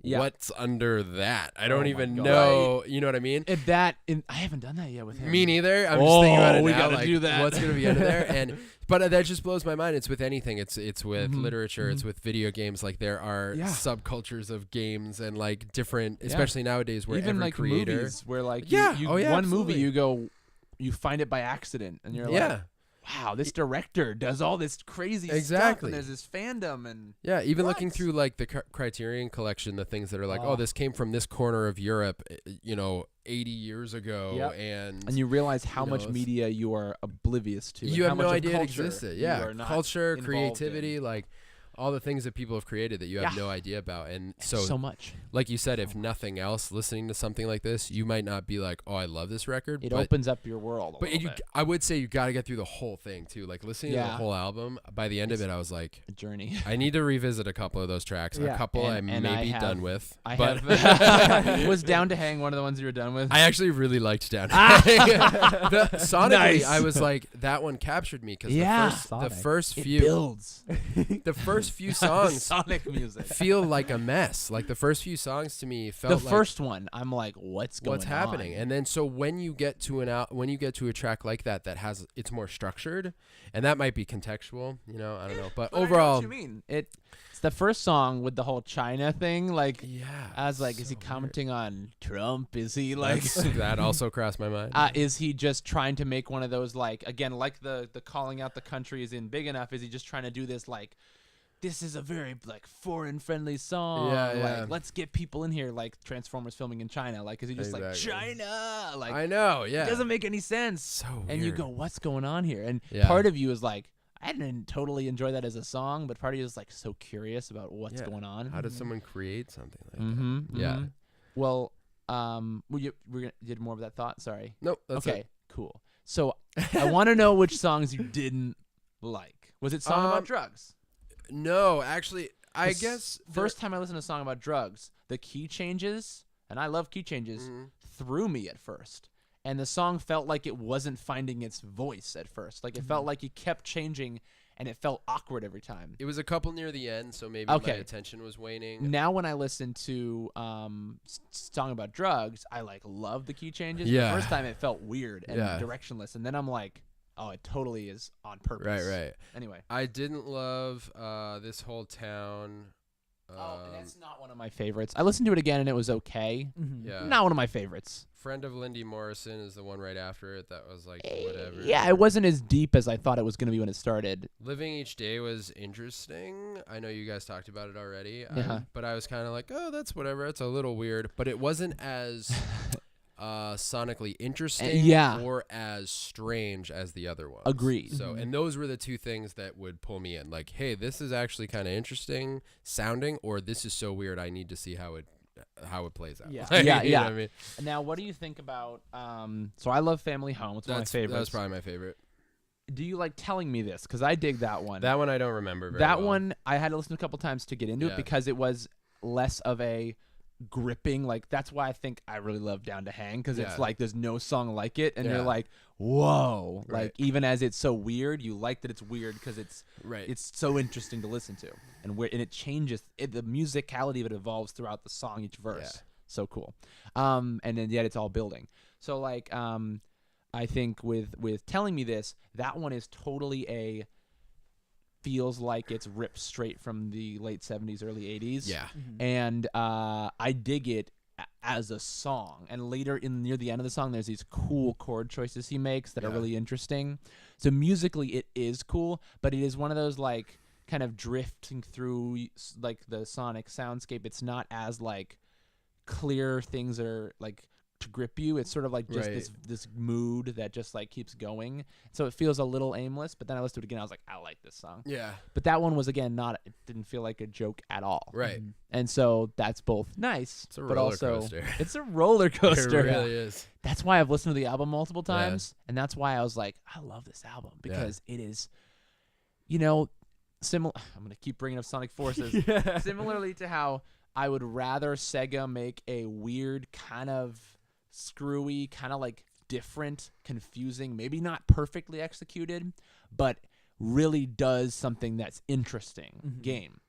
what's under that? I don't even know. You know what I mean? I haven't done that yet with him. Me neither. I'm just thinking about it we now. gotta Like, do that. what's gonna be under there? But that just blows my mind. It's with anything. It's with literature. It's with video games. Like there are subcultures of games and like different, especially nowadays, where even every like creator. movies, where like Yeah. you Oh, yeah, one absolutely. movie you find it by accident, and you're like, wow, this director does all this crazy stuff, Exactly. and there's this fandom, and Even What? looking through like the Criterion collection, the things that are like, oh, this came from this corner of Europe, 80 years ago, Yep. and you realize how you much know, media you are oblivious to. you and have how no much of idea it culture existed. you Yeah, are not culture, involved creativity, in. like all the things that people have created that you have no idea about. And so much. like you said, if nothing else, listening to something like this, you might not be like, oh, I love this record. It but opens up your world. But I would say you got to get through the whole thing too. Like listening to the Yeah. whole album, by the end of it, I was like, a journey. I need to revisit a couple of those tracks. Yeah. A couple And I may I be have- done with. I but have was Down to Hang one of the ones you were done with. I actually really liked Down. Sonically, Nice. I was like, that one captured me because Yeah. the Sonic. first it few builds the first few songs Sonic music. feel like a mess. Like the first few songs to me felt The like first one, I'm like, what's going on? what's happening? And then so when you get to a track like that has it's more structured, and that might be contextual, I don't know. But But I know overall, what you mean it's the first song with the whole China thing. Like, yeah, I was like, is he so commenting on Trump? Is he weird. like, that also crossed my mind. is he just trying to make one of those, like, again, like the calling out the country is in big enough? Is he just trying to do this, like, this is a very like foreign friendly song? Yeah, yeah. Like, let's get people in here, like Transformers filming in China. Like, is he just Exactly. like China? Like, I know, yeah. it doesn't make any sense. So And you weird. go, what's going on here? And Yeah. part of you is like, I didn't totally enjoy that as a song, but part of you is like so curious about what's Yeah. going on. How does someone create something like Mm-hmm. that? Yeah. Well, we're gonna did more of that thought. Sorry. Nope. That's Okay. it. Cool. So I want to know which songs you didn't like. Was it song about Um, drugs? No, actually, I The guess First time I listened to a song about drugs, the key changes, and I love key changes, threw me at first. And the song felt like it wasn't finding its voice at first. Like it felt like it kept changing, and it felt awkward every time. it was a couple near the end, so maybe Okay. my attention was waning. Now when I listen to song about drugs, I like love the key changes. Yeah. The first time it felt weird and Yeah. directionless, and then I'm like, oh, it totally is on purpose. Right. Anyway. I didn't love This Whole Town. And that's not one of my favorites. I listened to it again and it was okay. Yeah. Not one of my favorites. Friend of Lindy Morrison is the one right after it. That was like whatever. Yeah, it wasn't as deep as I thought it was going to be when it started. Living Each Day was interesting. I know you guys talked about it already. Yeah. But I was kind of like, oh, that's whatever. It's a little weird. But it wasn't as sonically interesting yeah. or as strange as the other ones. Agreed. So, and those were the two things that would pull me in. Like, hey, this is actually kind of interesting sounding, or this is so weird, I need to see how it plays out. Yeah. Like, Yeah, you know yeah. what I mean? Now, what do you think about so I love Family Home. It's one of my favorites. That was probably my favorite. Do you like Telling Me This? Because I dig that one. That one I don't remember very that well. one I had to listen to a couple times to get into Yeah. it because it was less of a gripping, like that's why I think I really love Down to Hang, because Yeah. it's like there's no song like it and Yeah. you're like, whoa, Right. like even as it's so weird, you like that it's weird because it's Right. so interesting to listen to, and it changes the musicality of it evolves throughout the song, each verse. Yeah. So cool. And then yet it's all building. So like I think with Telling Me This, that one is totally feels like it's ripped straight from the late 70s, early 80s. Yeah. And I dig it as a song. And later near the end of the song, there's these cool chord choices he makes that are Yeah. really interesting. So musically, it is cool, but it is one of those like kind of drifting through like the sonic soundscape. It's not as like clear things that are like to grip you. It's sort of like just Right. this mood that just like keeps going. So it feels a little aimless, but then I listened to it again, I was like, I like this song. Yeah. But that one was again it didn't feel like a joke at all. Right. And so that's both nice, It's a but roller also coaster. it's a roller coaster. It really is. That's why I've listened to the album multiple times, and that's why I was like, I love this album because it is, similar. I'm gonna keep bringing up Sonic Forces. Similarly to how I would rather Sega make a weird kind of screwy, kind of like different, confusing, maybe not perfectly executed, but really does something that's interesting game.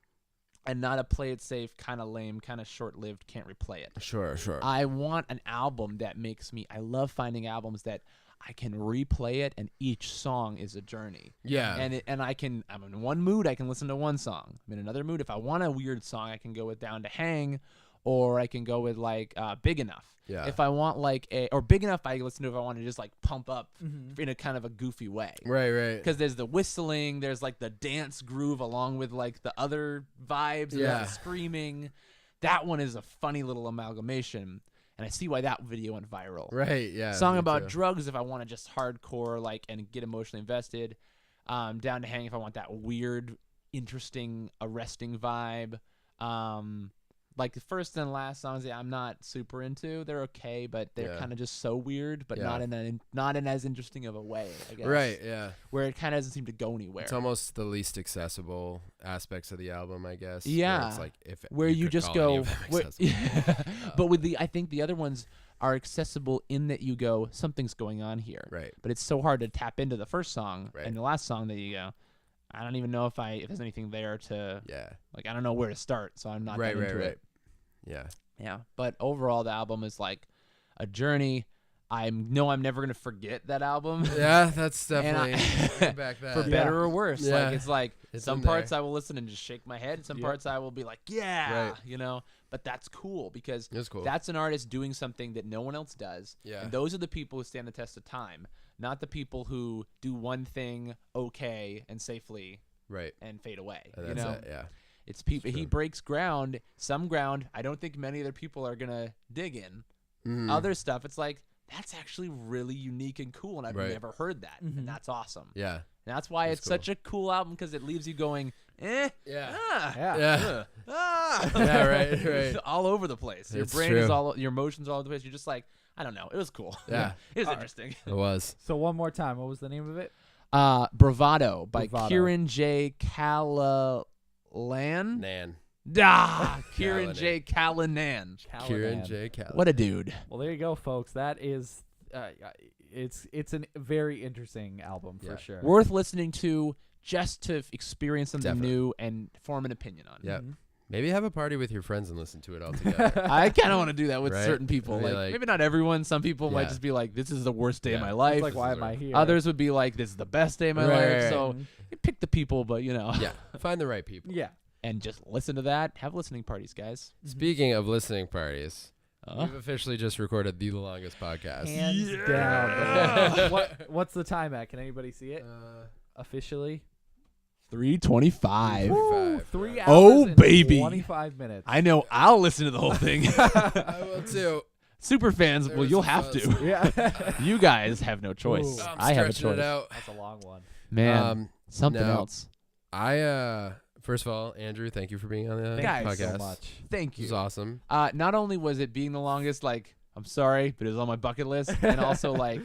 And not a play it safe, kind of lame, kind of short-lived, can't replay it. Sure. I want an album that makes me, I love finding albums that I can replay it and each song is a journey. Yeah. And I'm in one mood, I can listen to one song. I'm in another mood, if I want a weird song, I can go with Down to Hang, or I can go with like Big Enough. Yeah. If I want like or Big Enough, I listen to if I want to just like pump up in a kind of a goofy way. Right. Because there's the whistling, there's like the dance groove along with like the other vibes, and Yeah. the screaming. That one is a funny little amalgamation, and I see why that video went viral. Right. Yeah. Song me about too. drugs if I want to just hardcore like and get emotionally invested. Down to Hang if I want that weird, interesting, arresting vibe. Like the first and last songs, I'm not super into. They're okay, but they're kind of just so weird, but not in as interesting of a way, I guess. Right. Yeah. Where it kind of doesn't seem to go anywhere. It's almost the least accessible aspects of the album, I guess. Yeah. Where it's like where you could just call go. any of them where- accessible. But with I think the other ones are accessible in that you go, something's going on here. Right. But it's so hard to tap into the first song Right. and the last song that you go, I don't even know if there's anything there to Yeah. like. I don't know where to start, so I'm not Right. that into Right. it. Yeah. Yeah, but overall, the album is like a journey. I know I'm never gonna forget that album. Yeah. That's And definitely bring back that. for better or worse. Yeah. Like it's like It's some in there. parts I will listen and just shake my head. Some parts I will be like, yeah, Right. But that's cool because It's cool. that's an artist doing something that no one else does. Yeah. And those are the people who stand the test of time, not the people who do one thing okay and safely Right. and fade away. And You that's know, it. Yeah. it's people. He true. breaks ground, some ground. I don't think many other people are gonna dig in. Mhm. Other stuff, it's like that's actually really unique and cool, and I've Right. never heard that, and that's awesome. Yeah. And that's why That's it's such a cool album because it leaves you going, Yeah. Yeah. Yeah. ah, Yeah, right. all over the place. Your It's brain is true. your emotions all over the place. You're just like, I don't know, it was cool. Yeah. it was interesting. It was. So one more time, what was the name of it? Bravado by Bravado. Kirin J. Callinan. Nan. Kirin J. Callinan. Kirin J. Callinan. What a dude. Well, there you go, folks. That is, it's a very interesting album for Yeah. sure. Worth listening to just to experience something Definitely. new and form an opinion on. Yeah. Mhm. Maybe have a party with your friends and listen to it all together. I kind of want to do that with Right? certain people. Maybe Like maybe not everyone. Some people might Yeah. just be like, "This is the worst day of Yeah. my It's life." It's like, This why is am I right. here? Others would be like, "This is the best day of my Right, life." right, So Mhm. you pick the people, but Yeah. Find the right people. Yeah. and just listen to that. Have listening parties, guys. Speaking of listening parties, Uh, we've officially just recorded the longest podcast. Hands Yeah. down. What's the time at? Can anybody see it? Uh, Officially? 3:25. Woo. 3 hours Oh, and baby. 25 minutes. I know. I'll listen to the whole thing. I will too. Super fans, There well, was you'll some have fuzz. to. Yeah. You guys have no choice. Ooh. I'm I have a stretching choice. it out. That's a long one. Man, something no. else. First of all, Andrew, thank you for being on the Guys, podcast. so much. Thank This you. was awesome. Not only was it being the longest, like, I'm sorry, but it was on my bucket list, and also like,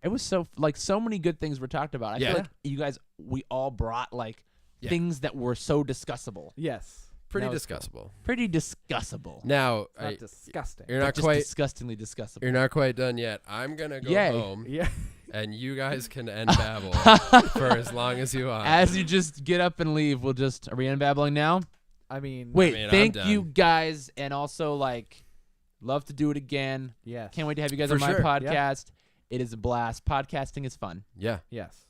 it was so many good things were talked about. I Yeah. feel like you guys, we all brought like Yeah. things that were so discussable, Yes. Pretty That was discussable. pretty discussable. Now, It's not disgusting. you're but not just quite disgustingly discussable. you're not quite done yet. I'm gonna go Yay. home, Yeah. and you guys can end babble for as long as you want. As you just get up and leave, we'll just are we unbabbling now? I mean, Wait, mean, I'm thank done. you guys, and also like, love to do it again. yes. Can't wait to have you guys For on my sure. Yeah. podcast. It is a blast. Podcasting is fun. Yeah. Yes.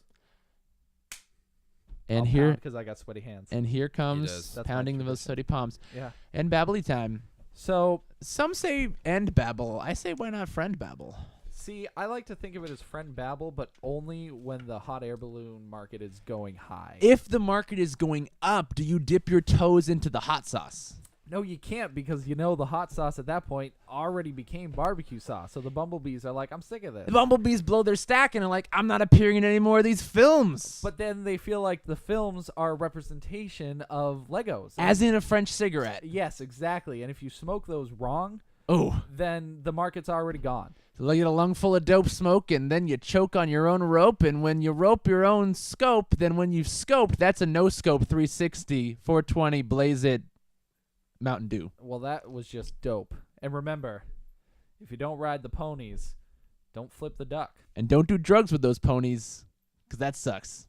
And here because I got sweaty hands. here does. comes That's pounding my the most sweaty palms. Yeah. And babbly time. So, Some say end babble. I say why not friend babble? see, I like to think of it as friend babble, but only when the hot air balloon market is going high. If the market is going up, do you dip your toes into the hot sauce? No, you can't because the hot sauce at that point already became barbecue sauce. So the bumblebees are like, I'm sick of this. The bumblebees blow their stack and are like, I'm not appearing in any more of these films. But then they feel like the films are a representation of Legos. As in a French cigarette. Yes, exactly. And if you smoke those wrong, Oh. then the market's already gone. So you get a lung full of dope smoke, and then you choke on your own rope, and when you rope your own scope, then when you've scoped, that's a no-scope 360, 420, Blaze It, Mountain Dew. Well, that was just dope. And remember, if you don't ride the ponies, Don't flip the duck. And don't do drugs with those ponies, 'cause that sucks.